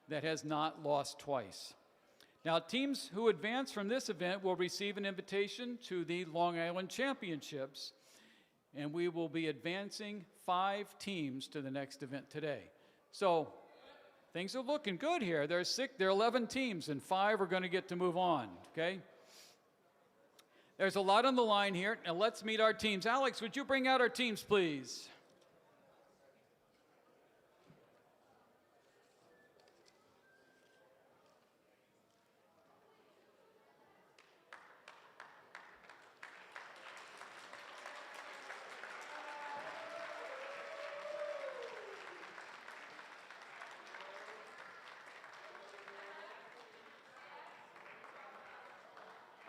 that has not lost twice. Now, teams who advance from this event will receive an invitation to the Long Island Championships, and we will be advancing 5 teams to the next event today. So things are looking good here. There are 11 teams, and 5 are going to get to move on, okay? There's a lot on the line here. Now let's meet our teams. Alex, would you bring out our teams, please?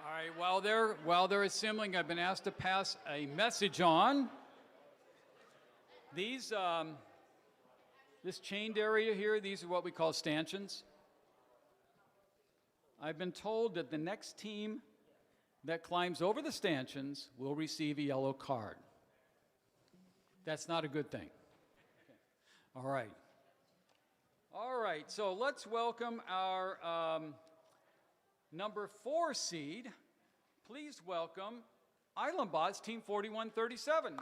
All right, while they're assembling, I've been asked to pass a message on. These, this chained area here, these are what we call stanchions. I've been told that the next team that climbs over the stanchions will receive a yellow card. That's not a good thing. All right. All right, so let's welcome our number 4 seed. Please welcome IslandBots Team 4137.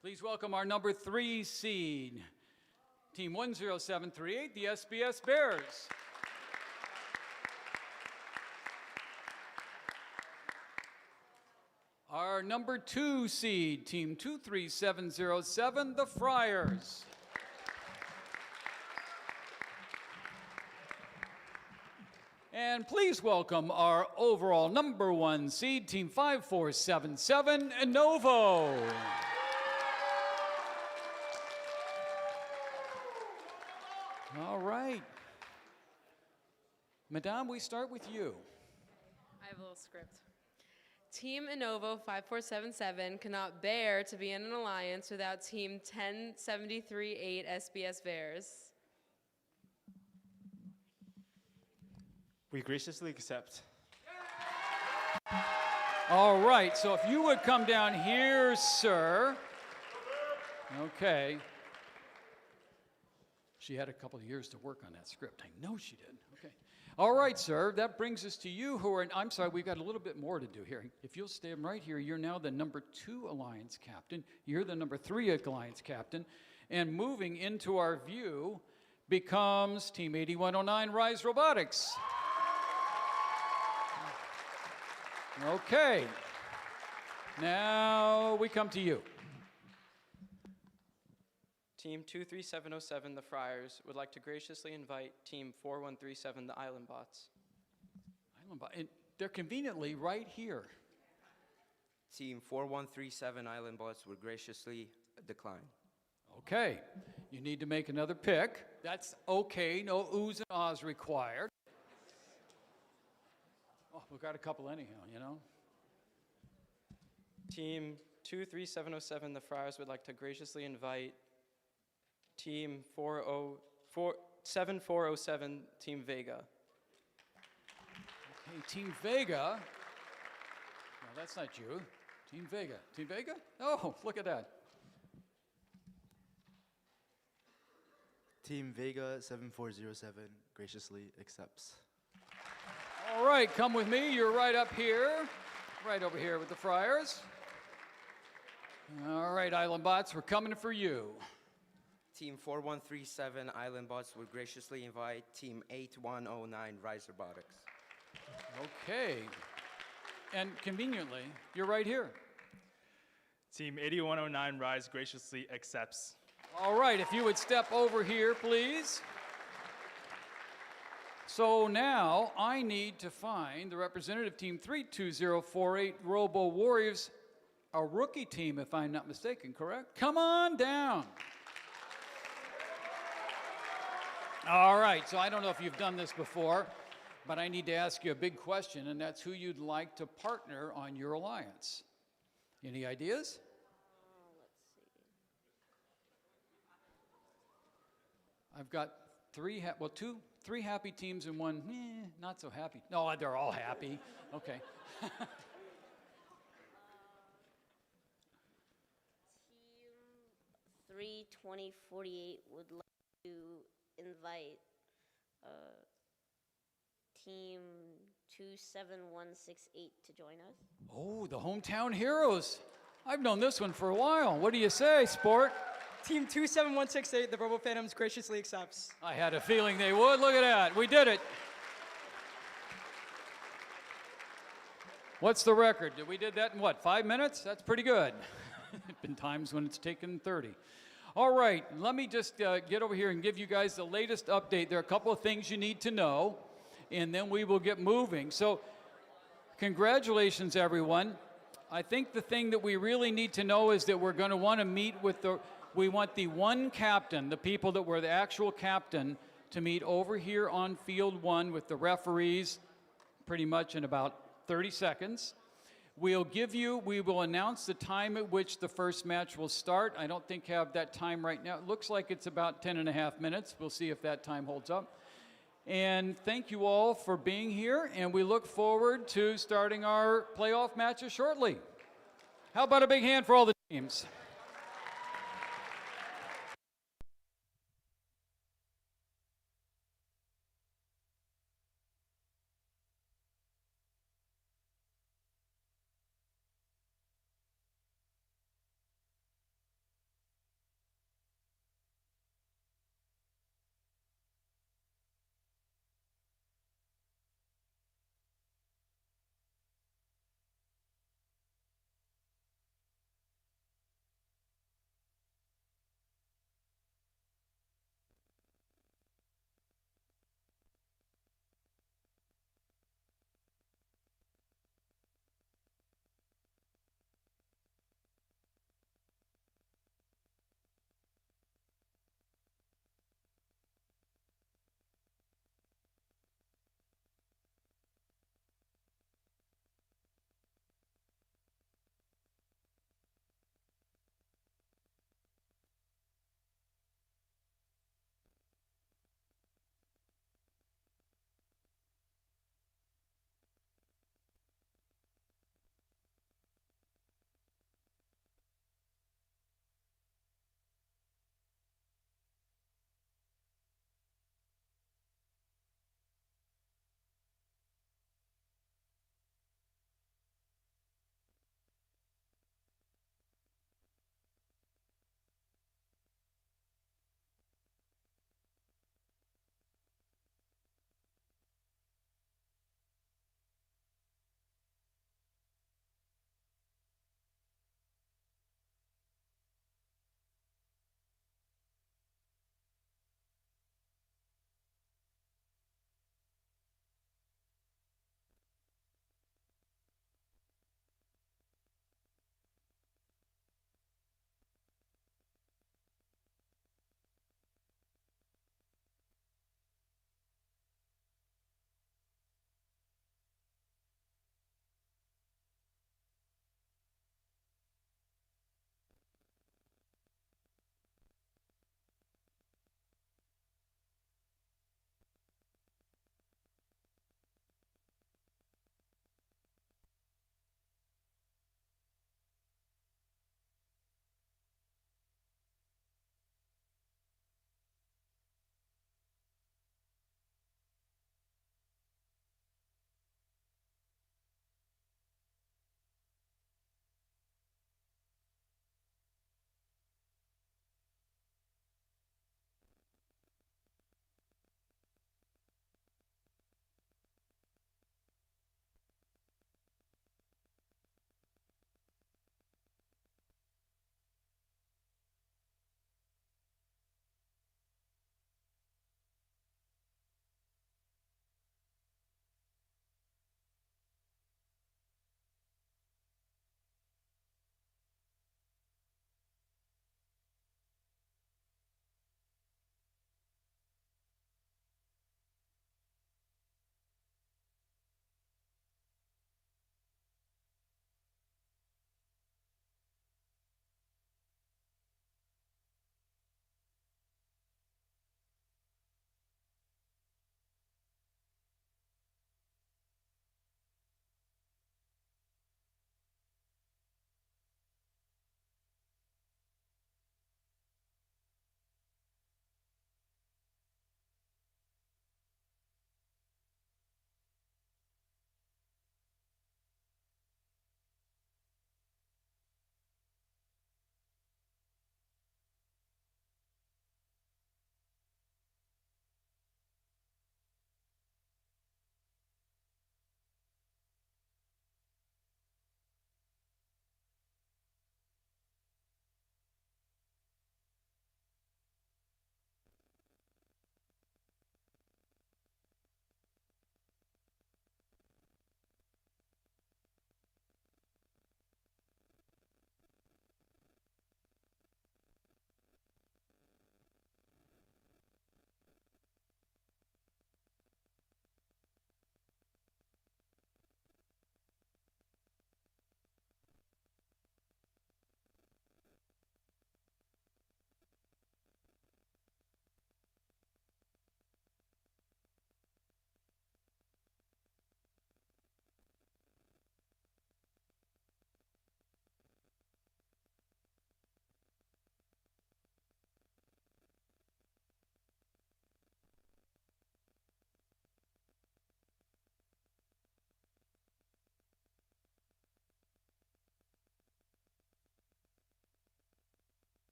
Please welcome our number 3 seed, Team 10738, the SBS Bears. Our number 2 seed, Team 23707, the Friars. And please welcome our overall number 1 seed, Team 5477, Novo. All right. Madame, we start with you. I have a little script. Team Innovo 5477 cannot bear to be in an alliance without Team 10738 SBS Bears. We graciously accept. All right, so if you would come down here, sir. Okay. She had a couple of years to work on that script. I know she did. Okay. All right, sir. That brings us to you who are, I'm sorry, we've got a little bit more to do here. If you'll stand right here, you're now the number 2 Alliance Captain. You're the number 3 Alliance Captain. And moving into our view becomes Team 8109 Rise Robotics. Okay. Now we come to you. Team 23707, the Friars, would like to graciously invite Team 4137, the IslandBots. And they're conveniently right here. Team 4137 IslandBots would graciously decline. Okay. You need to make another pick. That's okay. No oohs and ahs required. Oh, we've got a couple anyhow, you know. Team 23707, the Friars, would like to graciously invite Team 7407, Team Vega. Okay, Team Vega. No, that's not you. Team Vega. Team Vega? Oh, look at that. Team Vega 7407 graciously accepts. All right, come with me. You're right up here. Right over here with the Friars. All right, IslandBots, we're coming for you. Team 4137 IslandBots would graciously invite Team 8109 Rise Robotics. Okay. And conveniently, you're right here. Team 8109 Rise graciously accepts. All right, if you would step over here, please. So now I need to find the representative Team 32048 Robo Warriors, a rookie team, if I'm not mistaken, correct? Come on down. All right, so I don't know if you've done this before, but I need to ask you a big question, and that's who you'd like to partner on your alliance. Any ideas? I've got three happy teams and one not so happy. No, they're all happy. Okay. Team 32048 would like to invite Team 27168 to join us. Oh, the hometown heroes. I've known this one for a while. What do you say, sport? Team 27168, the Robo Phantoms, graciously accepts. I had a feeling they would. Look at that. We did it. What's the record? We did that in what, 5 minutes? That's pretty good. There's been times when it's taken 30. All right, let me just get over here and give you guys the latest update. There are a couple of things you need to know, and then we will get moving. So, congratulations, everyone. I think the thing that we really need to know is that we're going to want to meet with we want the one captain, the people that were the actual captain, to meet over here on field 1 with the referees pretty much in about 30 seconds. We will announce the time at which the first match will start. I don't think I have that time right now. It looks like it's about 10.5 minutes. We'll see if that time holds up. And thank you all for being here, and we look forward to starting our playoff matches shortly. How about a big hand for all the teams?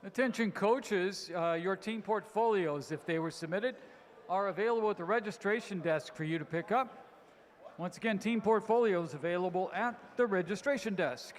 Attention coaches, your team portfolios, if they were submitted, are available at the registration desk for you to pick up. Once again, team portfolios available at the registration desk.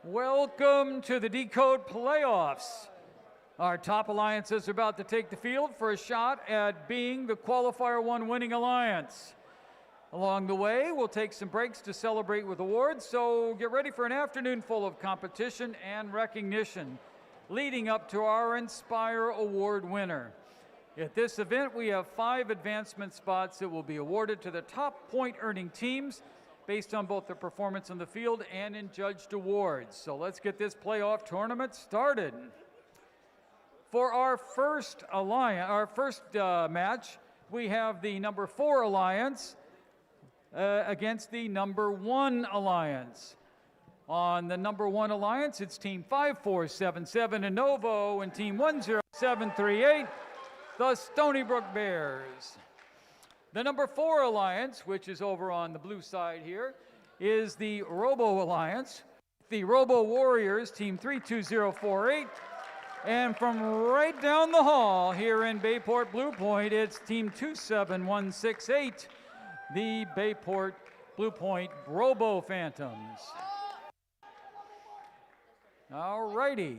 Welcome to the Decode Playoffs. Our top alliances are about to take the field for a shot at being the Qualifier 1 winning alliance. Along the way, we'll take some breaks to celebrate with awards, so get ready for an afternoon full of competition and recognition, leading up to our Inspire Award winner. At this event, we have 5 advancement spots that will be awarded to the top point-earning teams based on both their performance on the field and in judged awards. So let's get this playoff tournament started. For our first match, we have the number 4 alliance against the number 1 alliance. On the number 1 alliance, it's Team 5477 Innovo and Team 10738, the Stony Brook Bears. The number 4 alliance, which is over on the blue side here, is the Robo Alliance, the Robo Warriors, Team 32048. And from right down the hall here in Bayport Blue Point, it's Team 27168, the Bayport Blue Point Robo Phantoms. All righty.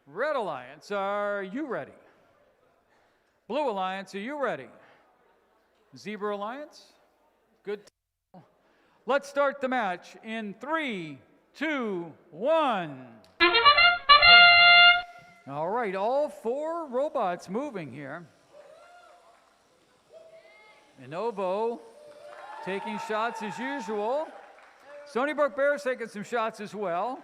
Red Alliance, are you ready? Blue Alliance, are you ready? Zebra Alliance? Good. Let's start the match in 3, 2, 1. All right, all 4 robots moving here. Innovo taking shots as usual. Stony Brook Bears taking some shots as well.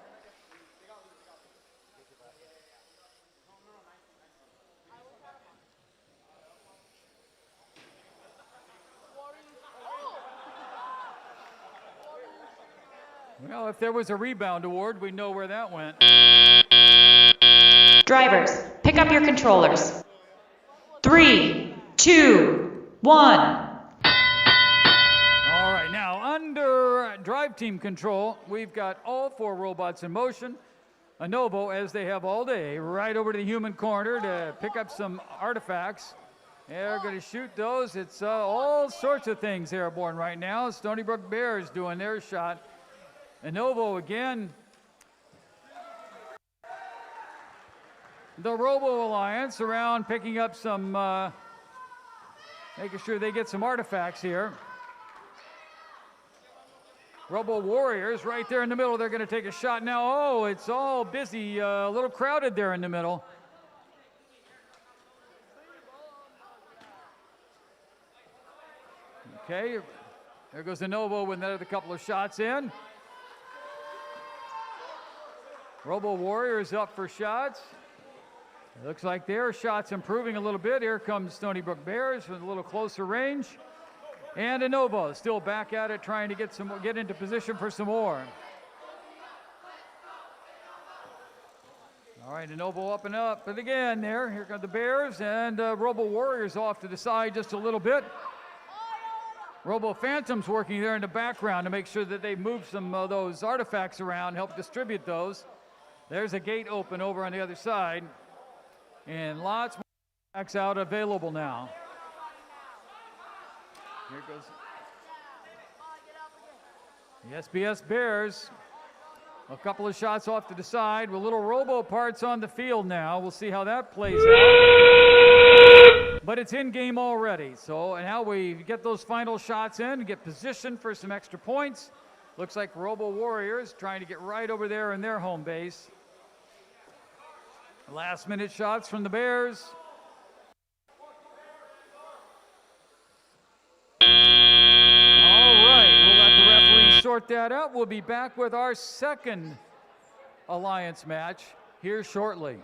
Well, if there was a rebound award, we'd know where that went. Drivers, pick up your controllers. 3, 2, 1. All right, now under drive team control, we've got all 4 robots in motion. Innovo, as they have all day, right over to the human corner to pick up some artifacts. They're going to shoot those. It's all sorts of things airborne right now. Stony Brook Bears doing their shot. Innovo again. The Robo Alliance around picking up some, making sure they get some artifacts here. Robo Warriors right there in the middle. They're going to take a shot now. Oh, it's all busy, a little crowded there in the middle. Okay, there goes Innovo with another couple of shots in. Robo Warriors up for shots. It looks like their shots improving a little bit. Here comes Stony Brook Bears with a little closer range. And Innovo still back at it, trying to get into position for some more. All right, Innovo up and up. But again here come the Bears, and Robo Warriors off to the side just a little bit. Robo Phantoms working there in the background to make sure that they move some of those artifacts around, help distribute those. There's a gate open over on the other side. And lots more artifacts out available now. Here goes the SBS Bears. A couple of shots off to the side with little robo parts on the field now. We'll see how that plays out. But it's in game already. So now we get those final shots in, get positioned for some extra points. Looks like Robo Warriors trying to get right over there in their home base. Last minute shots from the Bears. All right, we'll let the referees sort that out. We'll be back with our second alliance match here shortly.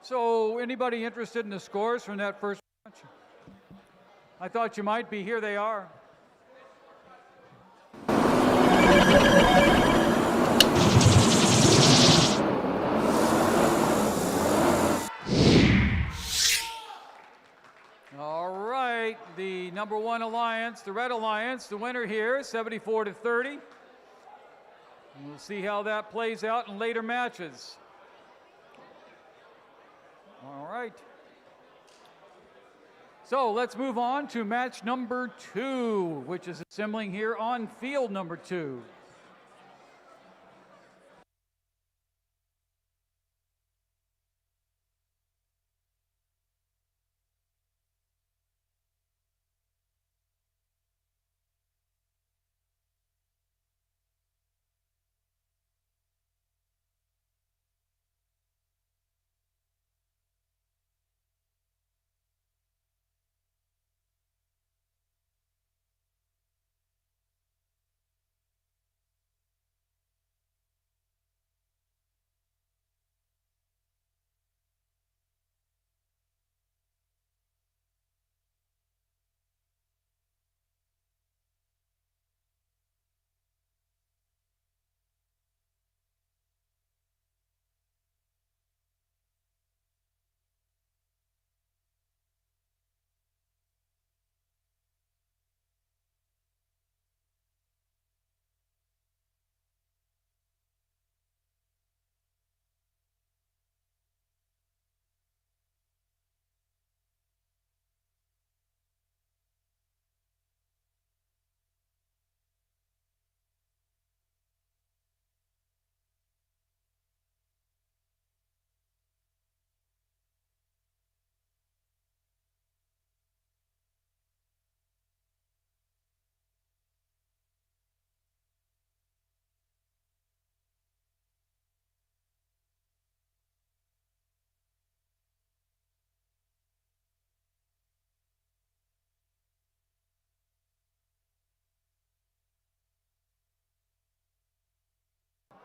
So anybody interested in the scores from that first match? I thought you might be. Here they are. All right, the number one alliance, the Red Alliance, the winner here, 74-30. We'll see how that plays out in later matches. All right. So let's move on to match number 2, which is assembling here on field number 2.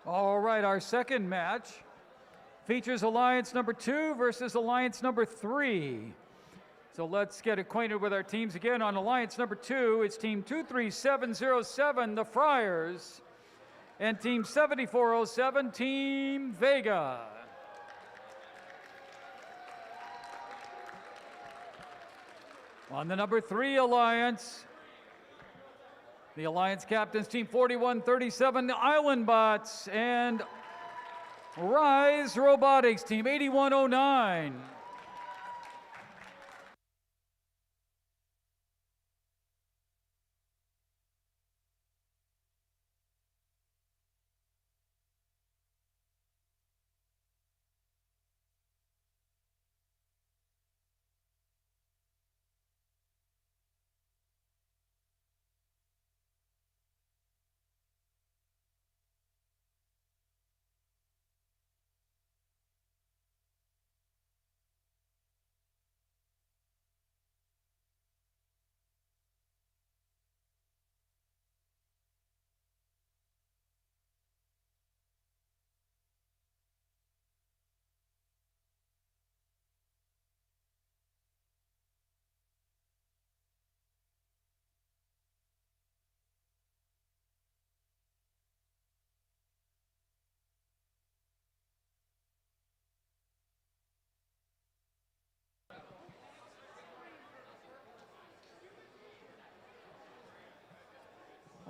All right, our second match features Alliance number 2 versus Alliance number 3. So let's get acquainted with our teams again. On Alliance number 2, it's Team 23707, the Friars, and Team 7407, Team Vega. On the number 3 Alliance, the Alliance captains, Team 4137, the Island Bots, and Rise Robotics, Team 8109.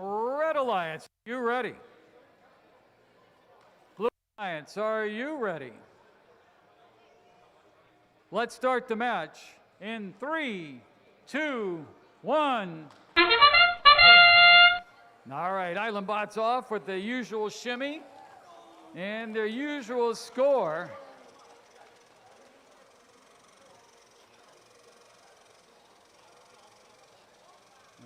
Red Alliance, you ready? Blue Alliance, are you ready? Let's start the match in 3, 2, 1. All right, Island Bots off with the usual shimmy and their usual score.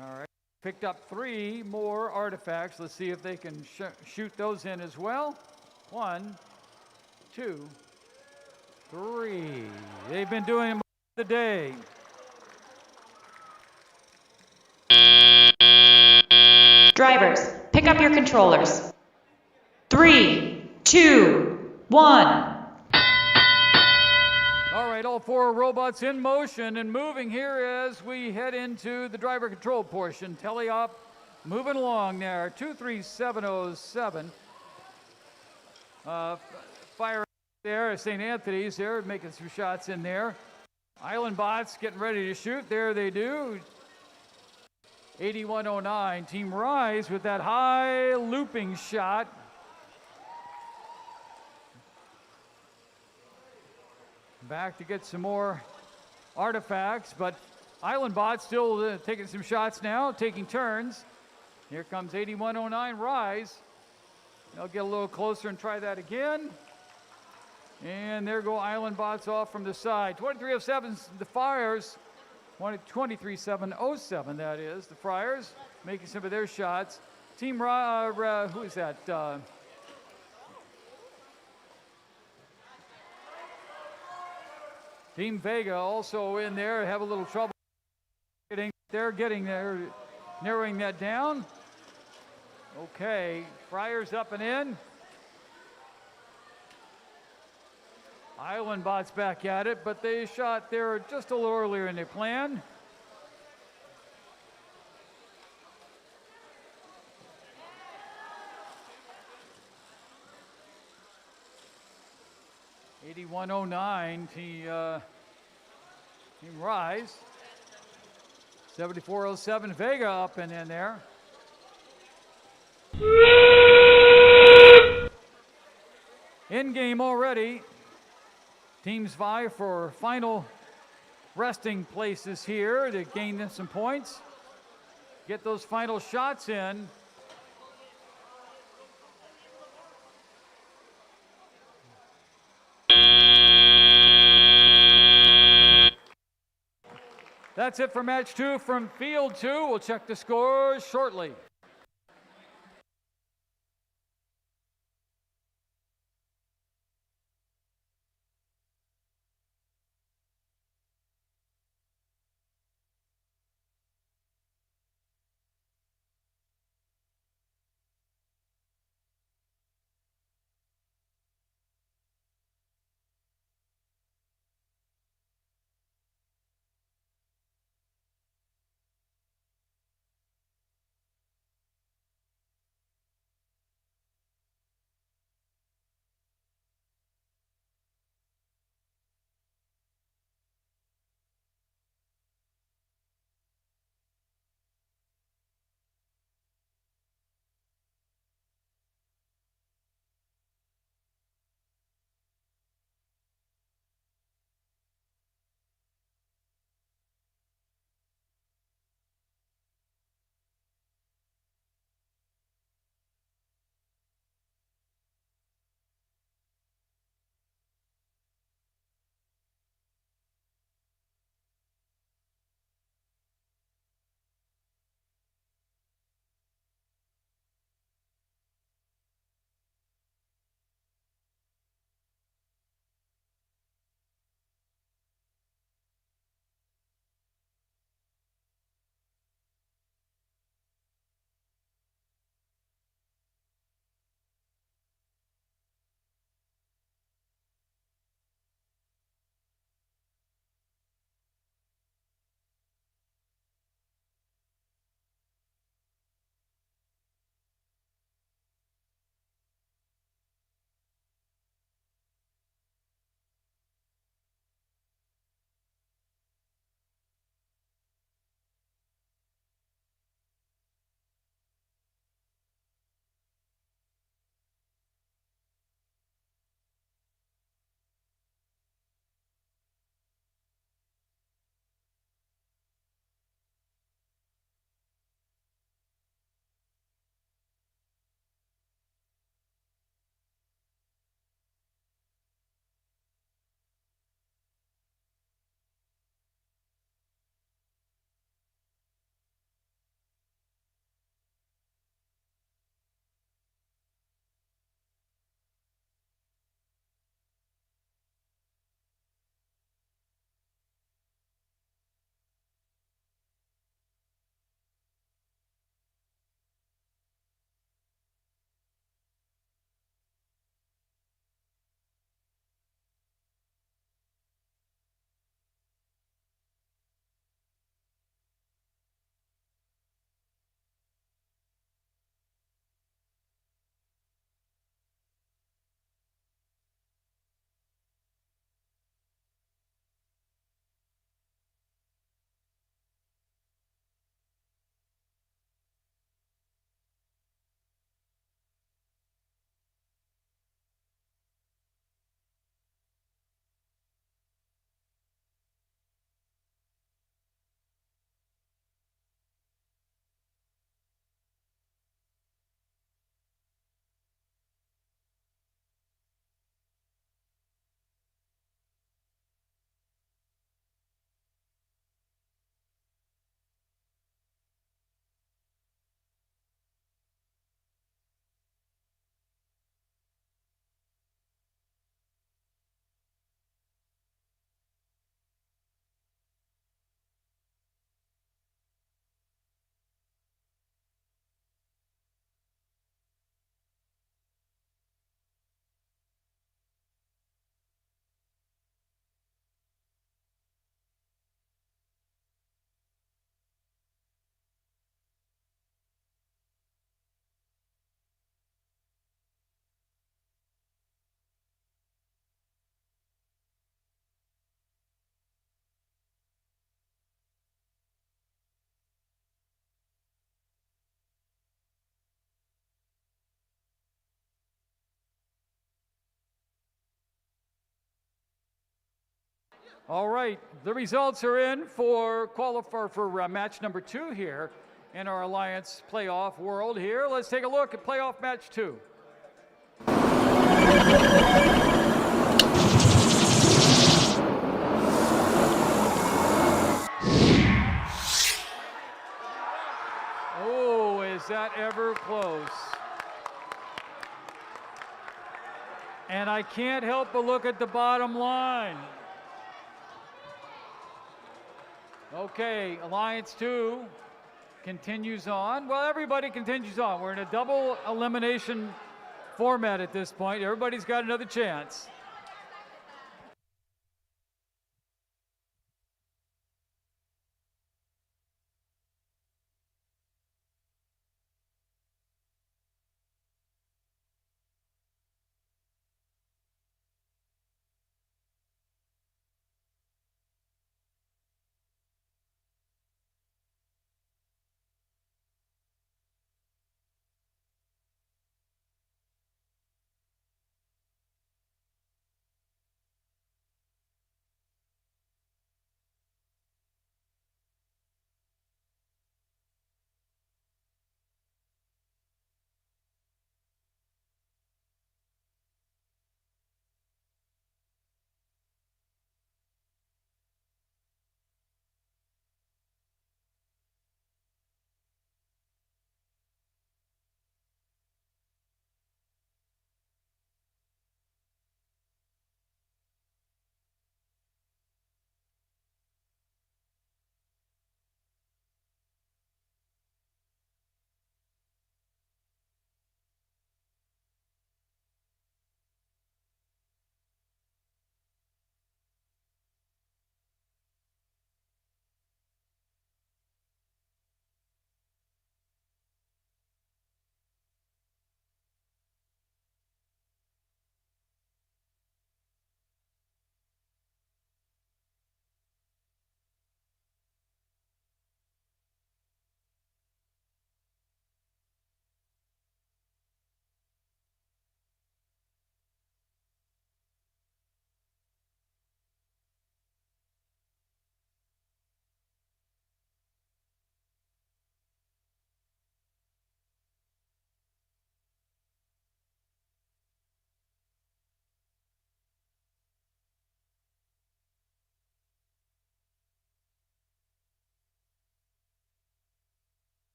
All right. Picked up 3 more artifacts. Let's see if they can shoot those in as well. 1, 2, 3. They've been doing them all the day. Drivers, pick up your controllers. 3, 2, 1. right, all 4 robots in motion and moving here as we head into the driver control portion. Teleop moving along there, 23707. Fire there, St. Anthony's there, making some shots in there. Island Bots getting ready to shoot. There they do. 8109, Team Rise with that high looping shot. Back to get some more artifacts, but Island Bot still taking some shots now, taking turns. Here comes 8109 Rise. They'll get a little closer and try that again. And there go Island Bots off from the side. 2307, the Friars. 23707, that is. The Friars making some of their shots. Team who is that? Team Vega also in there, have a little trouble getting there, narrowing that down. Okay, Friars up and in. Island Bots back at it, but they shot there just a little earlier than they planned. (8109) Team Rise. 7407 Vega up and in there. In game already. Teams vie for final resting places here to gain them some points. Get those final shots in. That's it for match 2 from field 2. We'll check the scores shortly. All right, the results are in for qualifier for match number 2 here in our Alliance playoff world here. Let's take a look at playoff match 2. Oh, is that ever close? And I can't help but look at the bottom line. Okay, Alliance 2 continues on. Well, everybody continues on. We're in a double elimination format at this point. Everybody's got another chance.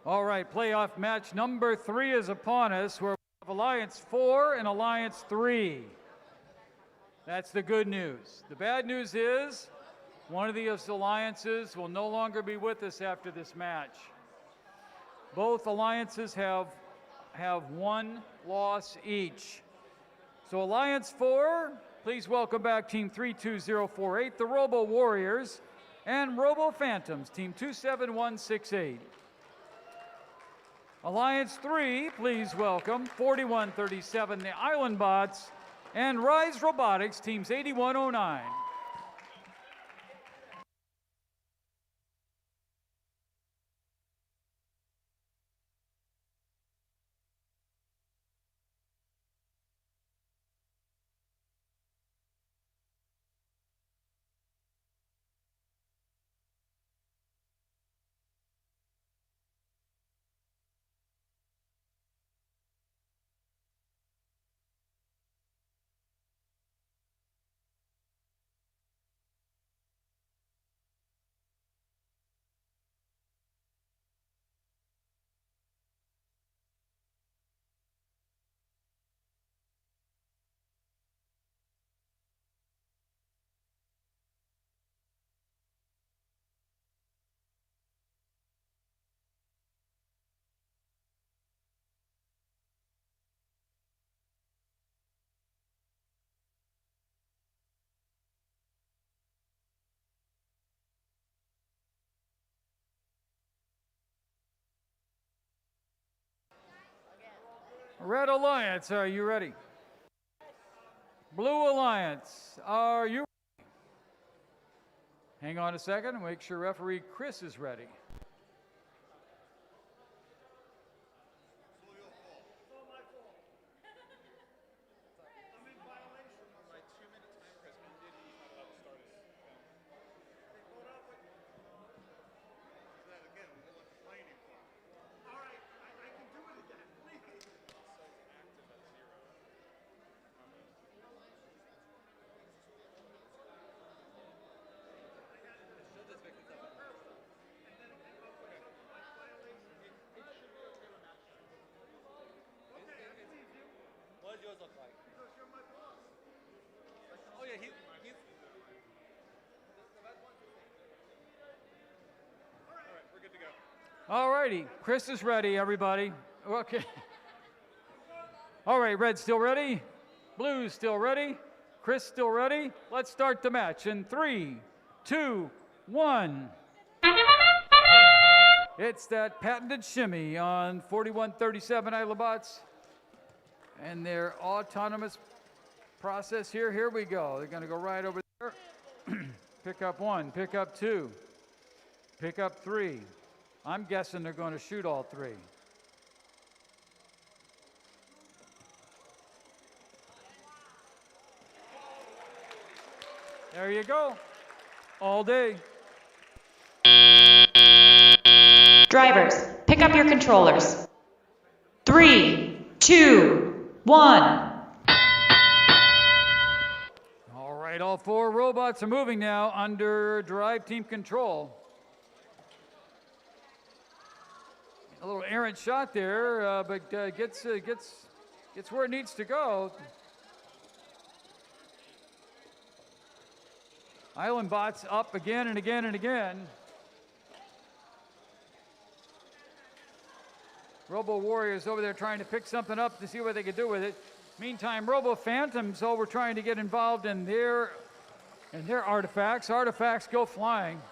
All right, playoff match number 3 is upon us, where we have Alliance 4 and Alliance 3. That's the good news. The bad news is one of these alliances will no longer be with us after this match. Both alliances have one loss each. So Alliance 4, please welcome back Team 32048, the Robo Warriors, and Robo Phantoms, Team 27168. Alliance 3, please welcome 4137, the Island Bots, and Rise Robotics, Teams 8109. Red Alliance, are you ready? Blue Alliance, are you ready? Hang on a second, make sure referee Chris is ready. All righty, Chris is ready, everybody. Okay. All right, red still ready? Blue still ready? Chris still ready? Let's start the match in 3, 2, 1. It's that patented shimmy on 4137 Islabots and their autonomous process here. Here we go. They're going to go right over there. Pick up 1, pick up 2, pick up 3. I'm guessing they're going to shoot all 3. There you go. All day. Drivers, pick up your controllers. 3, 2, 1. All right, all 4 robots are moving now under drive team control. A little errant shot there, but gets where it needs to go. Island Bots up again and again and again. Robo Warriors over there trying to pick something up to see what they can do with it. Meantime, Robo Phantoms over trying to get involved in their artifacts. Artifacts go flying.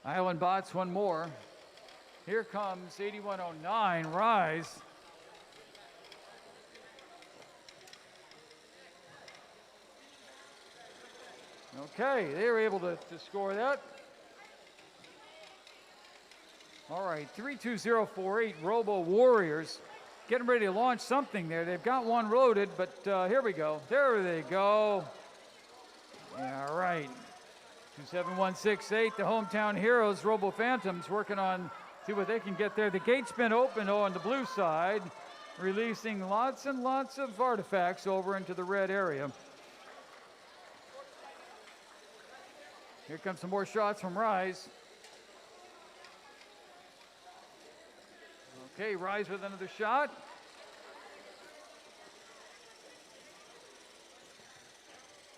Island Bots, one more. Here comes 8109, Rise. Okay, they were able to score that. All right, 32048 Robo Warriors getting ready to launch something there. They've got one loaded, but here we go. There they go. Yeah, right. 27168, the hometown heroes, Robo Phantoms, working on, see what they can get there. The gate's been open on the blue side, releasing lots and lots of artifacts over into the red area. Here comes some more shots from Rise. Okay, Rise with another shot.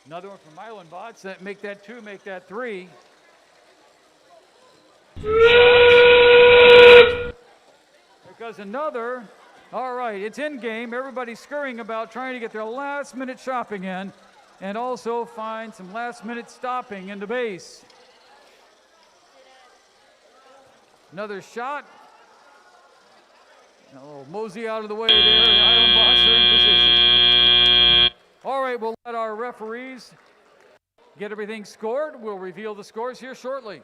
Another one from Island Bots. Make that 2, make that 3. There goes another. All right, it's in game. Everybody's scurrying about trying to get their last minute shopping in and also find some last minute stopping in the base. Another shot. Oh, mosey out of the way there. The Island Bots are in position. All right, we'll let our referees get everything scored. We'll reveal the scores here shortly.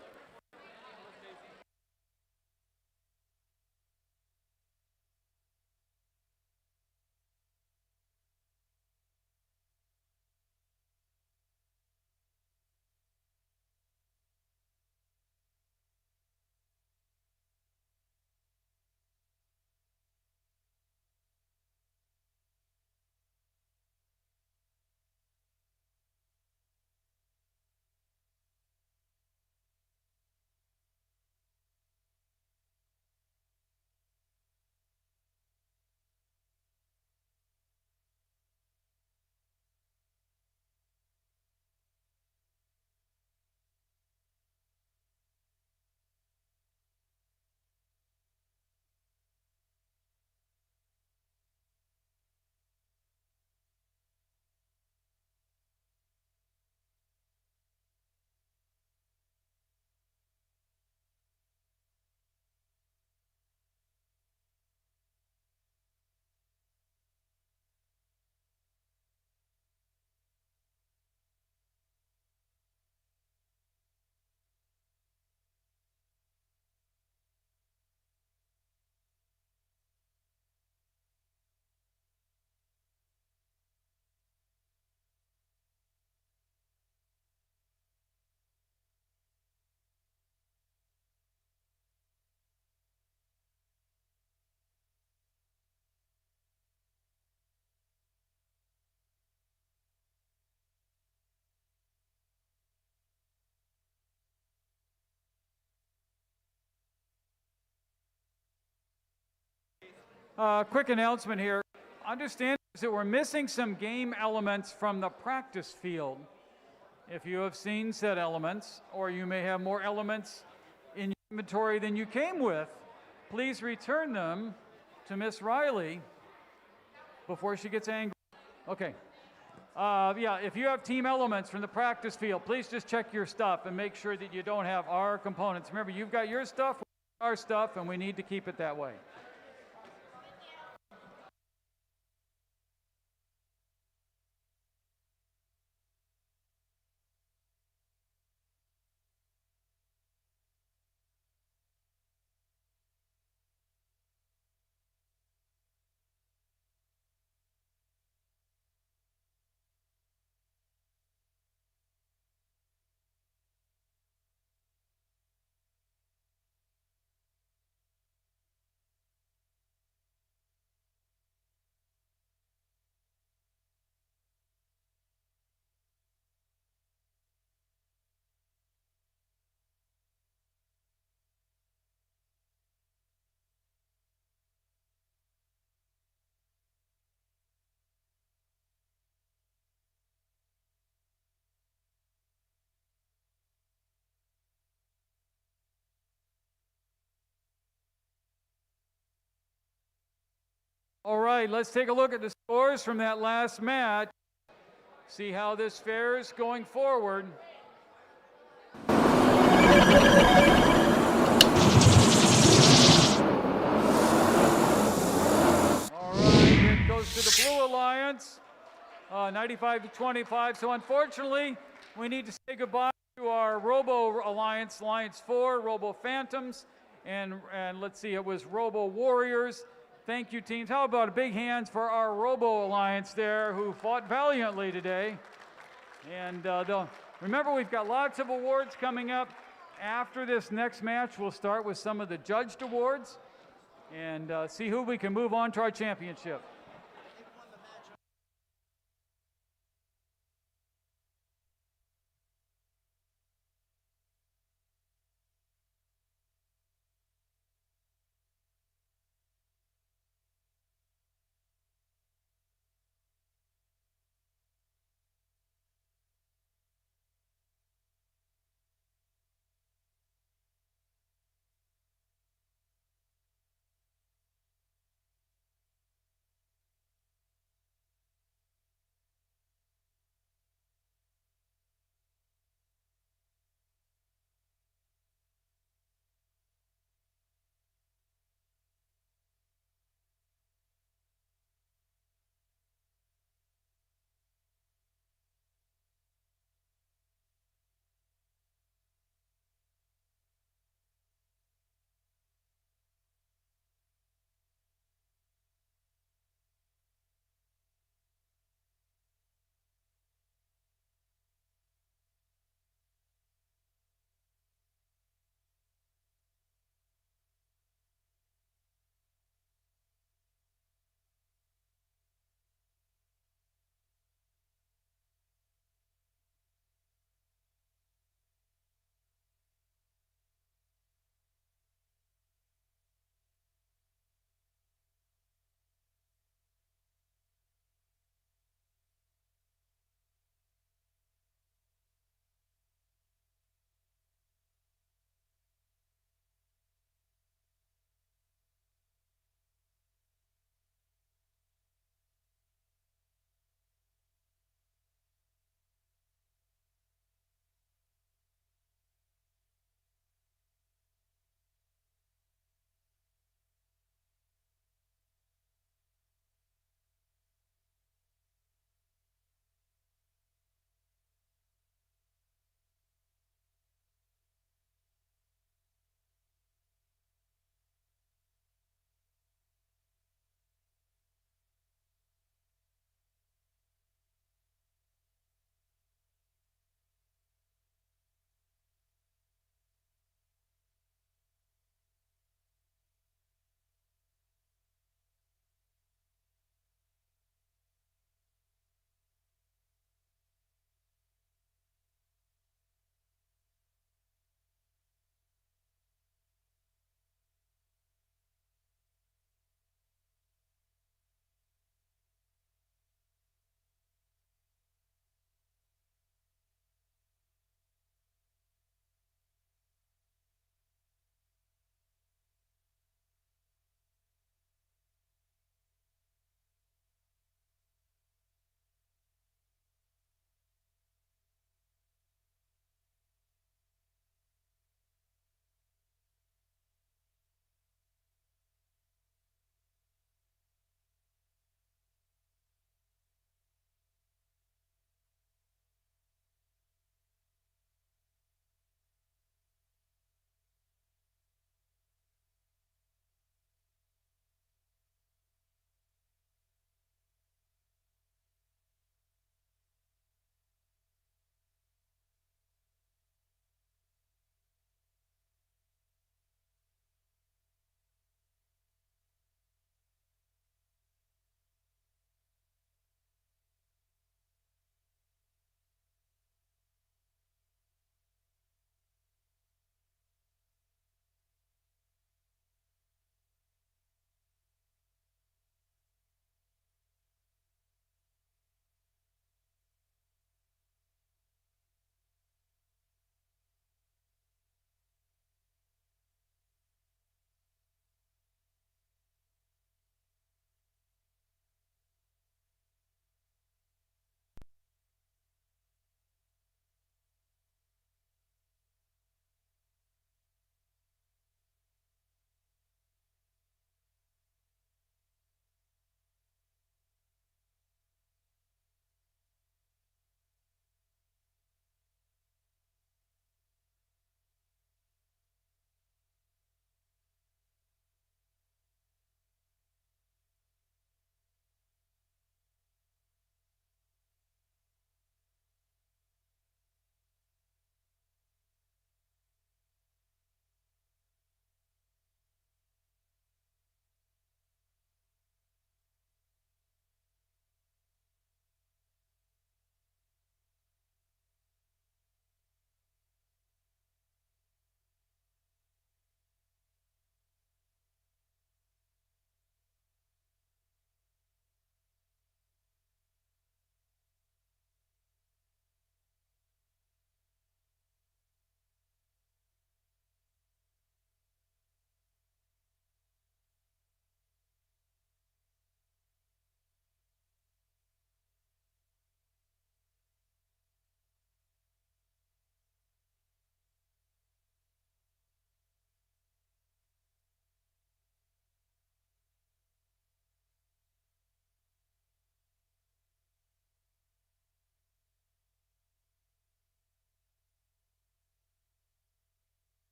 Quick announcement here. Understand that we're missing some game elements from the practice field. If you have seen said elements, or you may have more elements in your inventory than you came with, please return them to Miss Riley before she gets angry. Okay. Yeah, if you have team elements from the practice field, please just check your stuff and make sure that you don't have our components. Remember, you've got your stuff, our stuff, and we need to keep it that way. All right, let's take a look at the scores from that last match. See how this fares going forward. All right, it goes to the Blue Alliance, 95-25. So unfortunately, we need to say goodbye to our Robo Alliance, Alliance 4, Robo Phantoms, and let's see, it was Robo Warriors. Thank you, teams. How about a big hands for our Robo Alliance there who fought valiantly today. And remember, we've got lots of awards coming up. After this next match, we'll start with some of the judged awards and see who we can move on to our championship.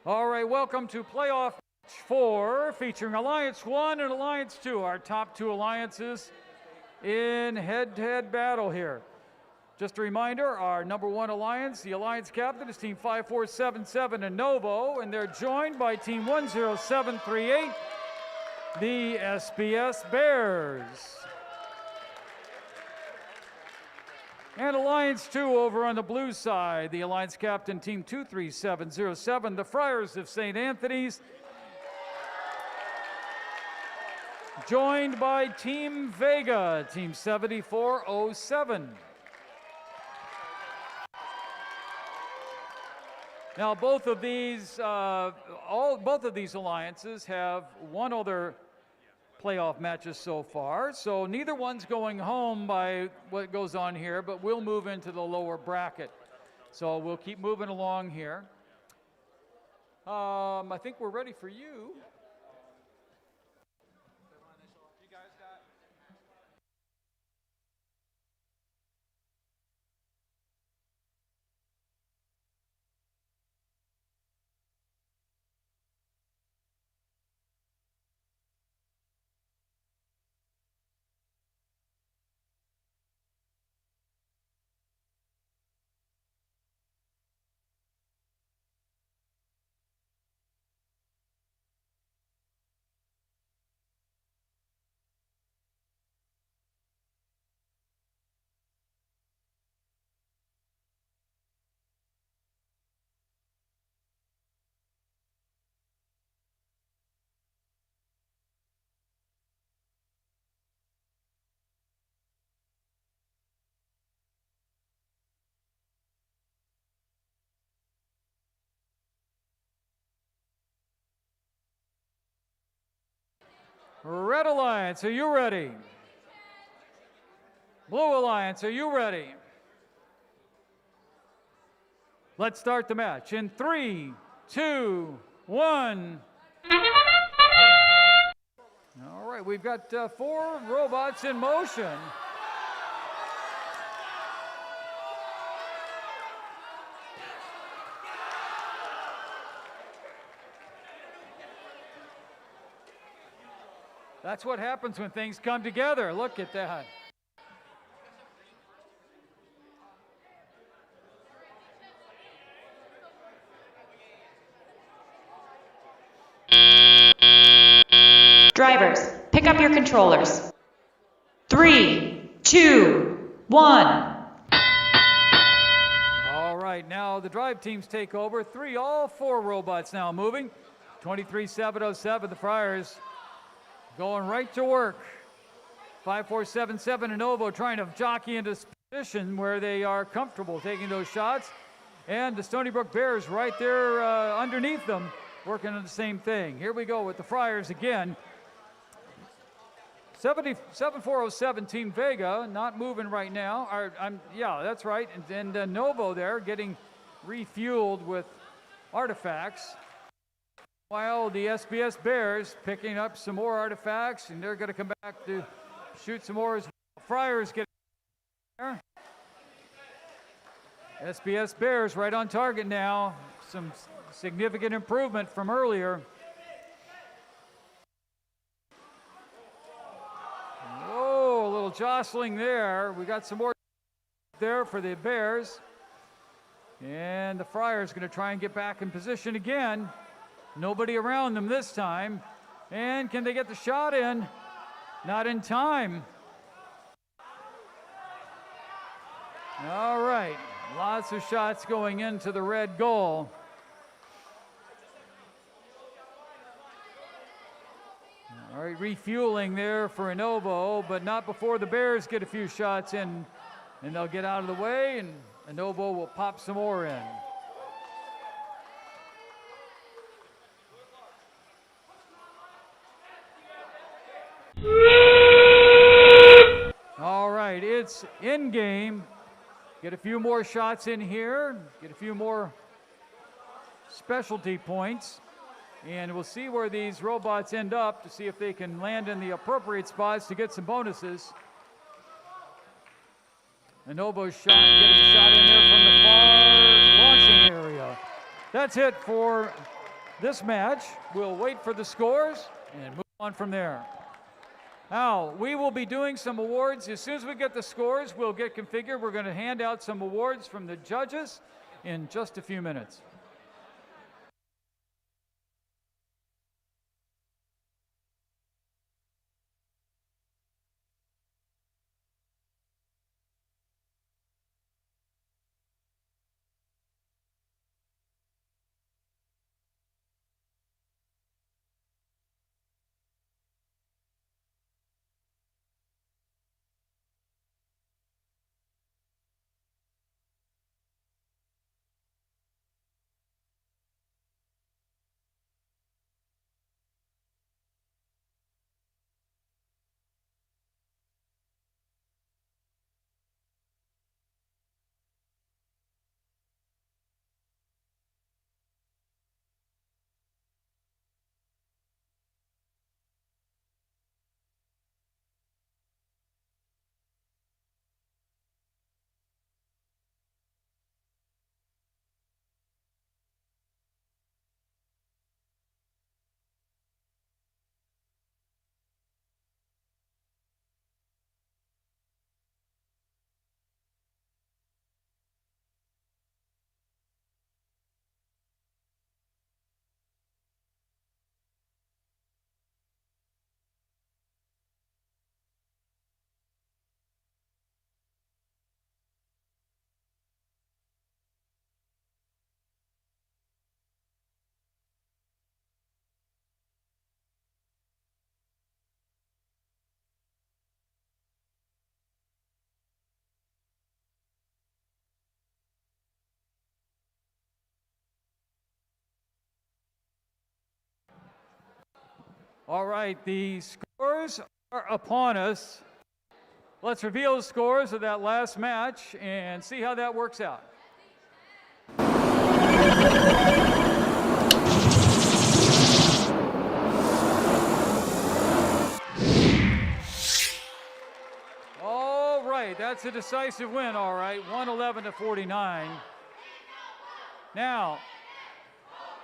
All right, welcome to playoff match 4, featuring Alliance 1 and Alliance 2, our top two alliances in head-to-head battle here. Just a reminder, our number 1 alliance, the alliance captain is Team 5477 in Novo, and they're joined by Team 10738, the SBS Bears. And Alliance 2 over on the blue side, the alliance captain, Team 23707, the Friars of St. Anthony's, joined by Team Vega, Team 7407. Now, both of these alliances have won all their playoff matches so far, so neither one's going home by what goes on here, but we'll move into the lower bracket. So we'll keep moving along here. I think we're ready for you. Red Alliance, are you ready? Blue Alliance, are you ready? Let's start the match in 3, 2, 1. All right, we've got 4 robots in motion. That's what happens when things come together. Look at that. Drivers, pick up your controllers. 3, 2, 1. All right, now the drive teams take over. All 4 robots now moving. 23707, the Friars going right to work. 5477 and Novo trying to jockey into position where they are comfortable taking those shots. And the Stony Brook Bears right there underneath them, working on the same thing. Here we go with the Friars again. 7407 Team Vega not moving right now. Yeah, that's right. And Novo there getting refueled with artifacts, while the SBS Bears picking up some more artifacts, and they're going to come back to shoot some more as well. Friars get there. SBS Bears right on target now. Some significant improvement from earlier. Whoa, a little jostling there. We got some more there for the Bears. And the Friars going to try and get back in position again. Nobody around them this time. And can they get the shot in? Not in time. All right, lots of shots going into the red goal. All right, refueling there for Novo, but not before the Bears get a few shots in, and they'll get out of the way, and Novo will pop some more in. All right, it's in game. Get a few more shots in here, get a few more specialty points, and we'll see where these robots end up to see if they can land in the appropriate spots to get some bonuses. A Novo shot, getting a shot in there from the far launching area. That's it for this match. We'll wait for the scores and move on from there. Now, we will be doing some awards. As soon as we get the scores, we'll get configured. We're going to hand out some awards from the judges in just a few minutes. All right, the scores are upon us. Let's reveal the scores of that last match and see how that works out. All right, that's a decisive win, all right, 111 to 49. Now,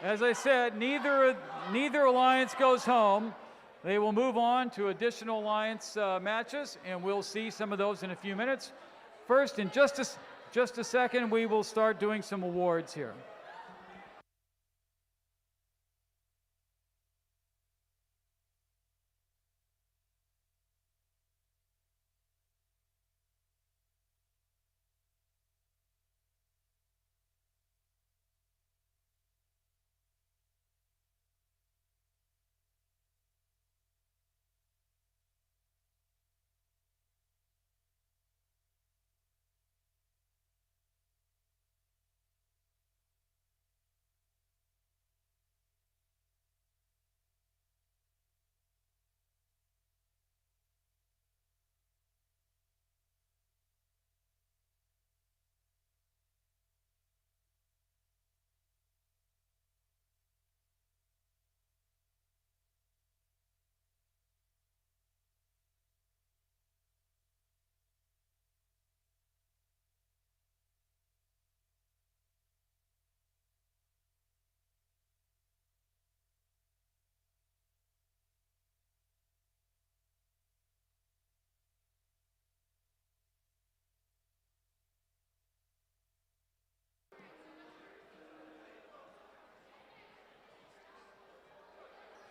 as I said, neither alliance goes home. They will move on to additional alliance matches, and we'll see some of those in a few minutes. First, in just a second, we will start doing some awards here.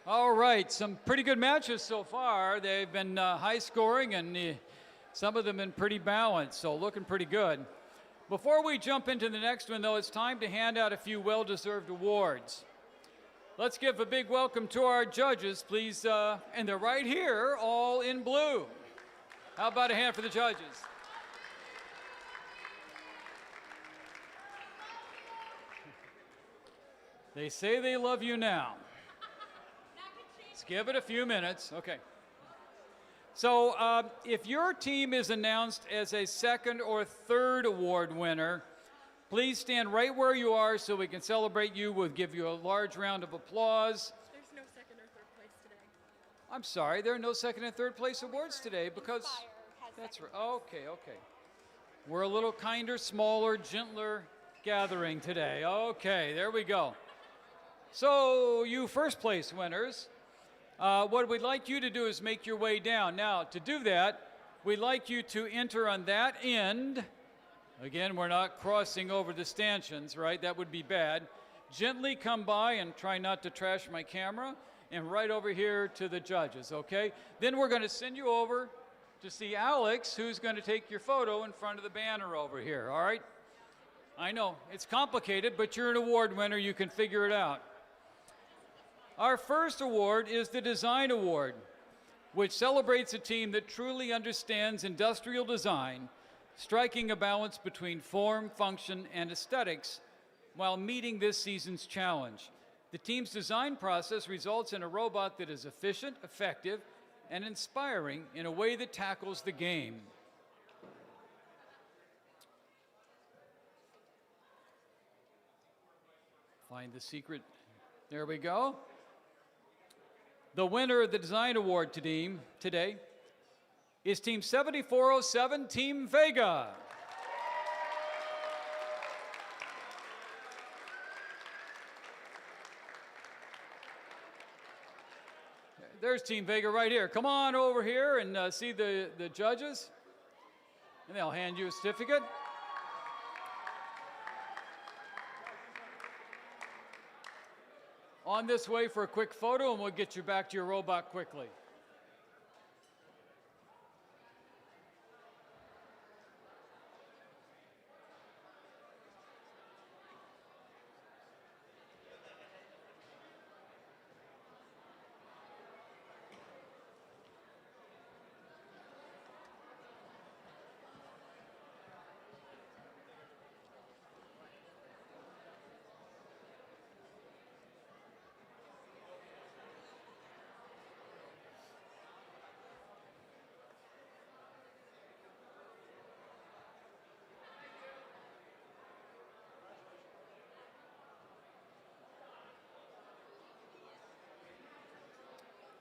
All right, some pretty good matches so far. They've been high scoring, and some of them been pretty balanced, so looking pretty good. Before we jump into the next one, though, it's time to hand out a few well-deserved awards. Let's give a big welcome to our judges, please, and they're right here, all in blue. How about a hand for the judges? They say they love you now. Let's give it a few minutes. Okay. So if your team is announced as a second or third award winner, please stand right where you are so we can celebrate you. We'll give you a large round of applause. There's no second or third place today. I'm sorry, there are no second and third place awards today because that's right. Okay, okay. We're a little kinder, smaller, gentler gathering today. Okay, there we go. So, you first place winners, what we'd like you to do is make your way down. Now, to do that, we'd like you to enter on that end. Again, we're not crossing over the stanchions, right? That would be bad. Gently come by and try not to trash my camera, and right over here to the judges, okay? Then we're going to send you over to see Alex, who's going to take your photo in front of the banner over here, all right? I know, it's complicated, but you're an award winner. You can figure it out. Our first award is the Design Award, which celebrates a team that truly understands industrial design, striking a balance between form, function, and aesthetics while meeting this season's challenge. The team's design process results in a robot that is efficient, effective, and inspiring in a way that tackles the game. Find the secret. There we go. The winner of the Design Award today is Team 7407, Team Vega. There's Team Vega right here. Come on over here and see the judges, and they'll hand you a certificate. On this way for a quick photo, and we'll get you back to your robot quickly.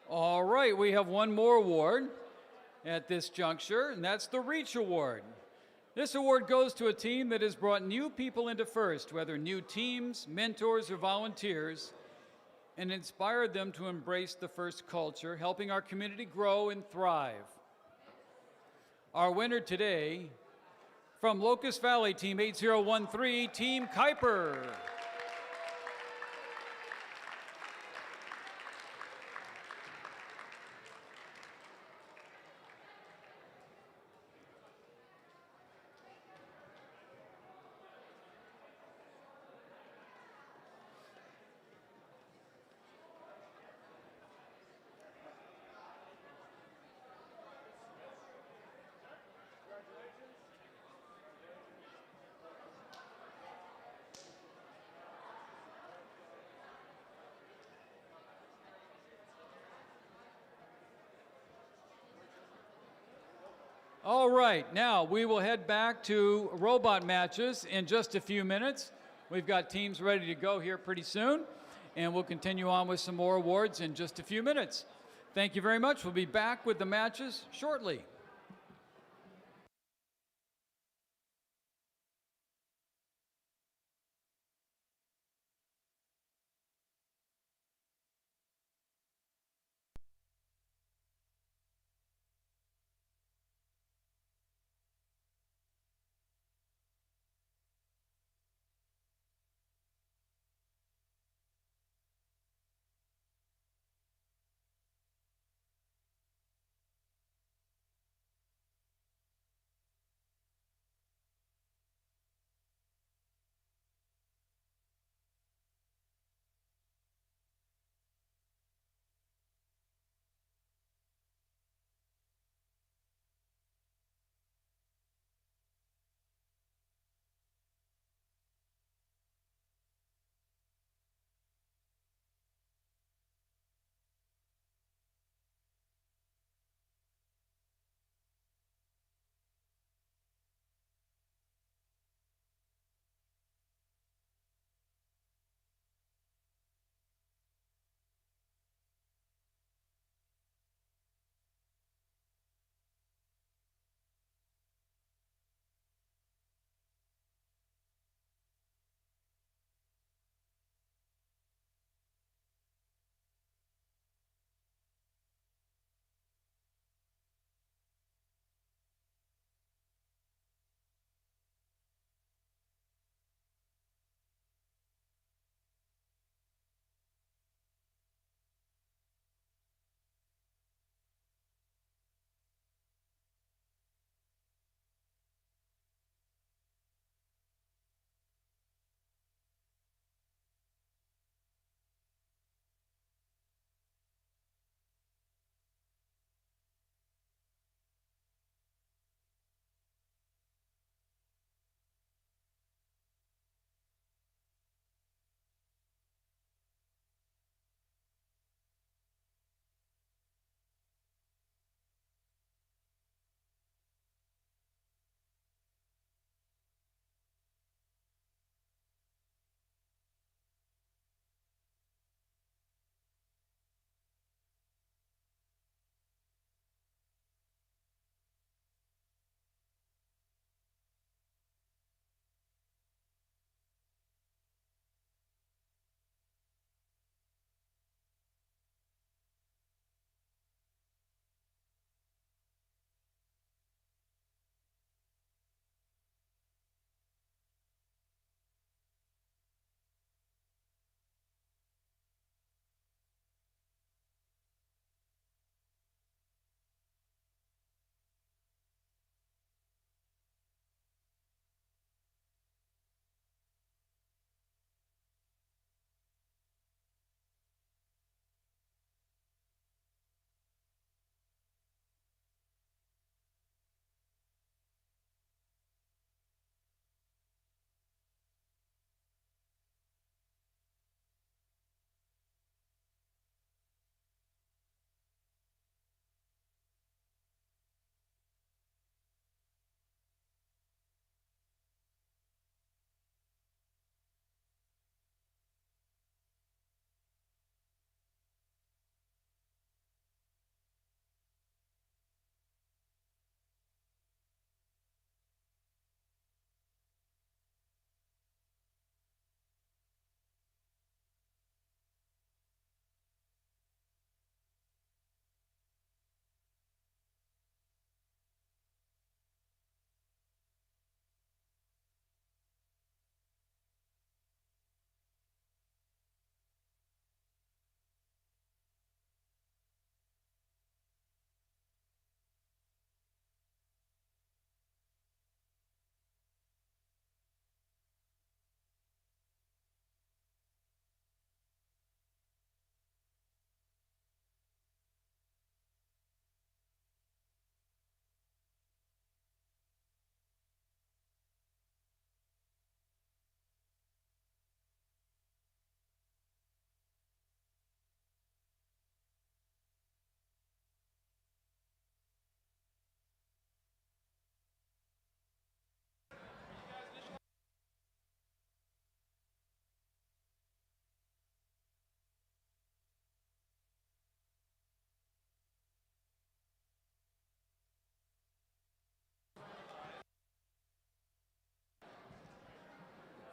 All right, we have one more award at this juncture, and that's the Reach Award. This award goes to a team that has brought new people into FIRST, whether new teams, mentors, or volunteers, and inspired them to embrace the FIRST culture, helping our community grow and thrive. Our winner today, from Locust Valley, Team 8013, Team Kuiper. All right, now we will head back to robot matches in just a few minutes. We've got teams ready to go here pretty soon, and we'll continue on with some more awards in just a few minutes. Thank you very much. We'll be back with the matches shortly.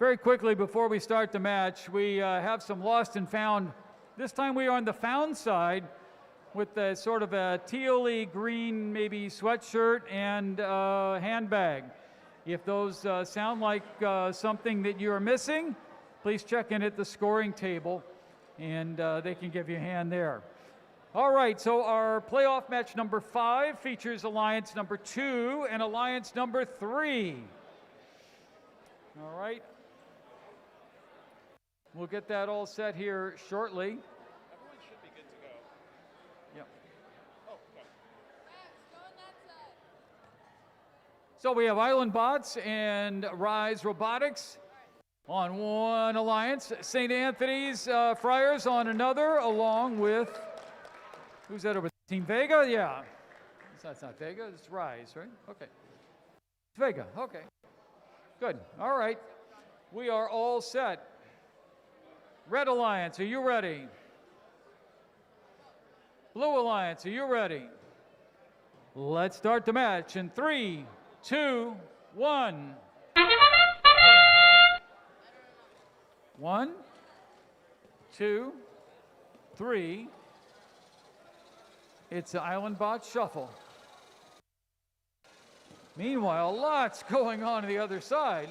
Very quickly before we start the match, we have some lost and found. This time we are on the found side with a sort of a tealy green maybe sweatshirt and handbag. If those sound like something that you are missing, please check in at the scoring table and they can give you a hand there. All right, so our playoff match number 5 features Alliance number 2 and Alliance number 3. All right. We'll get that all set here shortly. Everyone should be good to go. Yep. Oh, okay. So we have Island Bots and Rise Robotics on one alliance, St. Anthony's Friars on another, along with, who's that over? Team Vega? Yeah. That's not Vega, it's Rise, right? Okay. It's Vega, okay. Good, all right. We are all set. Red Alliance, are you ready? Blue Alliance, are you ready? Let's start the match in 3, 2, 1. 1, 2, 3. It's the Island Bot Shuffle. Meanwhile, lots going on the other side.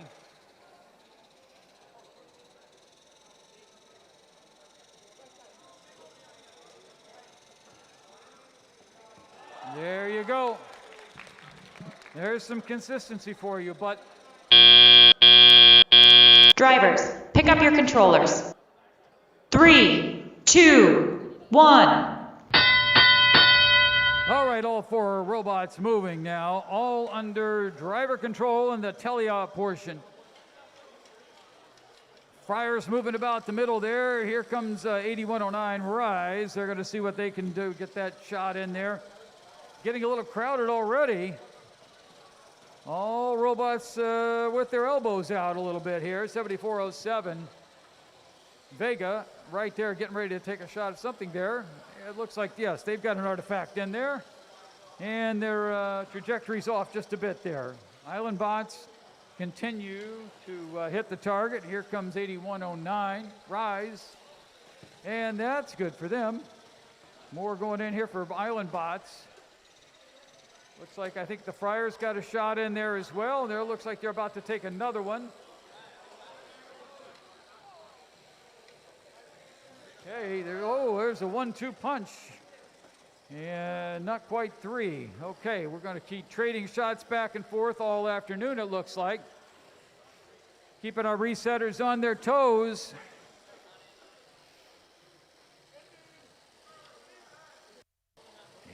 There you go. There's some consistency for you, but... Drivers, pick up your controllers. 3, 2, 1. All right, all 4 robots moving now, all under driver control in the teleop portion. Friars moving about the middle there. Here comes 8109 Rise. They're going to see what they can do, get that shot in there. Getting a little crowded already. All robots with their elbows out a little bit here. 7407. Vega right there getting ready to take a shot at something there. It looks like, yes, they've got an artifact in there. And their trajectory's off just a bit there. Island Bots continue to hit the target. Here comes 8109 Rise. And that's good for them. More going in here for Island Bots. Looks like, I think the Friars got a shot in there as well. There looks like they're about to take another one. Okay, there's a 1-2 punch. And not quite 3. Okay, we're going to keep trading shots back and forth all afternoon, it looks like. Keeping our resetters on their toes.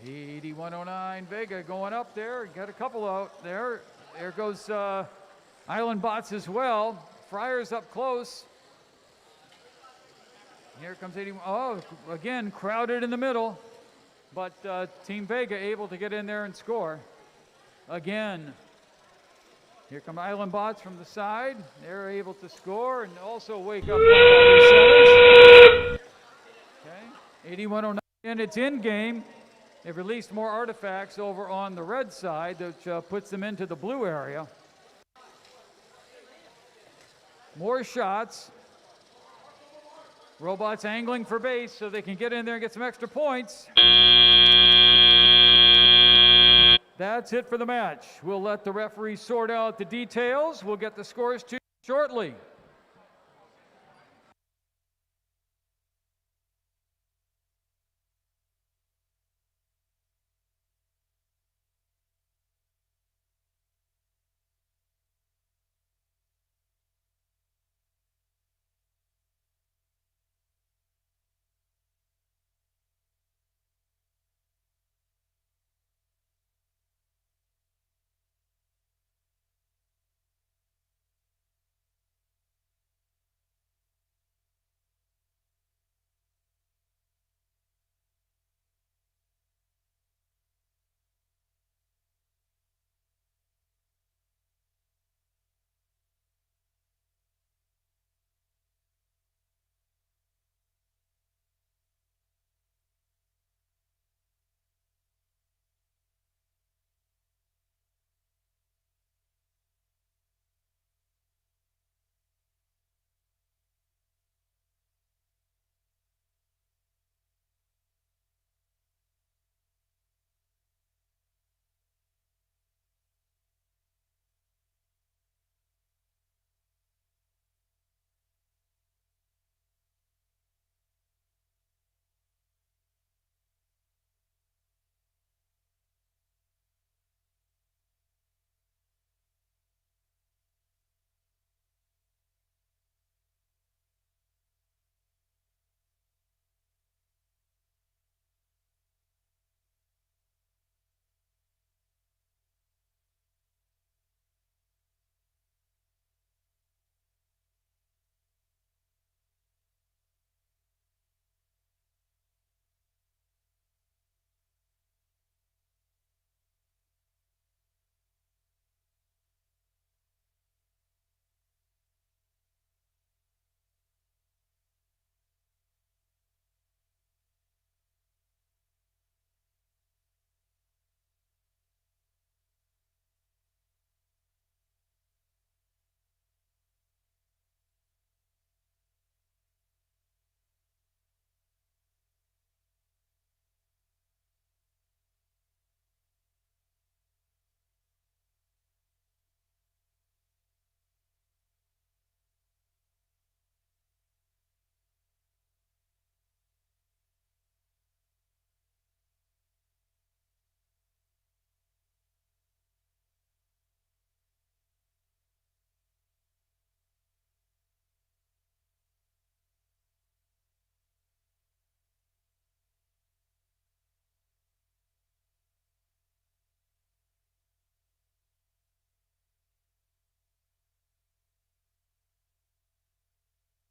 $81.09 Vega going up there. Got a couple out there. There goes Island Bots as well. Friars up close. Here comes 81. Oh, again, crowded in the middle. But Team Vega able to get in there and score. Again. Here come Island Bots from the side. They're able to score and also wake up the setters. Okay, 81.09, and it's in game. They've released more artifacts over on the red side, which puts them into the blue area. More shots. Robots angling for base so they can get in there and get some extra points. That's it for the match. We'll let the referee sort out the details. We'll get the scores to you shortly.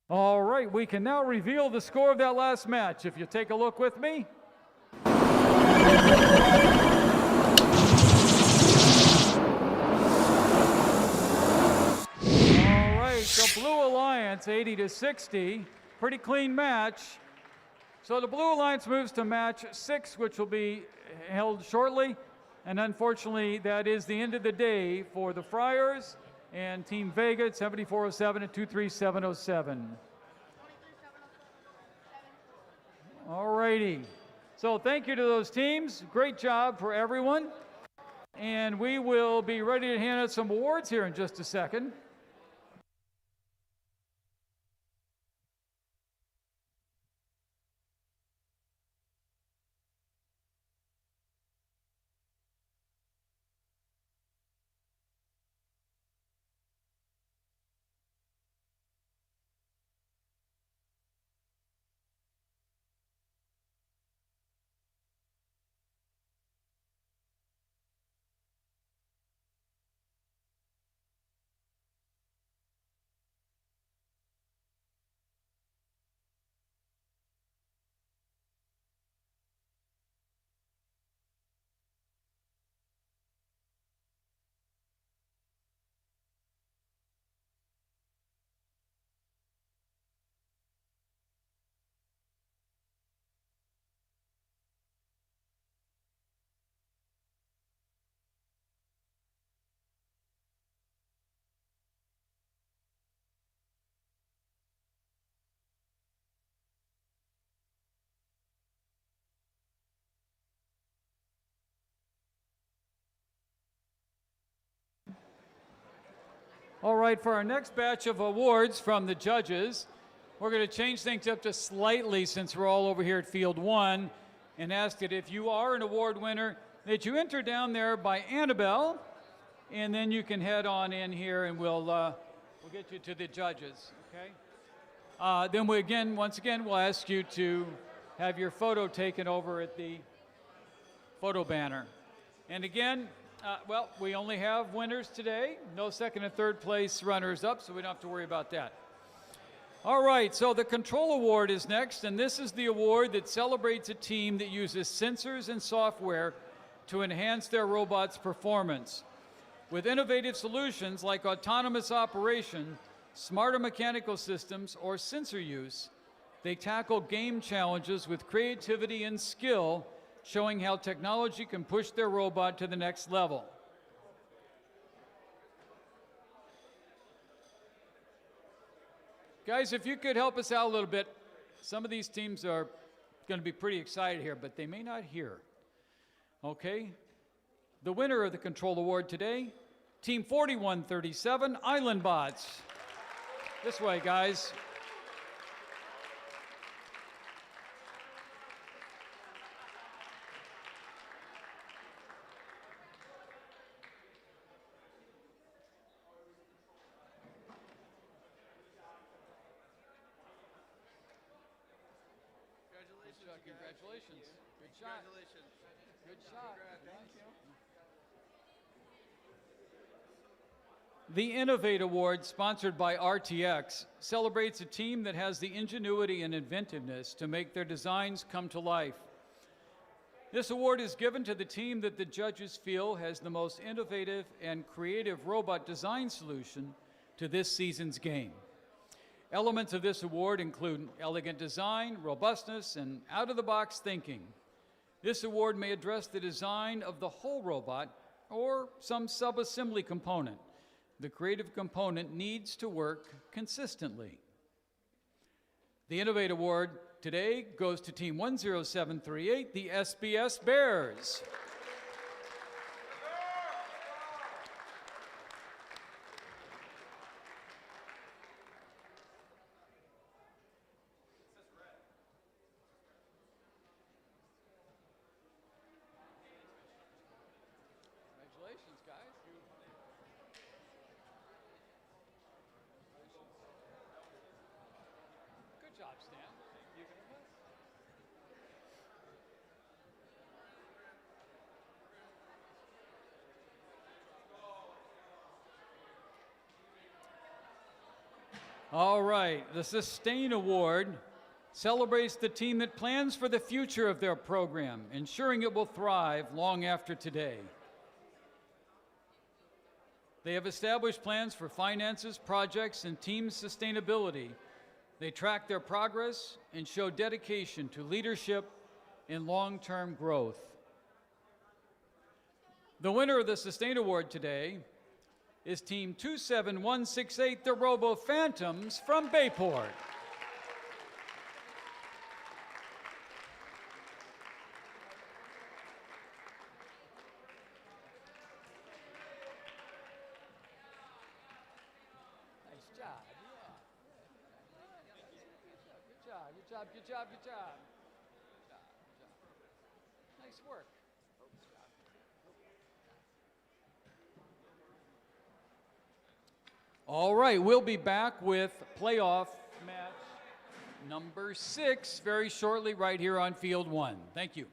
All right, we can now reveal the score of that last match. If you take a look with me. All right, the Blue Alliance 80-60, pretty clean match. So the Blue Alliance moves to match 6, which will be held shortly. And unfortunately, that is the end of the day for the Friars and Team Vega at 7407 and 23707. All righty. So thank you to those teams. Great job for everyone. And we will be ready to hand out some awards here in just a second. All right, for our next batch of awards from the judges, we're going to change things up just slightly since we're all over here at Field 1 and ask that if you are an award winner, that you enter down there by Annabelle, and then you can head on in here and we'll get you to the judges, okay? Then once again, we'll ask you to have your photo taken over at the photo banner. And again, well, we only have winners today. No second and third place runners up, so we don't have to worry about that. All right, so the Control Award is next, and this is the award that celebrates a team that uses sensors and software to enhance their robot's performance. With innovative solutions like autonomous operation, smarter mechanical systems, or sensor use, they tackle game challenges with creativity and skill, showing how technology can push their robot to the next level. Guys, if you could help us out a little bit, some of these teams are going to be pretty excited here, but they may not hear. Okay? The winner of the Control Award today, Team 4137, Island Bots. This way, guys. Congratulations. Good shot. Congratulations. Good shot. Thank you. The Innovate Award, sponsored by RTX, celebrates a team that has the ingenuity and inventiveness to make their designs come to life. This award is given to the team that the judges feel has the most innovative and creative robot design solution to this season's game. Elements of this award include elegant design, robustness, and out-of-the-box thinking. This award may address the design of the whole robot or some sub-assembly component. The creative component needs to work consistently. The Innovate Award today goes to Team 10738, the SBS Bears. Congratulations, guys. Good job, Stan. You gonna miss? All right, the Sustain Award celebrates the team that plans for the future of their program, ensuring it will thrive long after today. They have established plans for finances, projects, and team sustainability. They track their progress and show dedication to leadership and long-term growth. The winner of the Sustain Award today is Team 27168, the Robo Phantoms from Bayport. Nice job, yeah. Good job, good job, good job, good job. Nice work. All right, we'll be back with playoff match number 6 very shortly right here on Field 1. Thank you.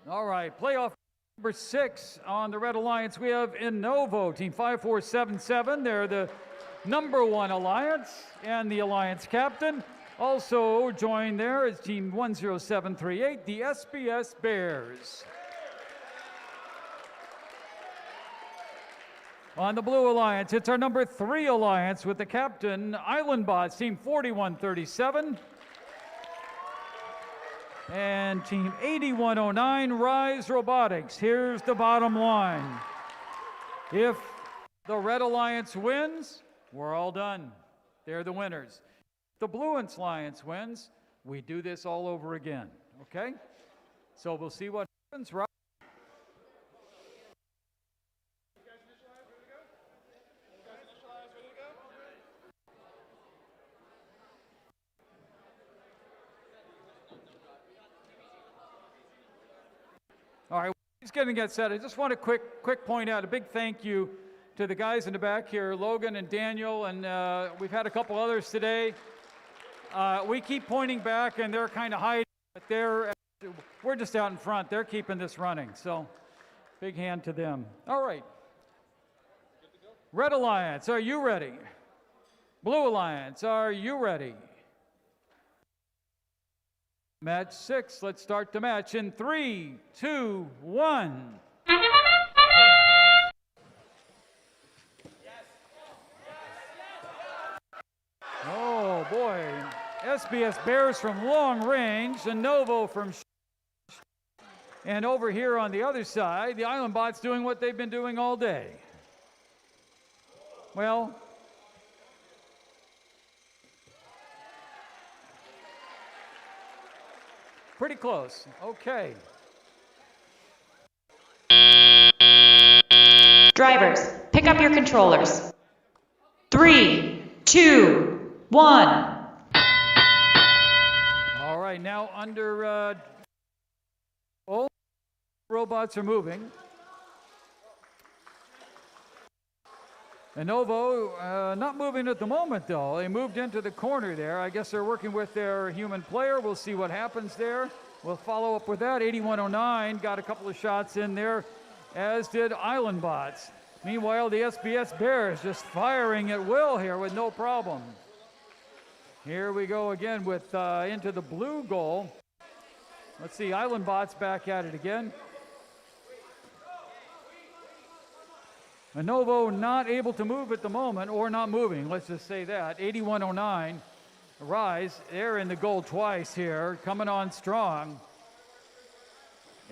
All right, playoff number 6 on the Red Alliance. We have Innovo, team 5477. They're the number 1 alliance and the alliance captain. Also joined there is team 10738, the SBS Bears. On the Blue Alliance, it's our number 3 alliance with the captain, IslandBots, team 4137. And team 8109, Rise Robotics. Here's the bottom line. If the Red Alliance wins, we're all done. They're the winners. If the Blue Alliance wins, we do this all over again, okay? So we'll see what happens, right? All right, he's going to get set. I just want to quick point out a big thank you to the guys in the back here, Logan and Daniel, and we've had a couple others today. We keep pointing back, and they're kind of hiding, but we're just out in front. They're keeping this running, so big hand to them. All right. Red Alliance, are you ready? Blue Alliance, are you ready? Match 6, let's start the match in 3, 2, 1. Oh boy, SBS Bears from long range, Innovo from and over here on the other side, the IslandBots doing what they've been doing all day. Well, pretty close. Okay. Drivers, pick up your controllers. 3, 2, 1. All right, now under all robots are moving. Innovo not moving at the moment, though. They moved into the corner there. I guess they're working with their human player. We'll see what happens there. We'll follow up with that. 8109 got a couple of shots in there, as did IslandBots. Meanwhile, the SBS Bears just firing at will here with no problem. Here we go again with into the blue goal. Let's see, IslandBots back at it again. Innovo not able to move at the moment, or not moving, let's just say that. 8109, Rise, they're in the goal twice here, coming on strong.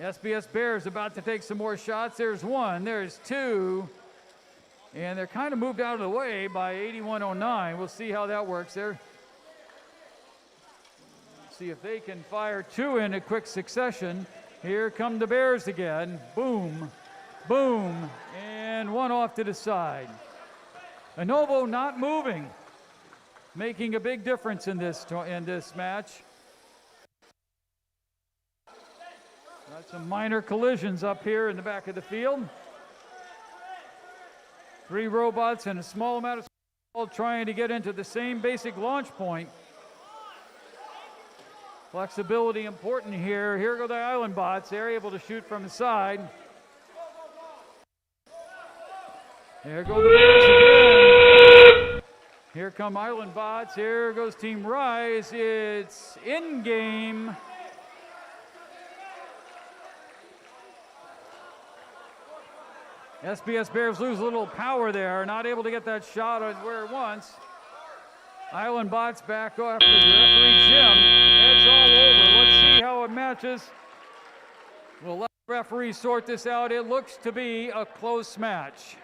SBS Bears about to take some more shots. There's 1, there's 2, and they're kind of moved out of the way by 8109. We'll see how that works there. See if they can fire 2 in a quick succession. Here come the Bears again. Boom, boom, and 1 off to the side. Innovo not moving, making a big difference in this match. Got some minor collisions up here in the back of the field. 3 robots and a small amount of all trying to get into the same basic launch point. Flexibility important here. Here go the IslandBots. They're able to shoot from the side. There go the Bears again. Here come IslandBots. Here goes Team Rise. It's in game. SBS Bears lose a little power there. Not able to get that shot where it wants. IslandBots back after the referee Jim. It's all over. Let's see how it matches. We'll let the referee sort this out. It looks to be a close match.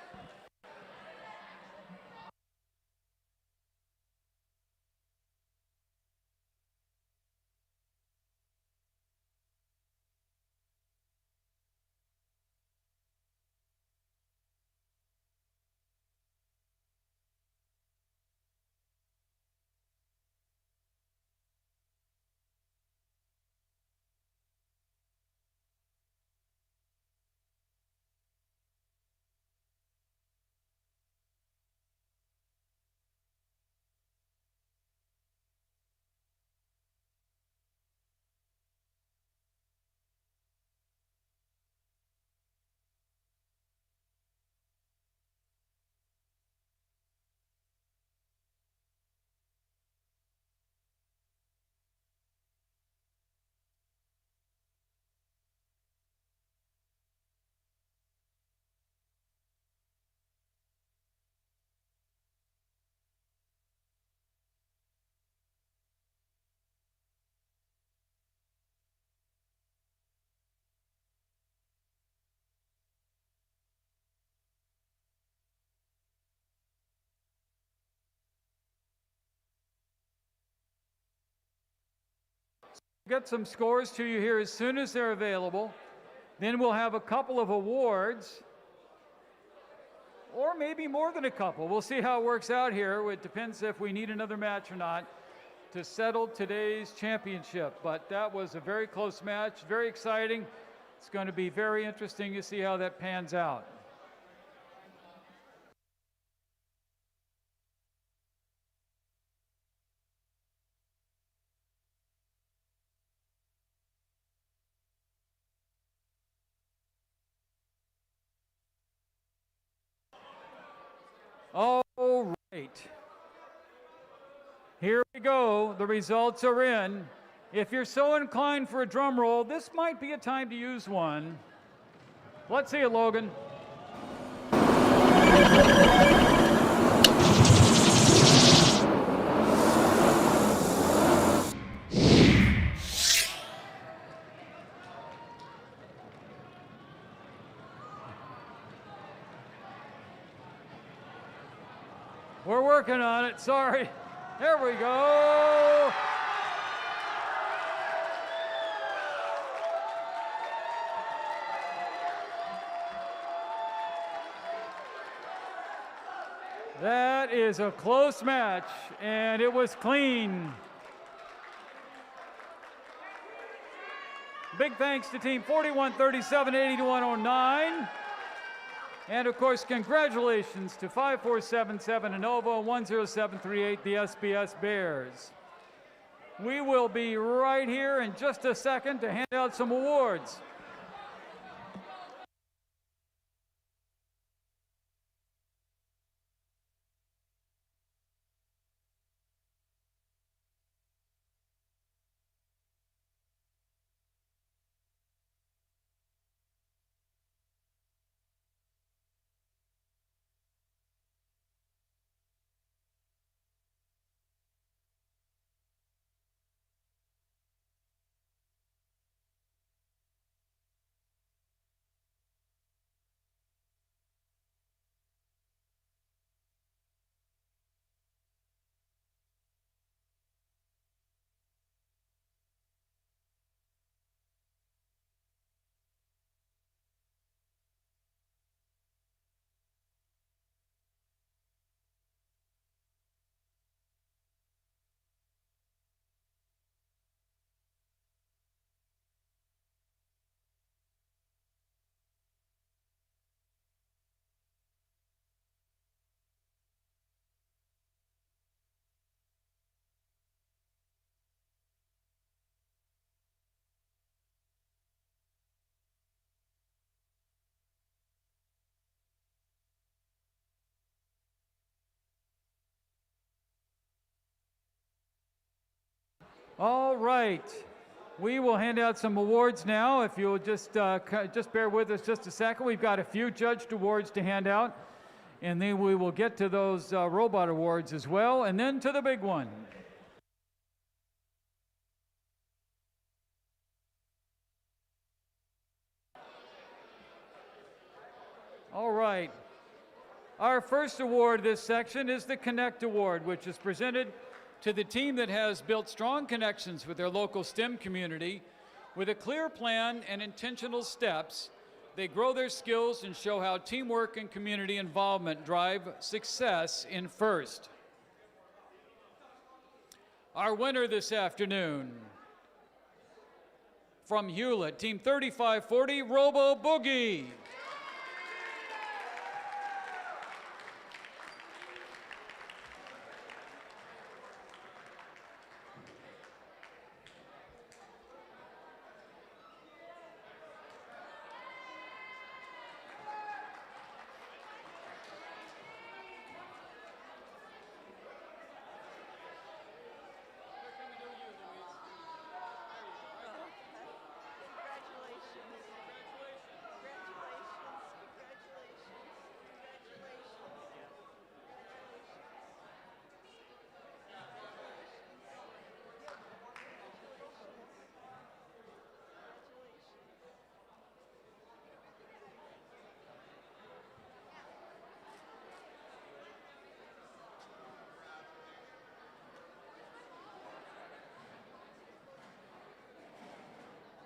Get some scores to you here as soon as they're available. Then we'll have a couple of awards, or maybe more than a couple. We'll see how it works out here. It depends if we need another match or not to settle today's championship. But that was a very close match, very exciting. It's going to be very interesting to see how that pans out. All right. Here we go. The results are in. If you're so inclined for a drum roll, this might be a time to use one. Let's see it, Logan. We're working on it, sorry. There we go. That is a close match, and it was clean. Big thanks to Team 4137, 8109. And of course, congratulations to 5477 Innova, 10738, the SBS Bears. We will be right here in just a second to hand out some awards. All right. We will hand out some awards now. If you'll just bear with us just a second. We've got a few judged awards to hand out, and then we will get to those robot awards as well, and then to the big one. All right. Our first award this section is the Connect Award, which is presented to the team that has built strong connections with their local STEM community. With a clear plan and intentional steps, they grow their skills and show how teamwork and community involvement drive success in FIRST. Our winner this afternoon, from Hewlett, Team 3540, Robo Boogie.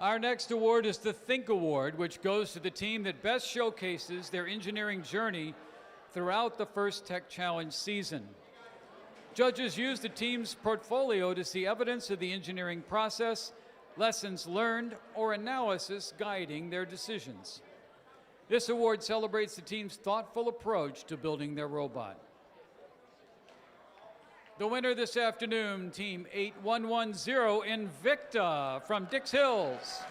Our next award is the Think Award, which goes to the team that best showcases their engineering journey throughout the First Tech Challenge season. Judges use the team's portfolio to see evidence of the engineering process, lessons learned, or analysis guiding their decisions. This award celebrates the team's thoughtful approach to building their robot. The winner this afternoon, Team 8110 Invicta from Dix Hills.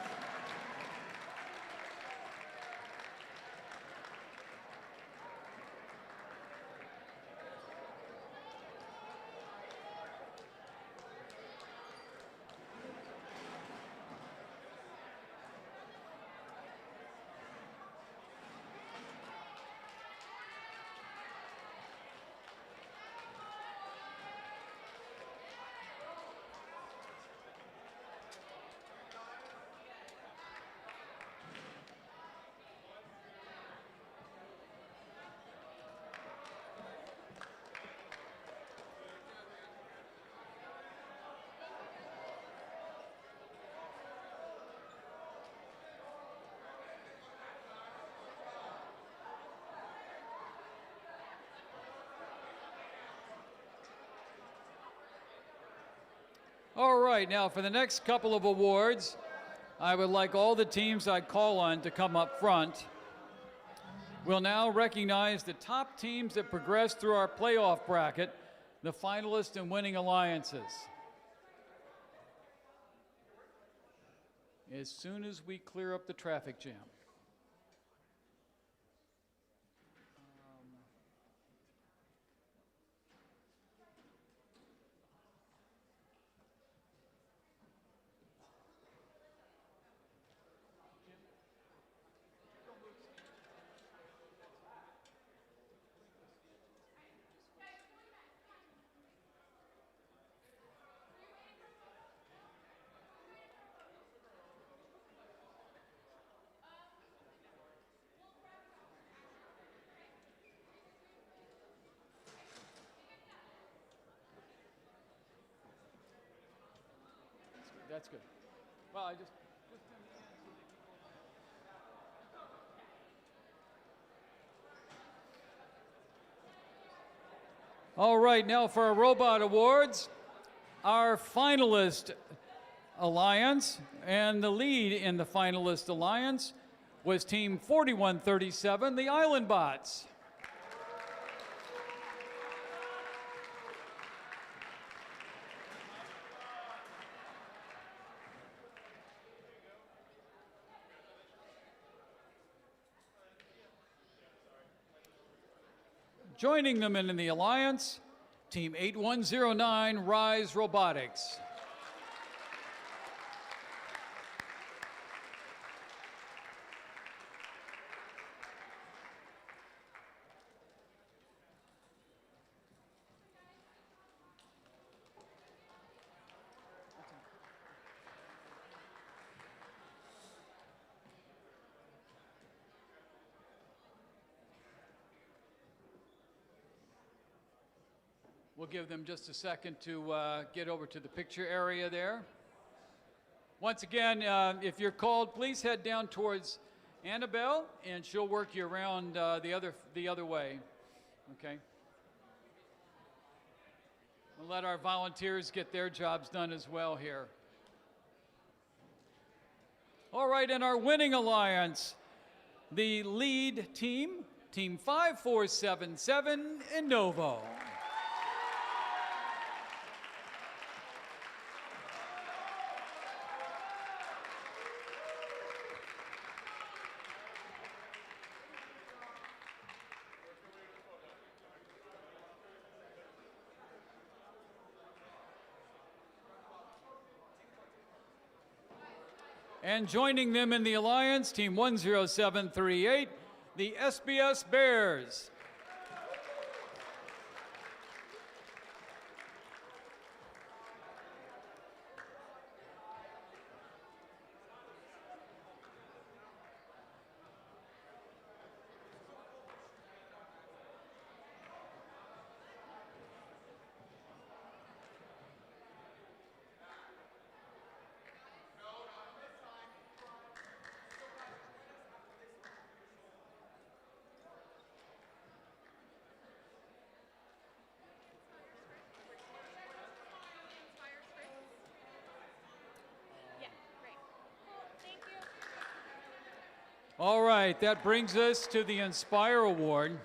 All right, now for the next couple of awards, I would like all the teams I call on to come up front. We'll now recognize the top teams that progressed through our playoff bracket, the finalists and winning alliances. As soon as we clear up the traffic jam. That's good. Well, I just All right, now for our robot awards, our finalist alliance, and the lead in the finalist alliance was Team 4137, the Island Bots. Joining them in the alliance, Team 8109, Rise Robotics. We'll give them just a second to get over to the picture area there. Once again, if you're called, please head down towards Annabelle, and she'll work you around the other way. Okay. We'll let our volunteers get their jobs done as well here. All right, in our winning alliance, the lead team, Team 5477 Innovo. And joining them in the alliance, Team 10738, the SBS Bears. All right, that brings us to the Inspire Award,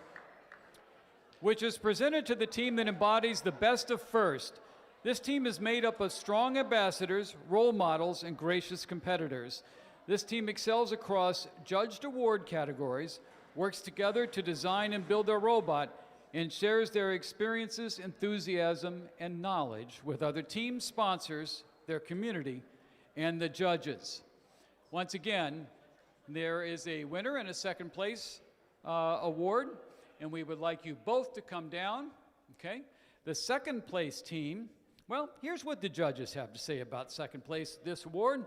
which is presented to the team that embodies the best of FIRST. This team is made up of strong ambassadors, role models, and gracious competitors. This team excels across judged award categories, works together to design and build their robot, and shares their experiences, enthusiasm, and knowledge with other team sponsors, their community, and the judges. Once again, there is a winner and a second place award, and we would like you both to come down, okay? The second place team, well, here's what the judges have to say about second place this award.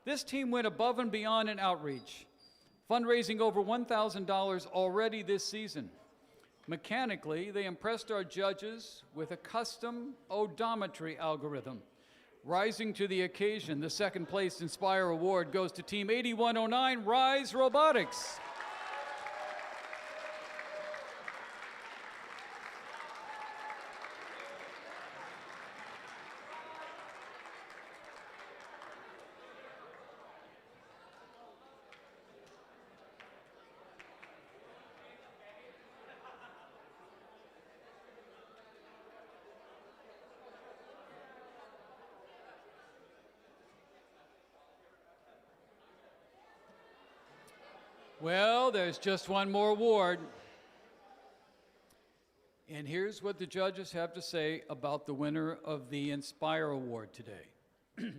This team went above and beyond in outreach, fundraising over $1,000 already this season. Mechanically, they impressed our judges with a custom odometry algorithm. Rising to the occasion, the second place Inspire Award goes to Team 8109 Rise Robotics. Well, there's just one more award. And here's what the judges have to say about the winner of the Inspire Award today.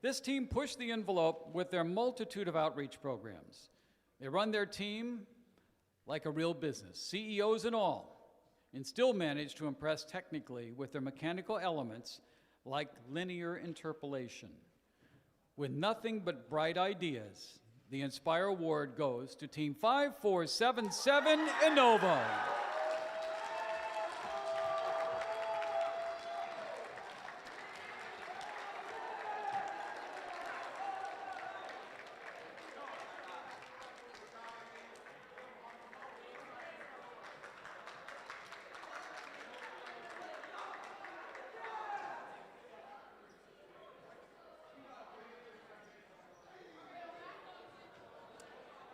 This team pushed the envelope with their multitude of outreach programs. They run their team like a real business, CEOs and all, and still manage to impress technically with their mechanical elements like linear interpolation. With nothing but bright ideas, the Inspire Award goes to Team 5477 Innovo.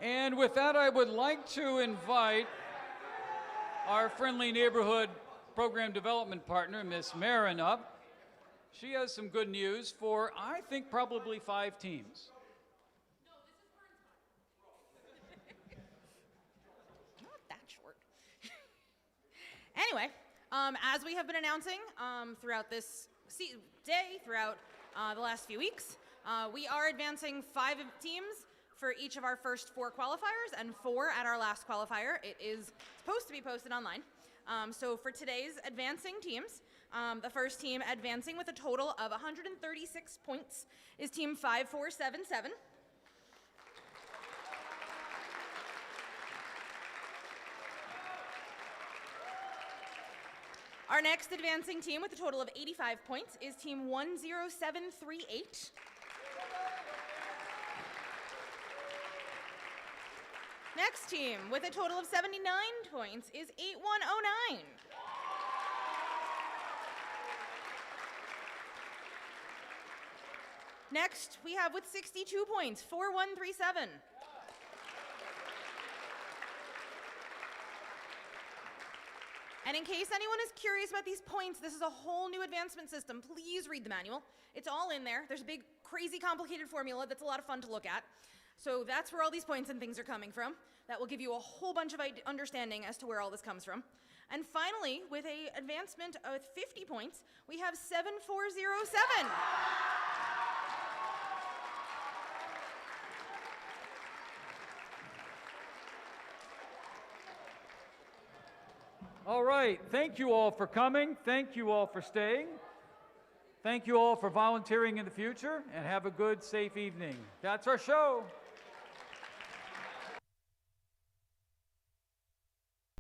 And with that, I would like to invite our friendly neighborhood program development partner, Miss Marin, up. She has some good news for, I think, probably 5 teams. Not that short. Anyway, as we have been announcing throughout this day, throughout the last few weeks, we are advancing 5 teams for each of our first 4 qualifiers and 4 at our last qualifier. It is supposed to be posted online. So for today's advancing teams, the first team advancing with a total of 136 points is Team 5477. Our next advancing team with a total of 85 points is Team 10738. Next team with a total of 79 points is 8109. Next, we have with 62 points, 4137. And in case anyone is curious about these points, this is a whole new advancement system. Please read the manual. It's all in there. There's a big, crazy, complicated formula that's a lot of fun to look at. So that's where all these points and things are coming from. That will give you a whole bunch of understanding as to where all this comes from. And finally, with an advancement of 50 points, we have 7407. All right, thank you all for coming. Thank you all for staying. Thank you all for volunteering in the future, and have a good, safe evening. That's our show.